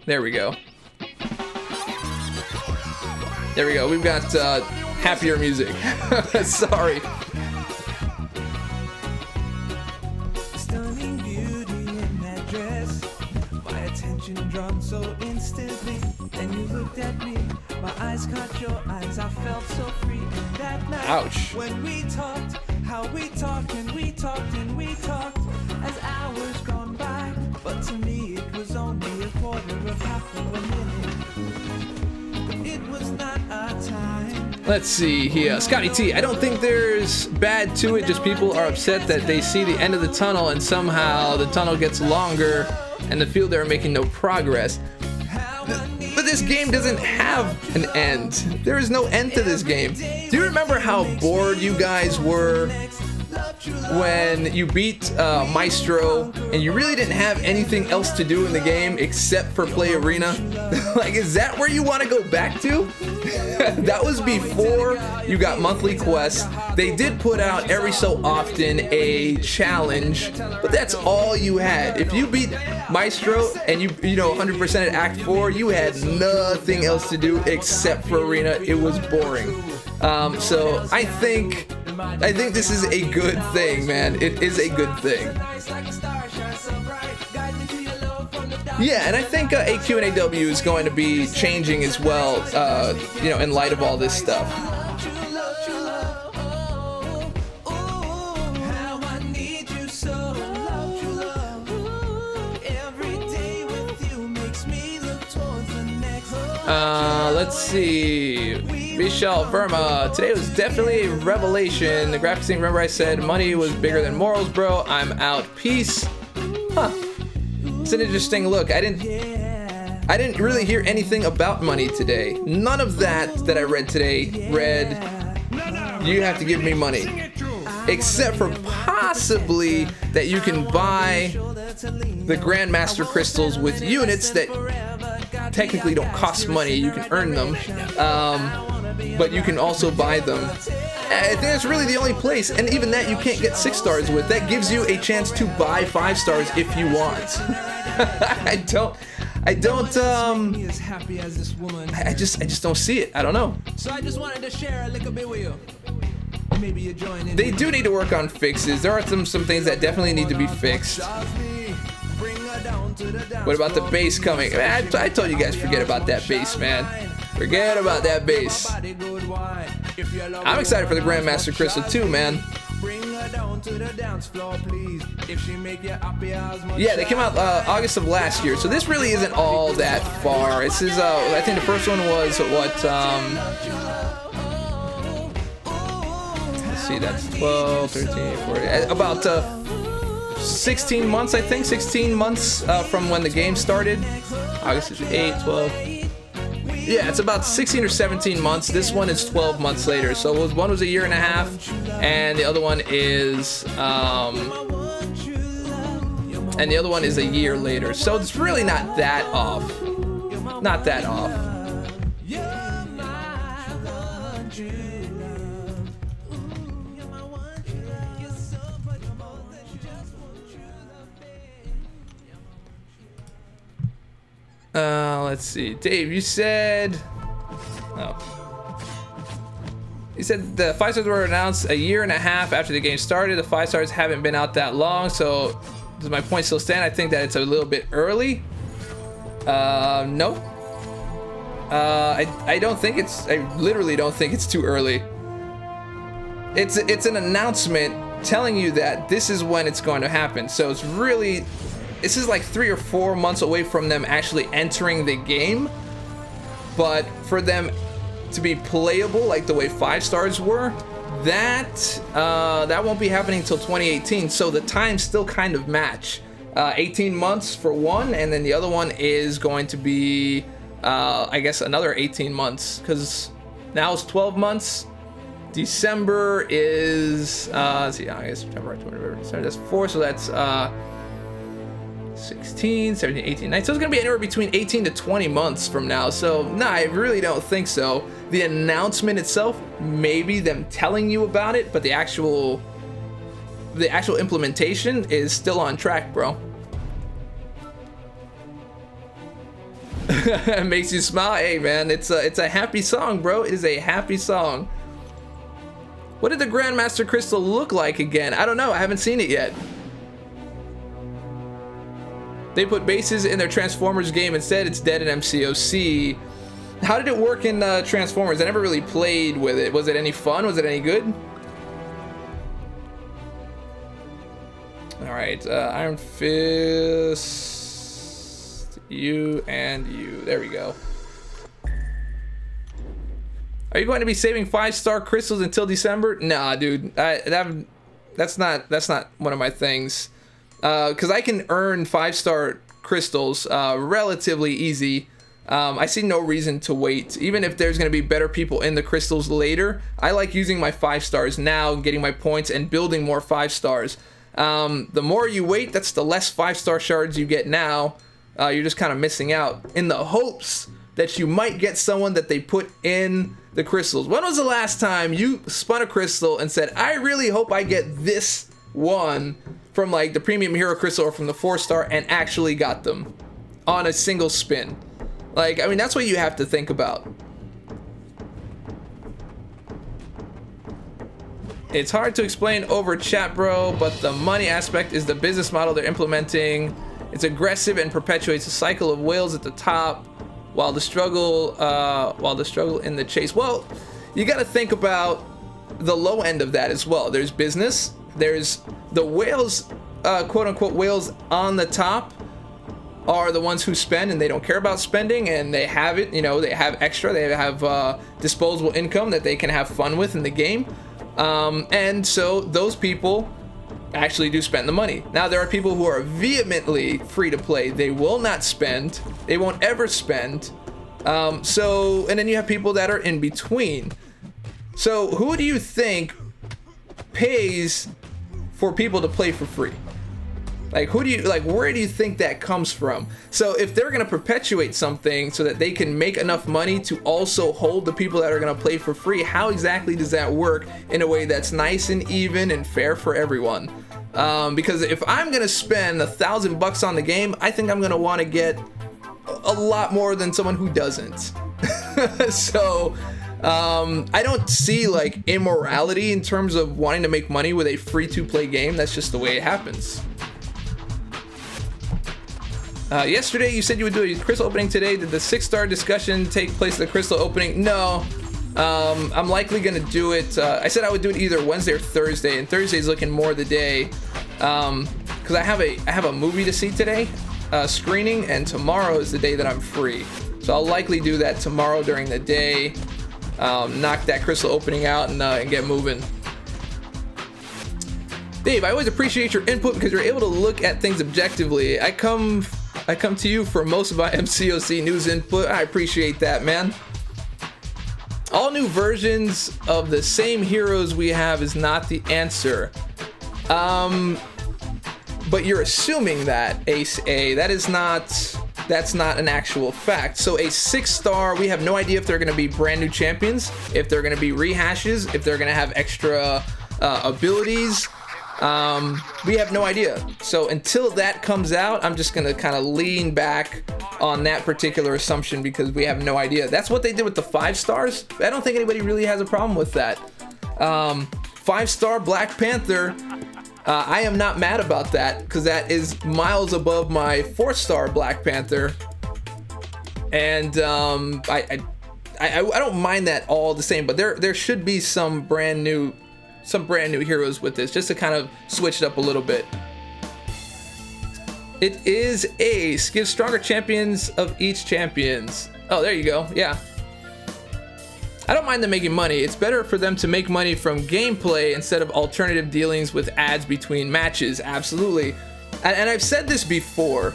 A: There we go. There we go. We've got happier music. Sorry.
C: Stunning beauty in that dress, my attention drawn so instantly. Then you looked at me, my eyes caught your eyes. I felt so free, and that night,
A: ouch,
C: when we talked, how we talked and we talked and we talked as hours gone by. But to me, it was only a quarter of half of a minute. It was not our time.
A: Let's see here. Scotty T, I don't think there's bad to it, just people are upset that they see the end of the tunnel and somehow the tunnel gets longer and the field they're making no progress. But this game doesn't have an end. There is no end to this game. Do you remember how bored you guys were when you beat Maestro and you really didn't have anything else to do in the game except for play arena? Like, is that where you want to go back to? That was before you got monthly quests. They did put out every so often a challenge, but that's all you had. If you beat Maestro and you know 100% at Act 4, you had nothing else to do except for arena. It was boring. So I think this is a good thing, man. It is a good thing. Yeah, and I think AQ&AW is going to be changing as well, you know, in light of all this stuff. Let's see. Michelle Verma, today was definitely a revelation. The graphics thing, remember I said money was bigger than morals, bro. I'm out. Peace. Huh. It's an interesting look. I didn't really hear anything about money today. None of that I read today read, you have to give me money. Except for possibly that you can buy the Grandmaster crystals with units that technically don't cost money. You can earn them. But you can also buy them. I think that's really the only place, and even that you can't get 6 stars with. That gives you a chance to buy 5 stars if you want. I just don't see it. I don't know.
D: So I just wanted to share a little bit with you. Maybe you join in.
A: They do need to work on fixes. There are some things that definitely need to be fixed. What about the bass coming? Man, I told you guys, forget about that bass, man. Forget about that bass. I'm excited for the Grandmaster Crystal too, man. Yeah, they came out August of last year, so this really isn't all that far. This is, I think the first one was what? Let's see, that's 12, 13, 14, about 16 months, I think. 16 months from when the game started. August is 8, 12. Yeah, it's about 16 or 17 months. This one is 12 months later. So one was a year and a half, and the other one is a year later. So it's really not that off. Not that off. Let's see. Dave, you said... Oh. You said the 5 stars were announced a year and a half after the game started. The 5 stars haven't been out that long, so does my point still stand? I think that it's a little bit early. No. I don't think it's... I literally don't think it's too early. It's an announcement telling you that this is when it's going to happen. So it's really... This is like 3 or 4 months away from them actually entering the game, but for them to be playable like the way 5 stars were, that won't be happening until 2018. So the times still kind of match. 18 months for one, and then the other one is going to be, I guess, another 18 months, because now it's 12 months. December is, let's see, August, September, October, November, that's 4, so that's 16, 17, 18, 19. So it's going to be anywhere between 18 to 20 months from now. So, nah, I really don't think so. The announcement itself, maybe them telling you about it, but the actual implementation is still on track, bro. It makes you smile. Hey, man, it's a happy song, bro. It is a happy song. What did the Grandmaster Crystal look like again? I don't know. I haven't seen it yet. They put bases in their Transformers game. Instead, it's dead in MCOC. How did it work in Transformers? I never really played with it. Was it any fun? Was it any good? All right, Iron Fist, you and you. There we go. Are you going to be saving 5-star crystals until December? Nah, dude. That's not one of my things. Because I can earn 5-star crystals relatively easy I see no reason to wait. Even if there's going to be better people in the crystals later, I like using my 5 stars now, getting my points, and building more 5 stars. The more you wait, that's the less 5-star shards you get now. You're just kind of missing out in the hopes that you might get someone that they put in the crystals. When was the last time you spun a crystal and said, I really hope I get this one from like the premium hero crystal or from the 4-star, and actually got them on a single spin? Like, I mean, that's what you have to think about. It's hard to explain over chat, bro, but the money aspect is the business model they're implementing. It's aggressive and perpetuates a cycle of whales at the top, while the struggle in the chase. Well, you got to think about the low end of that as well. There's business. There's the whales, quote unquote whales on the top, are the ones who spend and they don't care about spending, and they have it, you know, they have extra, they have disposable income that they can have fun with in the game. And so those people actually do spend the money. Now there are people who are vehemently free to play. They will not spend, they won't ever spend. And then you have people that are in between. So who do you think pays for people to play for free? Like, who do you, like, where do you think that comes from? So if they're going to perpetuate something so that they can make enough money to also hold the people that are going to play for free, how exactly does that work in a way that's nice and even and fair for everyone? Because if I'm going to spend $1,000 on the game, I think I'm going to want to get a lot more than someone who doesn't. So I don't see like immorality in terms of wanting to make money with a free-to-play game. That's just the way it happens. Yesterday you said you would do a crystal opening today. Did the 6-star discussion take place at the crystal opening? No. I'm likely gonna do it. I said I would do it either Wednesday or Thursday, and Thursday's looking more the day, because I have a movie to see today, screening, and tomorrow is the day that I'm free. So I'll likely do that tomorrow during the day. Knock that crystal opening out and get moving. Dave, I always appreciate your input because you're able to look at things objectively. I come to you for most of my MCOC news input. I appreciate that, man. All new versions of the same heroes we have is not the answer. But you're assuming that, Ace A. That's not an actual fact. So a 6-star, we have no idea if they're going to be brand new champions, if they're going to be rehashes, if they're going to have extra abilities. We have no idea. So until that comes out, I'm just gonna kind of lean back on that particular assumption because we have no idea. That's what they did with the 5 stars. I don't think anybody really has a problem with that. 5-star Black Panther, I am not mad about that because that is miles above my 4-star Black Panther, and I don't mind that all the same. But there should be some brand new heroes with this, just to kind of switch it up a little bit. It is Ace. Give stronger champions of each champions. Oh, there you go. Yeah. I don't mind them making money. It's better for them to make money from gameplay instead of alternative dealings with ads between matches. Absolutely. And I've said this before.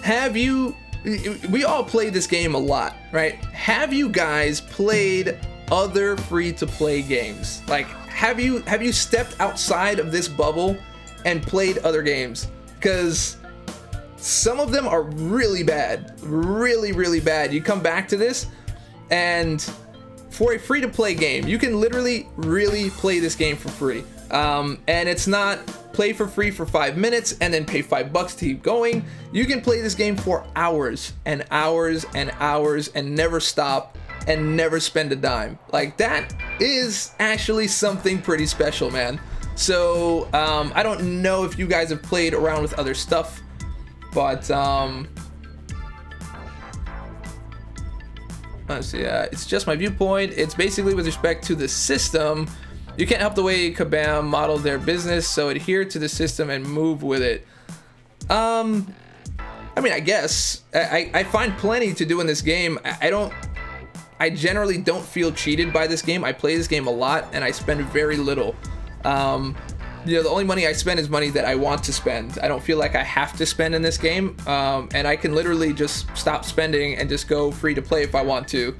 A: We all play this game a lot, right? Have you guys played other free-to-play games? Like, have you stepped outside of this bubble and played other games? Because some of them are really bad, really bad. You come back to this, and for a free-to-play game, you can literally really play this game for free. And it's not play for free for 5 minutes and then pay $5 to keep going. You can play this game for hours and hours and hours and never stop and never spend a dime. Like, that is actually something pretty special, man. So I don't know if you guys have played around with other stuff, but let's see, it's just my viewpoint. It's basically with respect to the system. You can't help the way Kabam modeled their business, so adhere to the system and move with it. I mean, I guess I find plenty to do in this game. I generally don't feel cheated by this game. I play this game a lot and I spend very little. you know, the only money I spend is money that I want to spend. I don't feel like I have to spend in this game, and I can literally just stop spending and just go free to play if I want to.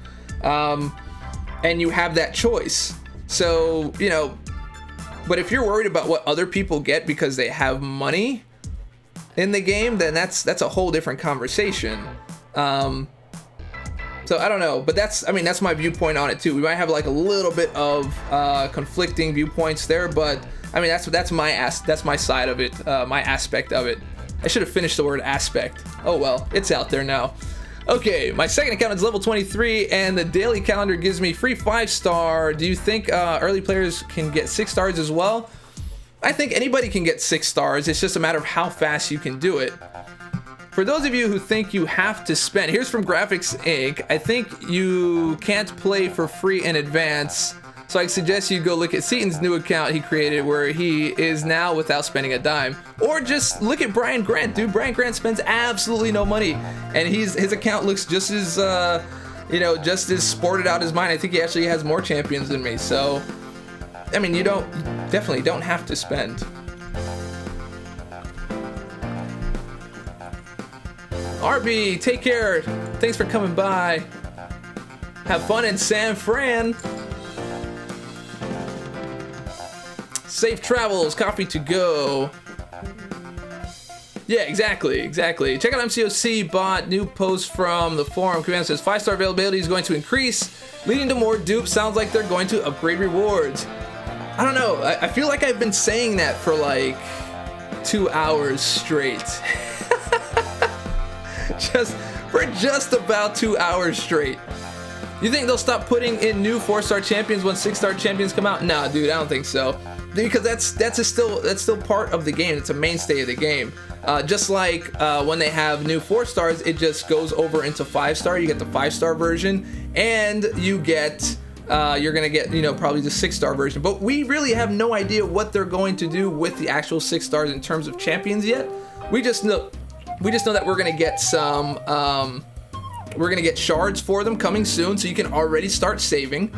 A: And you have that choice. So, you know, but if you're worried about what other people get because they have money in the game, then that's a whole different conversation. So I don't know, but that's my viewpoint on it too. We might have like a little bit of conflicting viewpoints there, but I mean that's my side of it, my aspect of it. I should have finished the word aspect. Oh well, it's out there now. Okay, my second account is level 23, and the daily calendar gives me free 5-star. Do you think early players can get 6 stars as well? I think anybody can get 6 stars. It's just a matter of how fast you can do it. For those of you who think you have to spend, here's from Graphics Inc. I think you can't play for free in advance, so I suggest you go look at Seaton's new account he created where he is now without spending a dime. Or just look at Brian Grant, dude. Brian Grant spends absolutely no money, and his account looks just as, you know, just as sported out as mine. I think he actually has more champions than me, so, I mean, you definitely don't have to spend. RB, take care. Thanks for coming by. Have fun in San Fran. Safe travels, coffee to go. Yeah, exactly. Check out MCOC bot, new post from the forum. Command says 5-star availability is going to increase, leading to more dupes. Sounds like they're going to upgrade rewards. I don't know. I feel like I've been saying that for like 2 hours straight. just about 2 hours straight. You think they'll stop putting in new 4-star champions when 6-star champions come out? Nah, dude, I don't think so. Because that's still part of the game. It's a mainstay of the game. Just like when they have new 4-stars, it just goes over into 5-star. You get the 5-star version, and you get you're gonna get, you know, probably the 6-star version. But we really have no idea what they're going to do with the actual 6 stars in terms of champions yet. We just know that we're gonna get some, we're gonna get shards for them coming soon, so you can already start saving,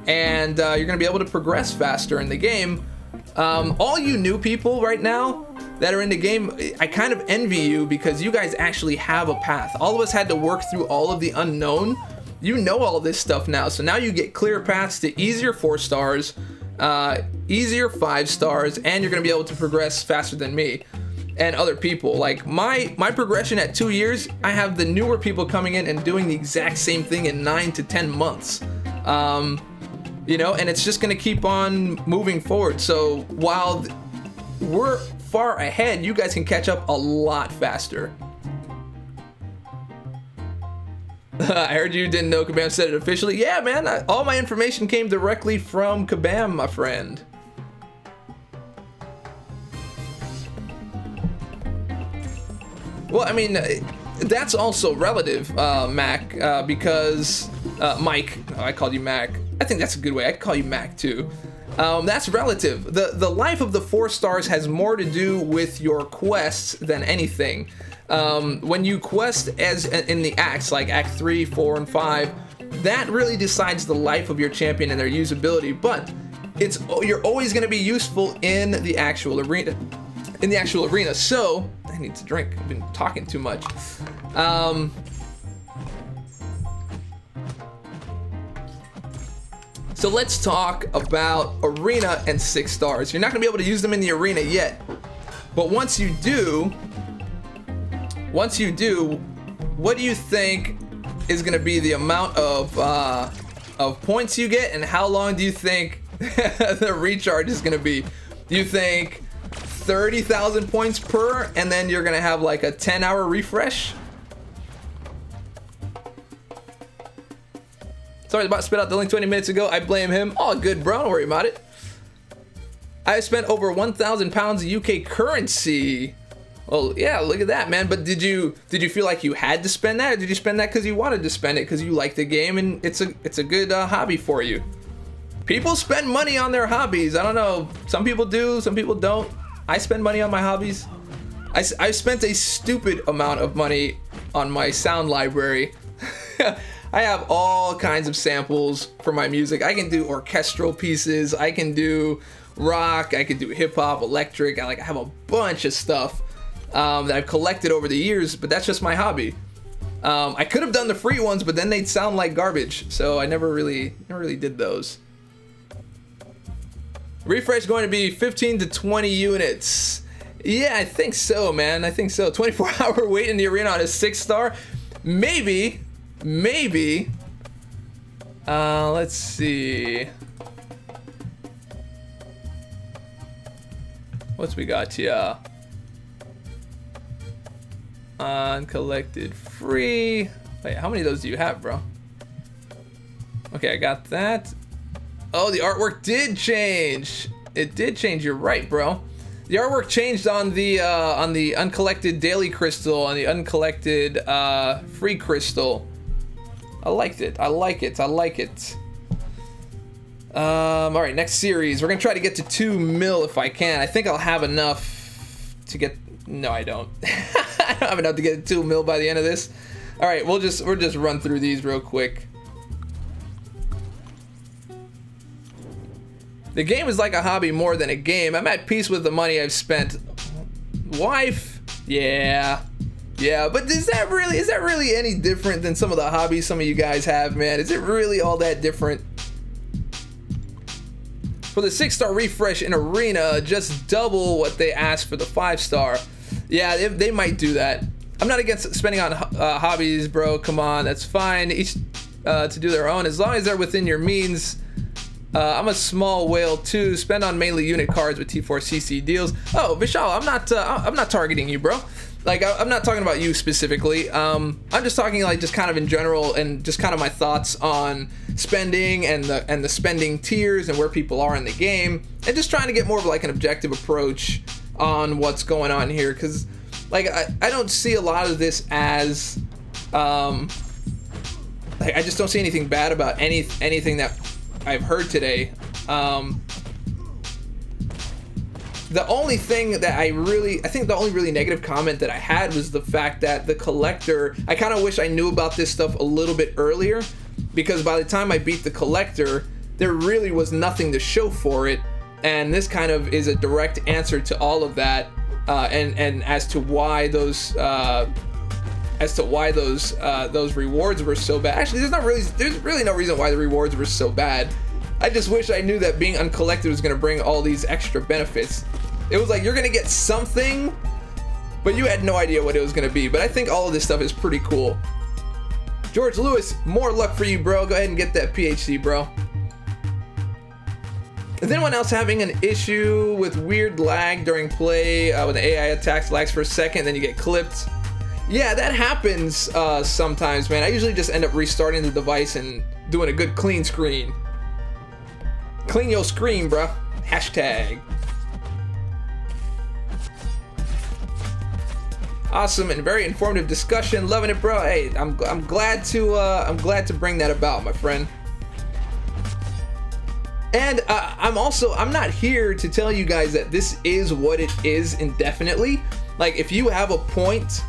A: and you're gonna be able to progress faster in the game. All you new people right now that are in the game, I kind of envy you because you guys actually have a path. All of us had to work through all of the unknown. You know all this stuff now, so now you get clear paths to easier 4 stars, easier 5 stars, and you're gonna be able to progress faster than me and other people. Like my progression at 2 years, I have the newer people coming in and doing the exact same thing in 9 to 10 months. You know, and it's just gonna keep on moving forward. So while we're far ahead, you guys can catch up a lot faster. I heard you didn't know Kabam said it officially. Yeah, man, all my information came directly from Kabam, my friend. Well, I mean, that's also relative, Mac, because Mike, I called you Mac. I think that's a good way. I could call you Mac too. That's relative. The life of the 4 stars has more to do with your quests than anything. When you quest as in the acts, like Act 3, 4, and 5, that really decides the life of your champion and their usability. But you're always going to be useful in the actual arena. So I need to drink. I've been talking too much. So let's talk about arena and 6 stars. You're not gonna be able to use them in the arena yet, but once you do, what do you think is gonna be the amount of points you get, and how long do you think the recharge is gonna be? Do you think 30,000 points per, and then you're gonna have like a 10-hour refresh? Sorry, I was about to spit out the link 20 minutes ago. I blame him. All good, bro. Don't worry about it. I spent over 1,000 pounds of UK currency. Well, yeah, look at that, man. But did you feel like you had to spend that, or did you spend that because you wanted to spend it because you like the game and it's a good hobby for you? People spend money on their hobbies. I don't know. Some people do. Some people don't. I spend money on my hobbies. I spent a stupid amount of money on my sound library. I have all kinds of samples for my music. I can do orchestral pieces. I can do rock, I could do hip hop, electric. I have a bunch of stuff that I've collected over the years, but that's just my hobby. I could have done the free ones, but then they'd sound like garbage, so I never really did those. Refresh going to be 15 to 20 units. Yeah, I think so, man. I think so. 24-hour wait in the arena on a 6-star. Maybe. Let's see. What's we got here? Uncollected free. Wait, how many of those do you have, bro? Okay, I got that. Oh, the artwork did change. It did change. You're right, bro. The artwork changed on the uncollected daily crystal, on the uncollected free crystal. I liked it. I like it. All right, next series. We're gonna try to get to 2 mil if I can. I think I'll have enough to get. No, I don't. I don't have enough to get to 2 mil by the end of this. All right, we'll just run through these real quick. The game is like a hobby more than a game. I'm at peace with the money I've spent. Wife? Yeah, but is that really any different than some of the hobbies some of you guys have, man? Is it really all that different? For the 6-star refresh in arena, just double what they asked for the 5-star. Yeah, they might do that. I'm not against spending on hobbies, bro. Come on, that's fine. Each to do their own, as long as they're within your means. I'm a small whale too. Spend on mainly unit cards with T4CC deals. Oh, Vishal, I'm not targeting you, bro. Like, I'm not talking about you specifically. I'm just talking like just kind of in general, and just kind of my thoughts on spending and the spending tiers and where people are in the game, and just trying to get more of like an objective approach on what's going on here, because like I don't see a lot of this as like, I just don't see anything bad about anything that I've heard today. The only thing that I think the only really negative comment that I had was the fact that the collector, I kind of wish I knew about this stuff a little bit earlier, because by the time I beat the collector, there really was nothing to show for it, and this kind of is a direct answer to all of that, and as to why those rewards were so bad. Actually, there's really no reason why the rewards were so bad. I just wish I knew that being uncollected was going to bring all these extra benefits. It was like you're going to get something, but you had no idea what it was going to be. But I think all of this stuff is pretty cool. George Lewis, more luck for you, bro. Go ahead and get that PhD, bro. Is anyone else having an issue with weird lag during play when the AI attacks, lags for a second, then you get clipped? Yeah, that happens sometimes, man. I usually just end up restarting the device and doing a good clean screen. Clean your screen, bruh. Hashtag. Awesome and very informative discussion. Loving it, bro. Hey, I'm glad to bring that about, my friend. And I'm not here to tell you guys that this is what it is indefinitely. Like, if you have a point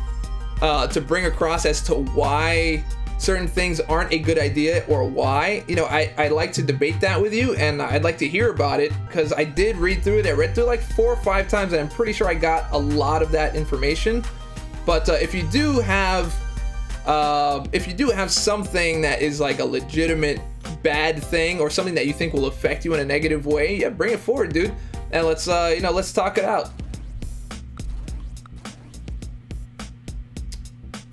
A: to bring across as to why certain things aren't a good idea, or why, you know, I like to debate that with you, and I'd like to hear about it, because I did read through it. I read through it like 4 or 5 times, and I'm pretty sure I got a lot of that information. But if you do have something that is like a legitimate bad thing, or something that you think will affect you in a negative way, yeah, bring it forward, dude, and let's let's talk it out.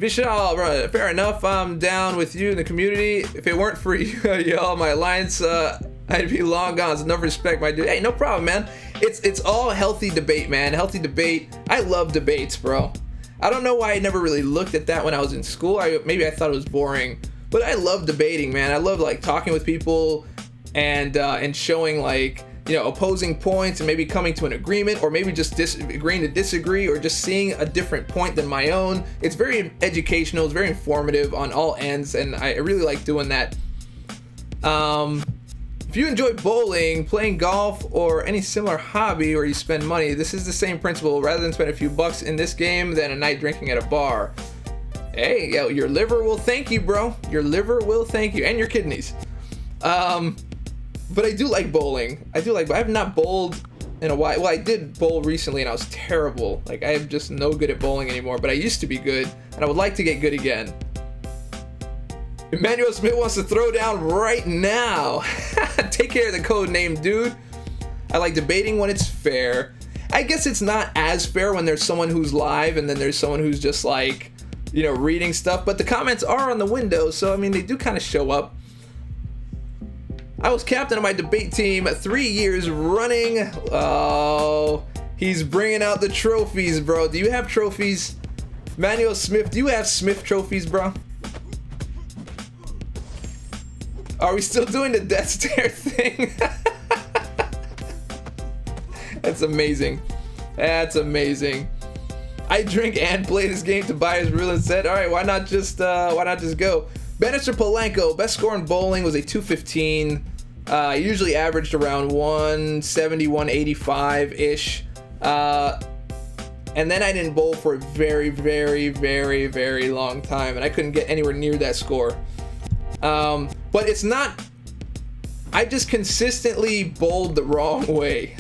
A: Vishal, fair enough. I'm down with you in the community. If it weren't for you, y'all, my alliance, I'd be long gone. So enough respect, my dude. Hey, no problem, man. It's all healthy debate, man. Healthy debate. I love debates, bro. I don't know why I never really looked at that when I was in school. Maybe I thought it was boring, but I love debating, man. I love like talking with people and showing like, you know, opposing points, and maybe coming to an agreement, or maybe just agreeing to disagree, or just seeing a different point than my own. It's very educational, it's very informative on all ends, and I really like doing that. If you enjoy bowling, playing golf, or any similar hobby where you spend money, this is the same principle. Rather than spend a few bucks in this game than a night drinking at a bar. Hey, yo, your liver will thank you, bro. Your liver will thank you, and your kidneys. But I do like bowling. I have not bowled in a while. Well, I did bowl recently and I was terrible. Like, I am just no good at bowling anymore, but I used to be good and I would like to get good again. Emmanuel Smith wants to throw down right now. Take care of the code name, dude. I like debating when it's fair. I guess it's not as fair when there's someone who's live and then there's someone who's just like, you know, reading stuff, but the comments are on the window, so I mean, they do kind of show up. I was captain of my debate team 3 years running. Oh, he's bringing out the trophies, bro. Do you have trophies? Emmanuel Smith, do you have Smith trophies, bro? Are we still doing the death stare thing? That's amazing. That's amazing. I drink and play this game. Tobias Rulin said, all right, why not just go? Bannister Polanco, best score in bowling was a 215. Usually averaged around 170, 185-ish. And then I didn't bowl for a very, very, very, very long time, and I couldn't get anywhere near that score. But it's not, I just consistently bowled the wrong way.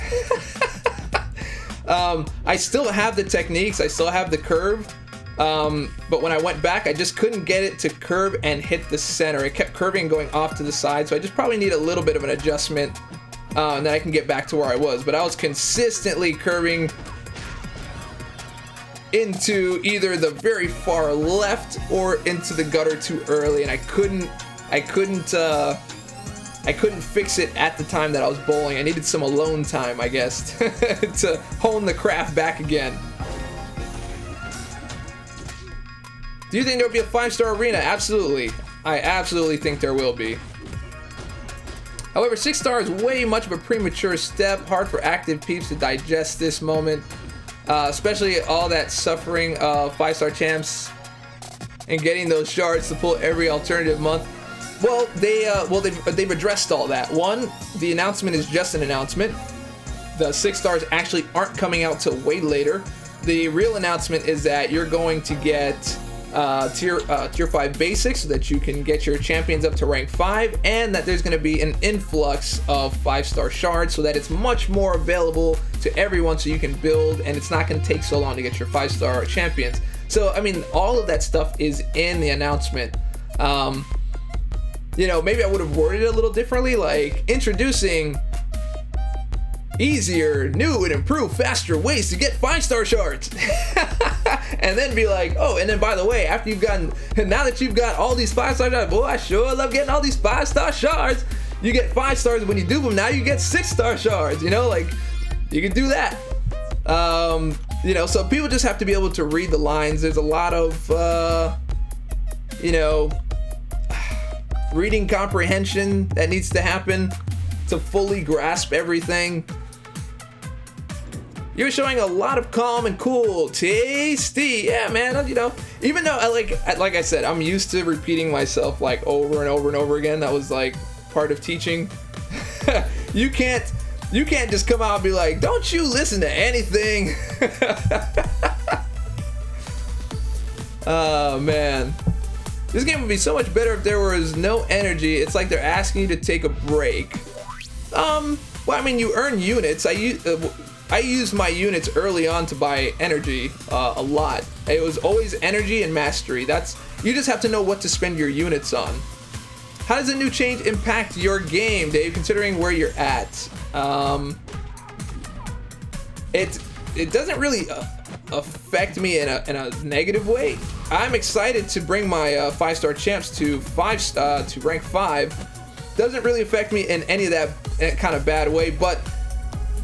A: I still have the techniques, I still have the curve, but when I went back, I just couldn't get it to curve and hit the center. It kept curving and going off to the side, so I just probably need a little bit of an adjustment, and then I can get back to where I was. But I was consistently curving into either the very far left or into the gutter too early, and I couldn't fix it at the time that I was bowling. I needed some alone time, I guess, to hone the craft back again. Do you think there will be a 5-star arena? Absolutely. I absolutely think there will be. However, 6 star is way much of a premature step. Hard for active peeps to digest this moment. Especially all that suffering of 5-star champs and getting those shards to pull every alternative month. Well, they've addressed all that. One, the announcement is just an announcement. The 6 stars actually aren't coming out till way later. The real announcement is that you're going to get tier 5 basics so that you can get your champions up to rank 5, and that there's going to be an influx of 5-star shards so that it's much more available to everyone, so you can build and it's not going to take so long to get your 5-star champions. So I mean, all of that stuff is in the announcement. You know, maybe I would have worded it a little differently, like introducing easier, new, and improved, faster ways to get 5-star shards. And then be like, oh, and then by the way, after you've gotten, now that you've got all these 5-star shards, boy, I sure love getting all these 5-star shards. You get 5 stars when you do them. Now you get 6-star shards. You know, like you can do that. You know, so people just have to be able to read the lines. There's a lot of, you know, reading comprehension that needs to happen to fully grasp everything. You're showing a lot of calm and cool. Tasty. Yeah, man, you know, even though like I said, I'm used to repeating myself like over and over and over again. That was like part of teaching. You can't just come out and be like, don't you listen to anything. Oh man, this game would be so much better if there was no energy. It's like they're asking you to take a break. Well, I mean, you earn units. I used my units early on to buy energy a lot. It was always energy and mastery. You just have to know what to spend your units on. How does a new change impact your game, Dave, considering where you're at? It doesn't really affect me in a negative way. I'm excited to bring my 5-star champs to rank 5. Doesn't really affect me in any of that kind of bad way, but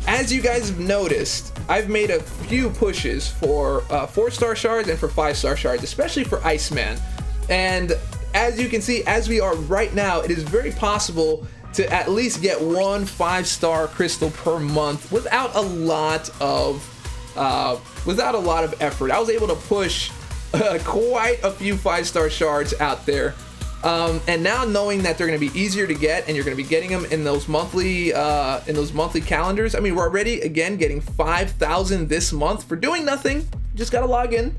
A: as you guys have noticed, I've made a few pushes for 4-star shards and for 5-star shards, especially for Iceman. And as you can see, as we are right now, it is very possible to at least get one 5-star crystal per month without a lot of effort. I was able to push quite a few 5-star shards out there. And now knowing that they're going to be easier to get and you're going to be getting them in those monthly calendars. I mean, we're already again getting 5,000 this month for doing nothing. Just got to log in.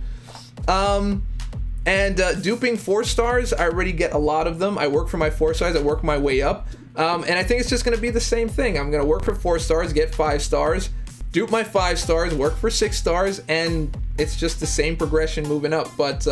A: And duping 4 stars, I already get a lot of them. I work for my 4 stars, I work my way up. And I think it's just gonna be the same thing. I'm gonna work for 4 stars, get 5 stars, dupe my 5 stars, work for 6 stars, and it's just the same progression moving up. But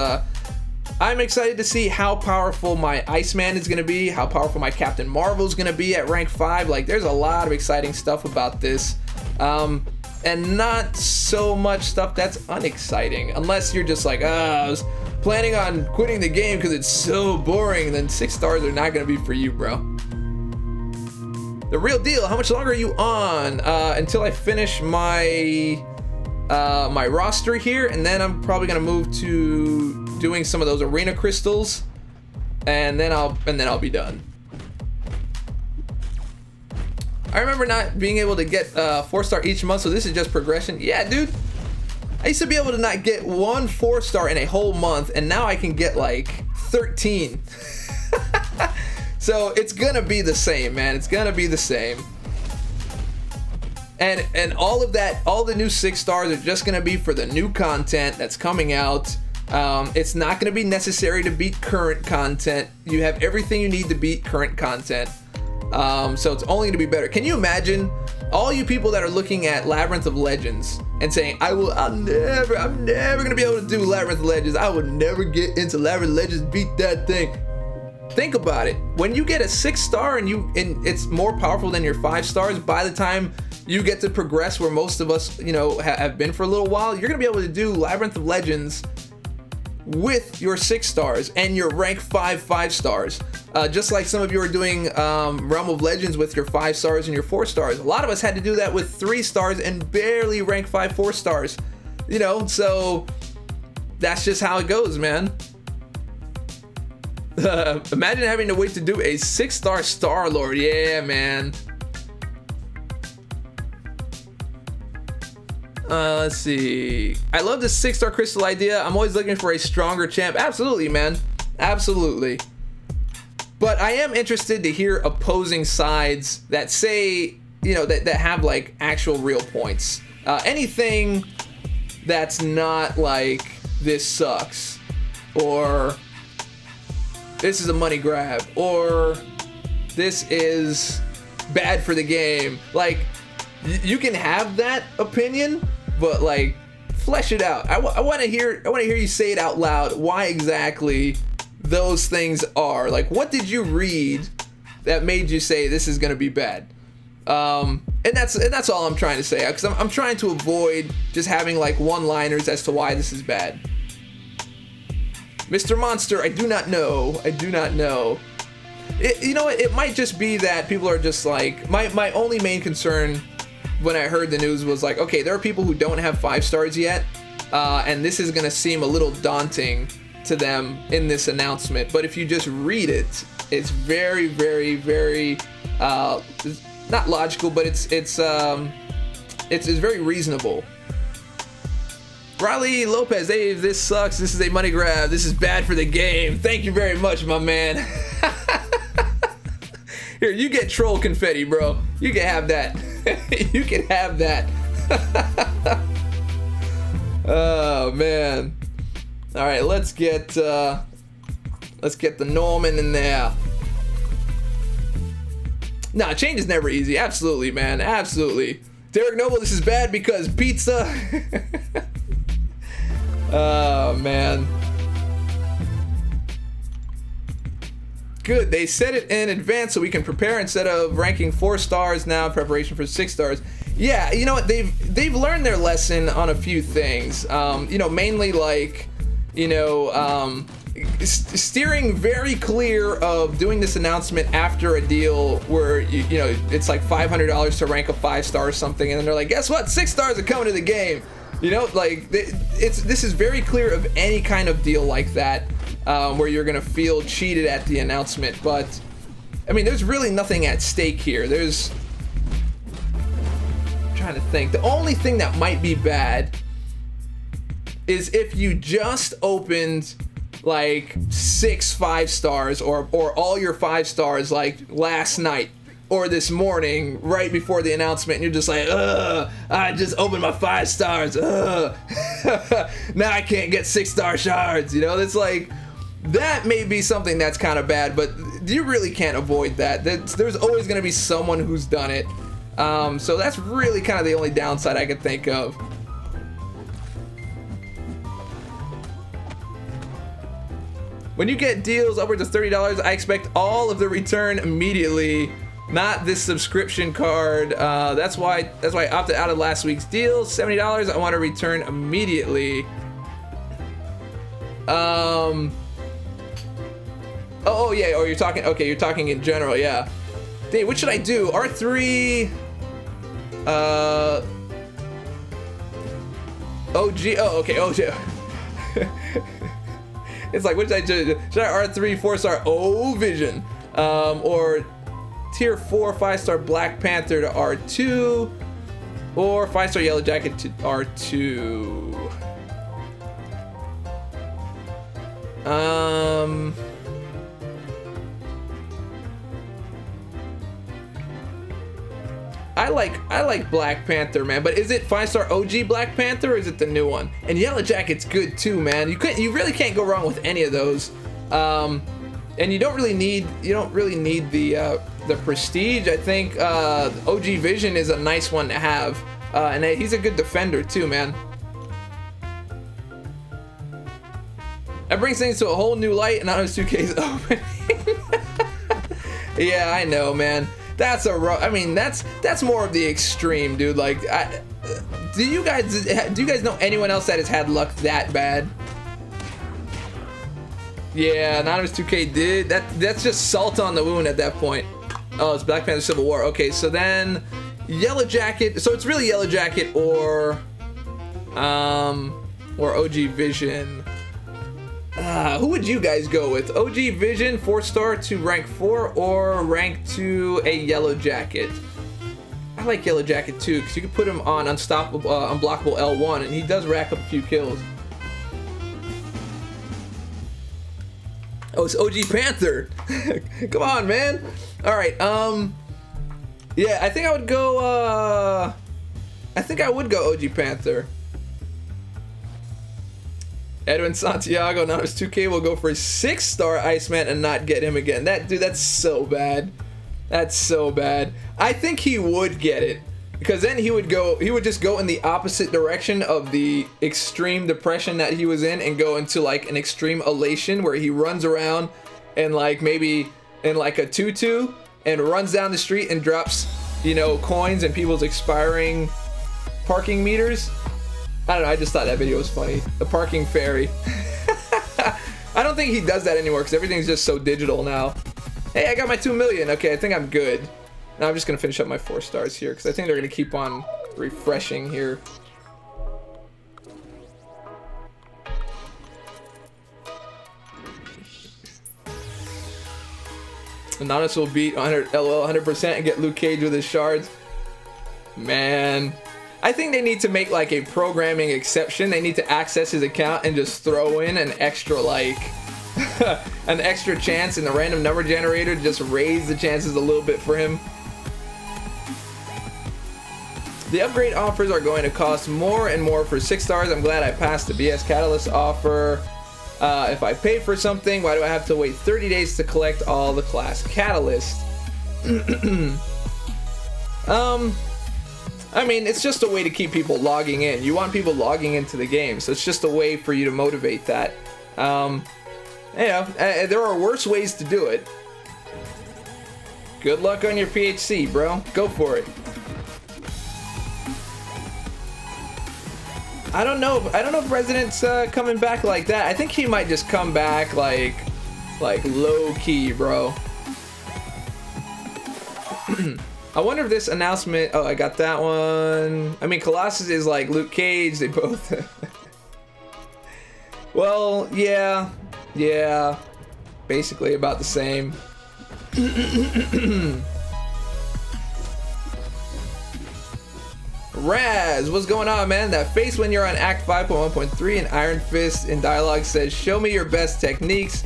A: I'm excited to see how powerful my Iceman is gonna be, how powerful my Captain Marvel is gonna be at rank 5. Like, there's a lot of exciting stuff about this. And not so much stuff that's unexciting. Unless you're just like, I was planning on quitting the game because it's so boring, then 6 stars are not gonna be for you, bro. The real deal, how much longer are you on? Until I finish my my roster here, and then I'm probably gonna move to doing some of those arena crystals, and then I'll be done. I remember not being able to get 4-star each month, so this is just progression. Yeah, dude. I used to be able to not get 1 4-star in a whole month, and now I can get like 13. So it's gonna be the same, man. It's gonna be the same. And all of that, all the new 6 stars are just gonna be for the new content that's coming out. It's not gonna be necessary to beat current content. You have everything you need to beat current content. So it's only gonna be better. Can you imagine all you people that are looking at Labyrinth of Legends and saying, I'm never gonna be able to do Labyrinth of Legends. I would never get into Labyrinth of Legends, beat that thing. Think about it. When you get a 6-star and it's more powerful than your 5 stars, by the time you get to progress where most of us, you know, have been for a little while, you're gonna be able to do Labyrinth of Legends with your 6 stars and your rank 5 stars. Just like some of you are doing Realm of Legends with your 5 stars and your 4 stars. A lot of us had to do that with 3 stars and barely rank 4 stars. You know, so that's just how it goes, man. Imagine having to wait to do a 6-star Star-Lord. Yeah, man. Let's see. I love the 6-star crystal idea. I'm always looking for a stronger champ. Absolutely, man. Absolutely. But I am interested to hear opposing sides that say, you know, that have like actual real points. Anything that's not like, this sucks, or this is a money grab, or this is bad for the game. Like, you can have that opinion, but like, flesh it out. I want to hear you say it out loud. Why exactly those things are? Like, what did you read that made you say this is gonna be bad? And that's all I'm trying to say, because I'm trying to avoid just having like one-liners as to why this is bad. Mr. Monster, I do not know. I do not know. You know what? It might just be that people are just like, my only main concern when I heard the news was like, okay, there are people who don't have 5 stars yet, and this is gonna seem a little daunting to them in this announcement. But if you just read it, it's very, very, very not logical, but it's very reasonable. Riley Lopez, hey, this sucks. This is a money grab. This is bad for the game. Thank you very much, my man. Here, you get troll confetti, bro. You can have that. You can have that. Oh man. All right, let's get the Norman in there. Nah, change is never easy. Absolutely, man. Absolutely. Derek Noble, this is bad because pizza. Oh man. Good, they set it in advance so we can prepare instead of ranking 4 stars now in preparation for 6 stars. Yeah, you know what, they've learned their lesson on a few things. You know, mainly like, you know, steering very clear of doing this announcement after a deal where you know, it's like $500 to rank a 5-star or something, and then they're like, guess what, 6 stars are coming to the game. You know, like, this is very clear of any kind of deal like that, where you're gonna feel cheated at the announcement. But I mean, there's really nothing at stake here. I'm trying to think. The only thing that might be bad is if you just opened like 6 5 stars or all your 5 stars like last night, or this morning right before the announcement, and you're just like, I just opened my 5 stars. Now I can't get 6-star shards. You know, it's like, that may be something that's kind of bad, but you really can't avoid that. There's always going to be someone who's done it. So that's really kind of the only downside I could think of. When you get deals upwards of $30, I expect all of the return immediately, not this subscription card. That's why I opted out of last week's deal. $70, I want to return immediately. Oh yeah, oh you're talking, okay, you're talking in general, yeah. Dang, what should I do? R3, OG, oh okay, OG. It's like, what should I do? Should I R3 4-star O Vision? Or tier 4 5-star Black Panther to R2? Or 5-star Yellow Jacket to R2? I like Black Panther, man, but is it 5-star OG Black Panther or is it the new one? And Yellow Jacket's good too, man. You really can't go wrong with any of those. And you don't really need the prestige. I think OG Vision is a nice one to have, and he's a good defender too, man. That brings things to a whole new light, and Honest 2K's opening. Yeah, I know, man. That's I mean, that's more of the extreme, dude. Like, do you guys know anyone else that has had luck that bad? Yeah, Anonymous 2K did. That's just salt on the wound at that point. Oh, it's Black Panther Civil War. Okay, so then Yellow Jacket. So it's really Yellow Jacket or OG Vision. Who would you guys go with? OG Vision 4-star to rank 4 or rank 2 a Yellow Jacket? I like Yellow Jacket too because you can put him on unstoppable, unblockable L1 and he does rack up a few kills. Oh, it's OG Panther. Come on, man. All right. Yeah, I think I would go. I think I would go OG Panther. Edwin Santiago, Anonymous 2K will go for a 6-star Iceman and not get him again. Dude, that's so bad. That's so bad. I think he would get it because then he would just go in the opposite direction of the extreme depression that he was in and go into like an extreme elation where he runs around and like maybe in like a tutu and runs down the street and drops, you know, coins and people's expiring parking meters. I don't know, I just thought that video was funny. The parking fairy. I don't think he does that anymore because everything's just so digital now. Hey, I got my 2 million. Okay, I think I'm good. Now I'm just going to finish up my 4 stars here because I think they're going to keep on refreshing here. Anonymous will beat 100 LOL 100% and get Luke Cage with his shards. Man. I think they need to make like a programming exception. They need to access his account and just throw in an extra like an extra chance in the random number generator to just raise the chances a little bit for him. The upgrade offers are going to cost more and more for 6 stars. I'm glad I passed the BS Catalyst offer. If I pay for something, why do I have to wait 30 days to collect all the class catalysts? I mean, it's just a way to keep people logging in. You want people logging into the game, so it's just a way for you to motivate that. You know, there are worse ways to do it. Good luck on your PHC, bro. Go for it. I don't know if Resident's coming back like that. I think he might just come back like low key, bro. I wonder if this announcement. Oh, I got that one. I mean, Colossus is like Luke Cage. They both. Well, yeah, basically about the same. Raz, what's going on, man? That face when you're on Act 5.1.3 and Iron Fist in dialogue says, "Show me your best techniques,"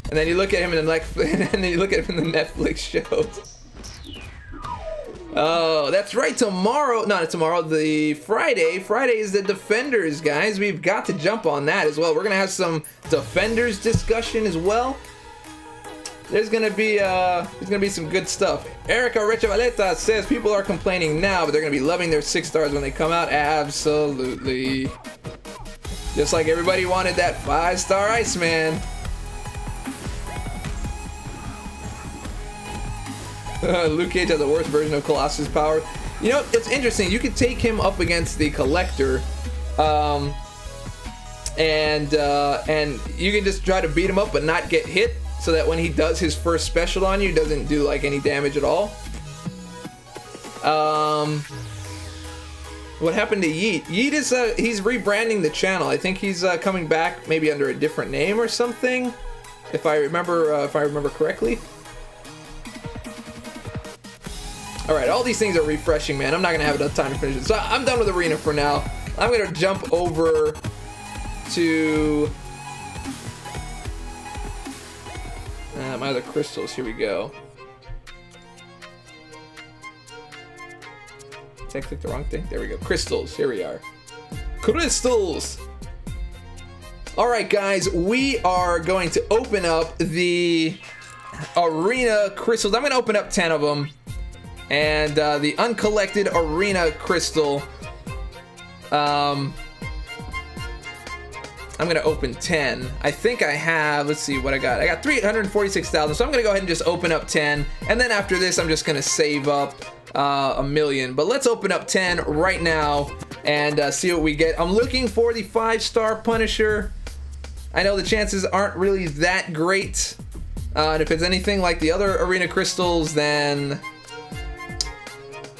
A: and then you look at him in the Netflix shows. Oh, that's right. Tomorrow, not tomorrow, the Friday. Friday is the Defenders, guys. We've got to jump on that as well. We're gonna have some Defenders discussion as well. There's gonna be some good stuff. Erica Rechavaleta says people are complaining now, but they're gonna be loving their 6 stars when they come out. Absolutely. Just like everybody wanted that 5-star Iceman. Luke Cage has the worst version of Colossus' power. You know, it's interesting. You could take him up against the Collector, and you can just try to beat him up but not get hit, so that when he does his first special on you, he doesn't do like any damage at all. What happened to Yeet? Yeet is he's rebranding the channel. I think he's coming back maybe under a different name or something, if I remember correctly. Alright, all these things are refreshing, man. I'm not going to have enough time to finish it. So I'm done with Arena for now. I'm going to jump over to my other crystals. Here we go. Did I click the wrong thing? There we go. Crystals. Here we are. Crystals! Alright, guys. We are going to open up the Arena crystals. I'm going to open up 10 of them. And the uncollected Arena crystal, I'm gonna open 10. I think I have, let's see what I got. I got 346,000, so I'm gonna go ahead and just open up 10. And then after this, I'm just gonna save up a million. But let's open up 10 right now and see what we get. I'm looking for the 5-star Punisher. I know the chances aren't really that great. And if it's anything like the other Arena crystals, then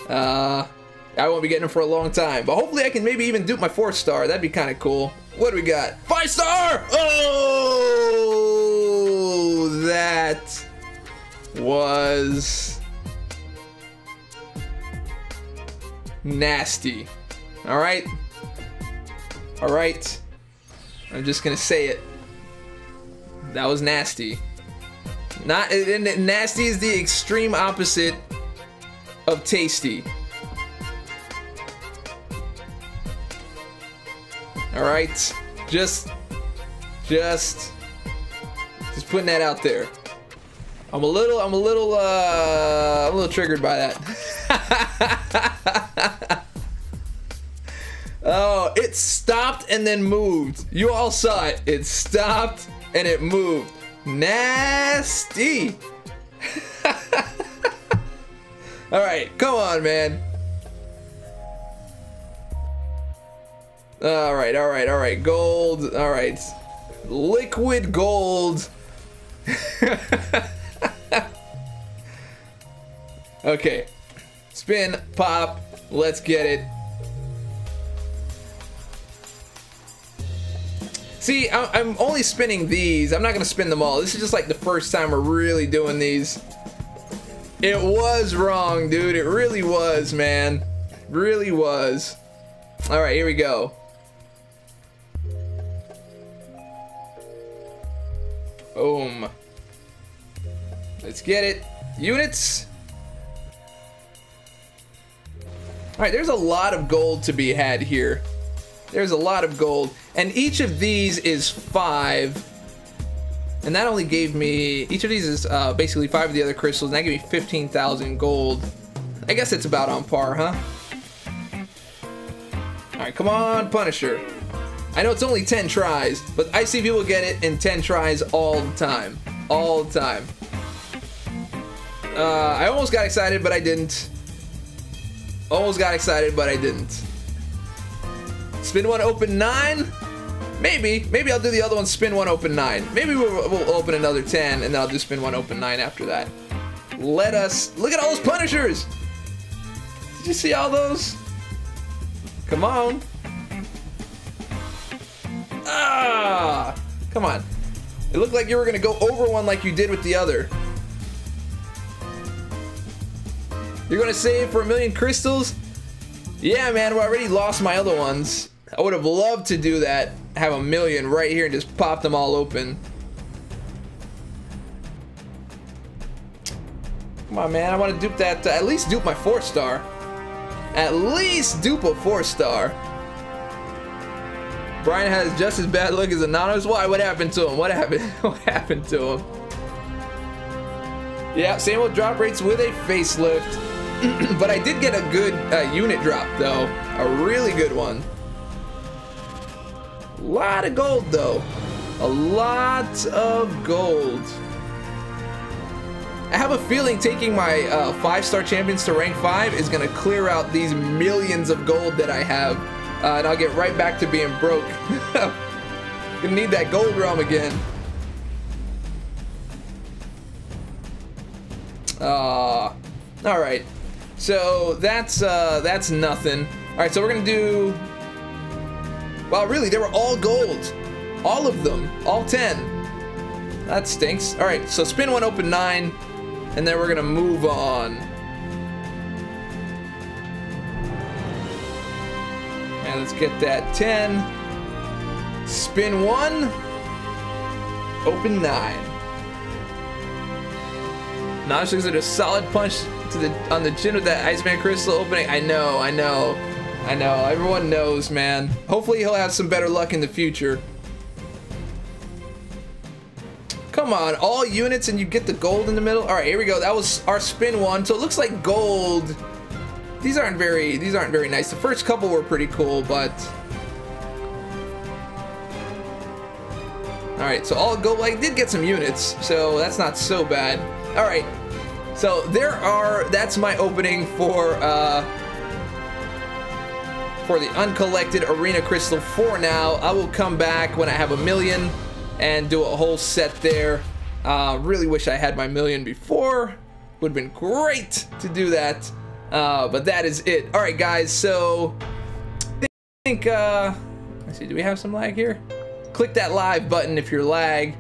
A: I won't be getting them for a long time, but hopefully I can maybe even dupe my 4-star. That'd be kind of cool. What do we got? 5-star! Oh, that was nasty. All right. I'm just gonna say it. That was nasty. Nasty is the extreme opposite of tasty. All right, just putting that out there. I'm a little triggered by that. Oh, it stopped and then moved. You all saw it. It stopped and it moved. Nasty. All right, come on, man. All right. Gold. All right. Liquid gold. Okay. Spin, pop. Let's get it. See, I'm only spinning these. I'm not going to spin them all. This is just like the first time we're really doing these. It was wrong, dude. It really was, man. Really was. All right, here we go. Boom. Let's get it. Units. All right, there's a lot of gold to be had here. There's a lot of gold. And each of these is 5. And that only gave me, each of these is basically 5 of the other crystals, and that gave me 15,000 gold. I guess it's about on par, huh? Alright, come on, Punisher. I know it's only 10 tries, but I see people get it in 10 tries all the time. All the time. I almost got excited, but I didn't. Almost got excited, but I didn't. Spin 1, open 9? Maybe I'll do the other one, spin 1, open 9. Maybe we'll open another 10, and then I'll do spin 1, open 9 after that. Let us, look at all those Punishers! Did you see all those? Come on. Ah! Come on. It looked like you were gonna go over one like you did with the other. You're gonna save for 1,000,000 crystals? Yeah, man, we already lost my other ones. I would have loved to do that. Have 1,000,000 right here and just pop them all open. Come Come on, man. I want to dupe that. At least dupe my 4-star. At least dupe a 4-star. Brian has just as bad luck as Anonymous. Why? What happened to him? What happened? What happened to him? Yeah, same with drop rates with a facelift. But I did get a good unit drop, though. A really good one. A lot of gold, though. A lot of gold. I have a feeling taking my 5-star champions to rank 5 is going to clear out these millions of gold that I have. And I'll get right back to being broke. Gonna need that gold realm again. Alright. So that's nothing. Alright, so we're gonna do... Wow, really, they were all gold. All of them. All 10. That stinks. Alright, so spin 1, open 9. And then we're gonna move on. And let's get that 10. Spin 1. Open 9. Notch looks like a solid punch to on the chin with that Iceman Crystal opening. I know. Everyone knows, man. Hopefully he'll have some better luck in the future. Come on, all units and you get the gold in the middle. All right, here we go. That was our spin 1. So it looks like gold. These aren't very nice. The first couple were pretty cool, but all right. So all gold. I did get some units, so that's not so bad. All right. So that's my opening for the uncollected arena crystal for now. I will come back when I have 1,000,000 and do a whole set there. Really wish I had my 1,000,000 before. Would have been great to do that. But that is it. All right, guys. So I think let's see. Do we have some lag here? Click that live button if you're lag.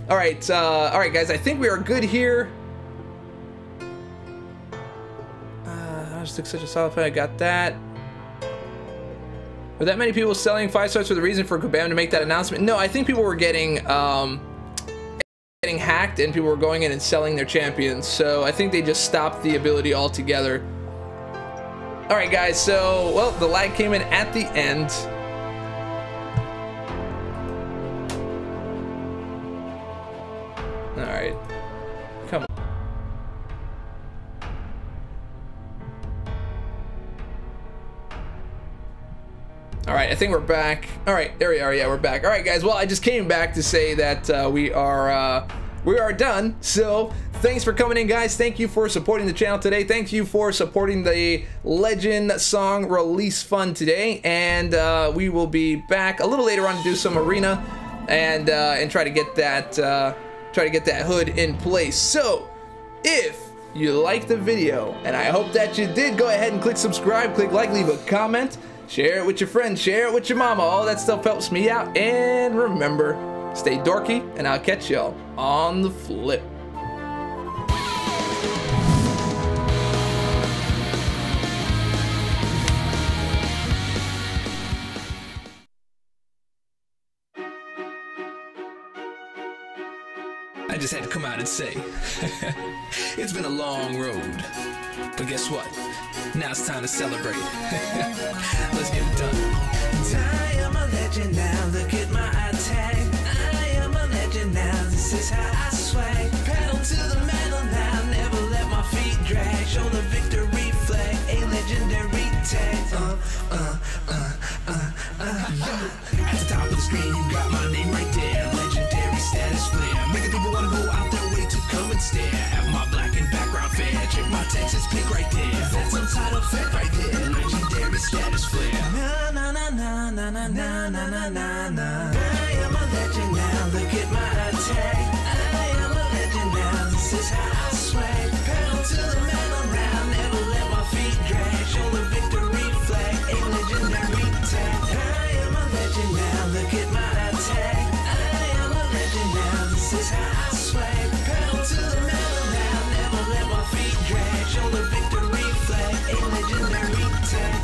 A: All right, guys. I think we are good here. I just took such a solid fight. I got that. Were that many people selling 5-stars for the reason for Kabam to make that announcement? No, I think people were getting hacked and people were going in and selling their champions. So I think they just stopped the ability altogether. All right, guys. So, well, the lag came in at the end. All right. Come on. All right, I think we're back. All right, there we are. Yeah, we're back. All right, guys. Well, I just came back to say that we are done. So thanks for coming in, guys. Thank you for supporting the channel today. Thank you for supporting the Legend song release fund today. And we will be back a little later on to do some arena and try to get that hood in place. So if you liked the video, and I hope that you did, go ahead and click subscribe, click like, leave a comment. Share it with your friends, share it with your mama. All that stuff helps me out. And remember, stay dorky, and I'll catch y'all on the flip.
B: I just had to come out and say, it's been a long road, but guess what? Now it's time to celebrate. Let's get it done.
C: I am a legend now, look at my attack. I am a legend now, this is how I swag. Pedal to the metal now, never let my feet drag. Show the victory flag, a legendary tag.
B: At the top of the screen, you got my name right there. Legendary status flare. Making people wanna go out their way to come and stare. Have my black and background fair. Check my Texas pick right there. That's some title effect right there. Legendary status flare.
C: Na na na na na na na na na na. I am a legend now, look at my attack. I am a legend now, this is how I swag. Pedal to the metal now, never let my feet drag. Show the victory flag, a legendary tag. I am a legend now, look at my attack. I am a legend now, this is how I swag. Pedal to the metal now, never let my feet drag. Show the victory flag, a legendary tag.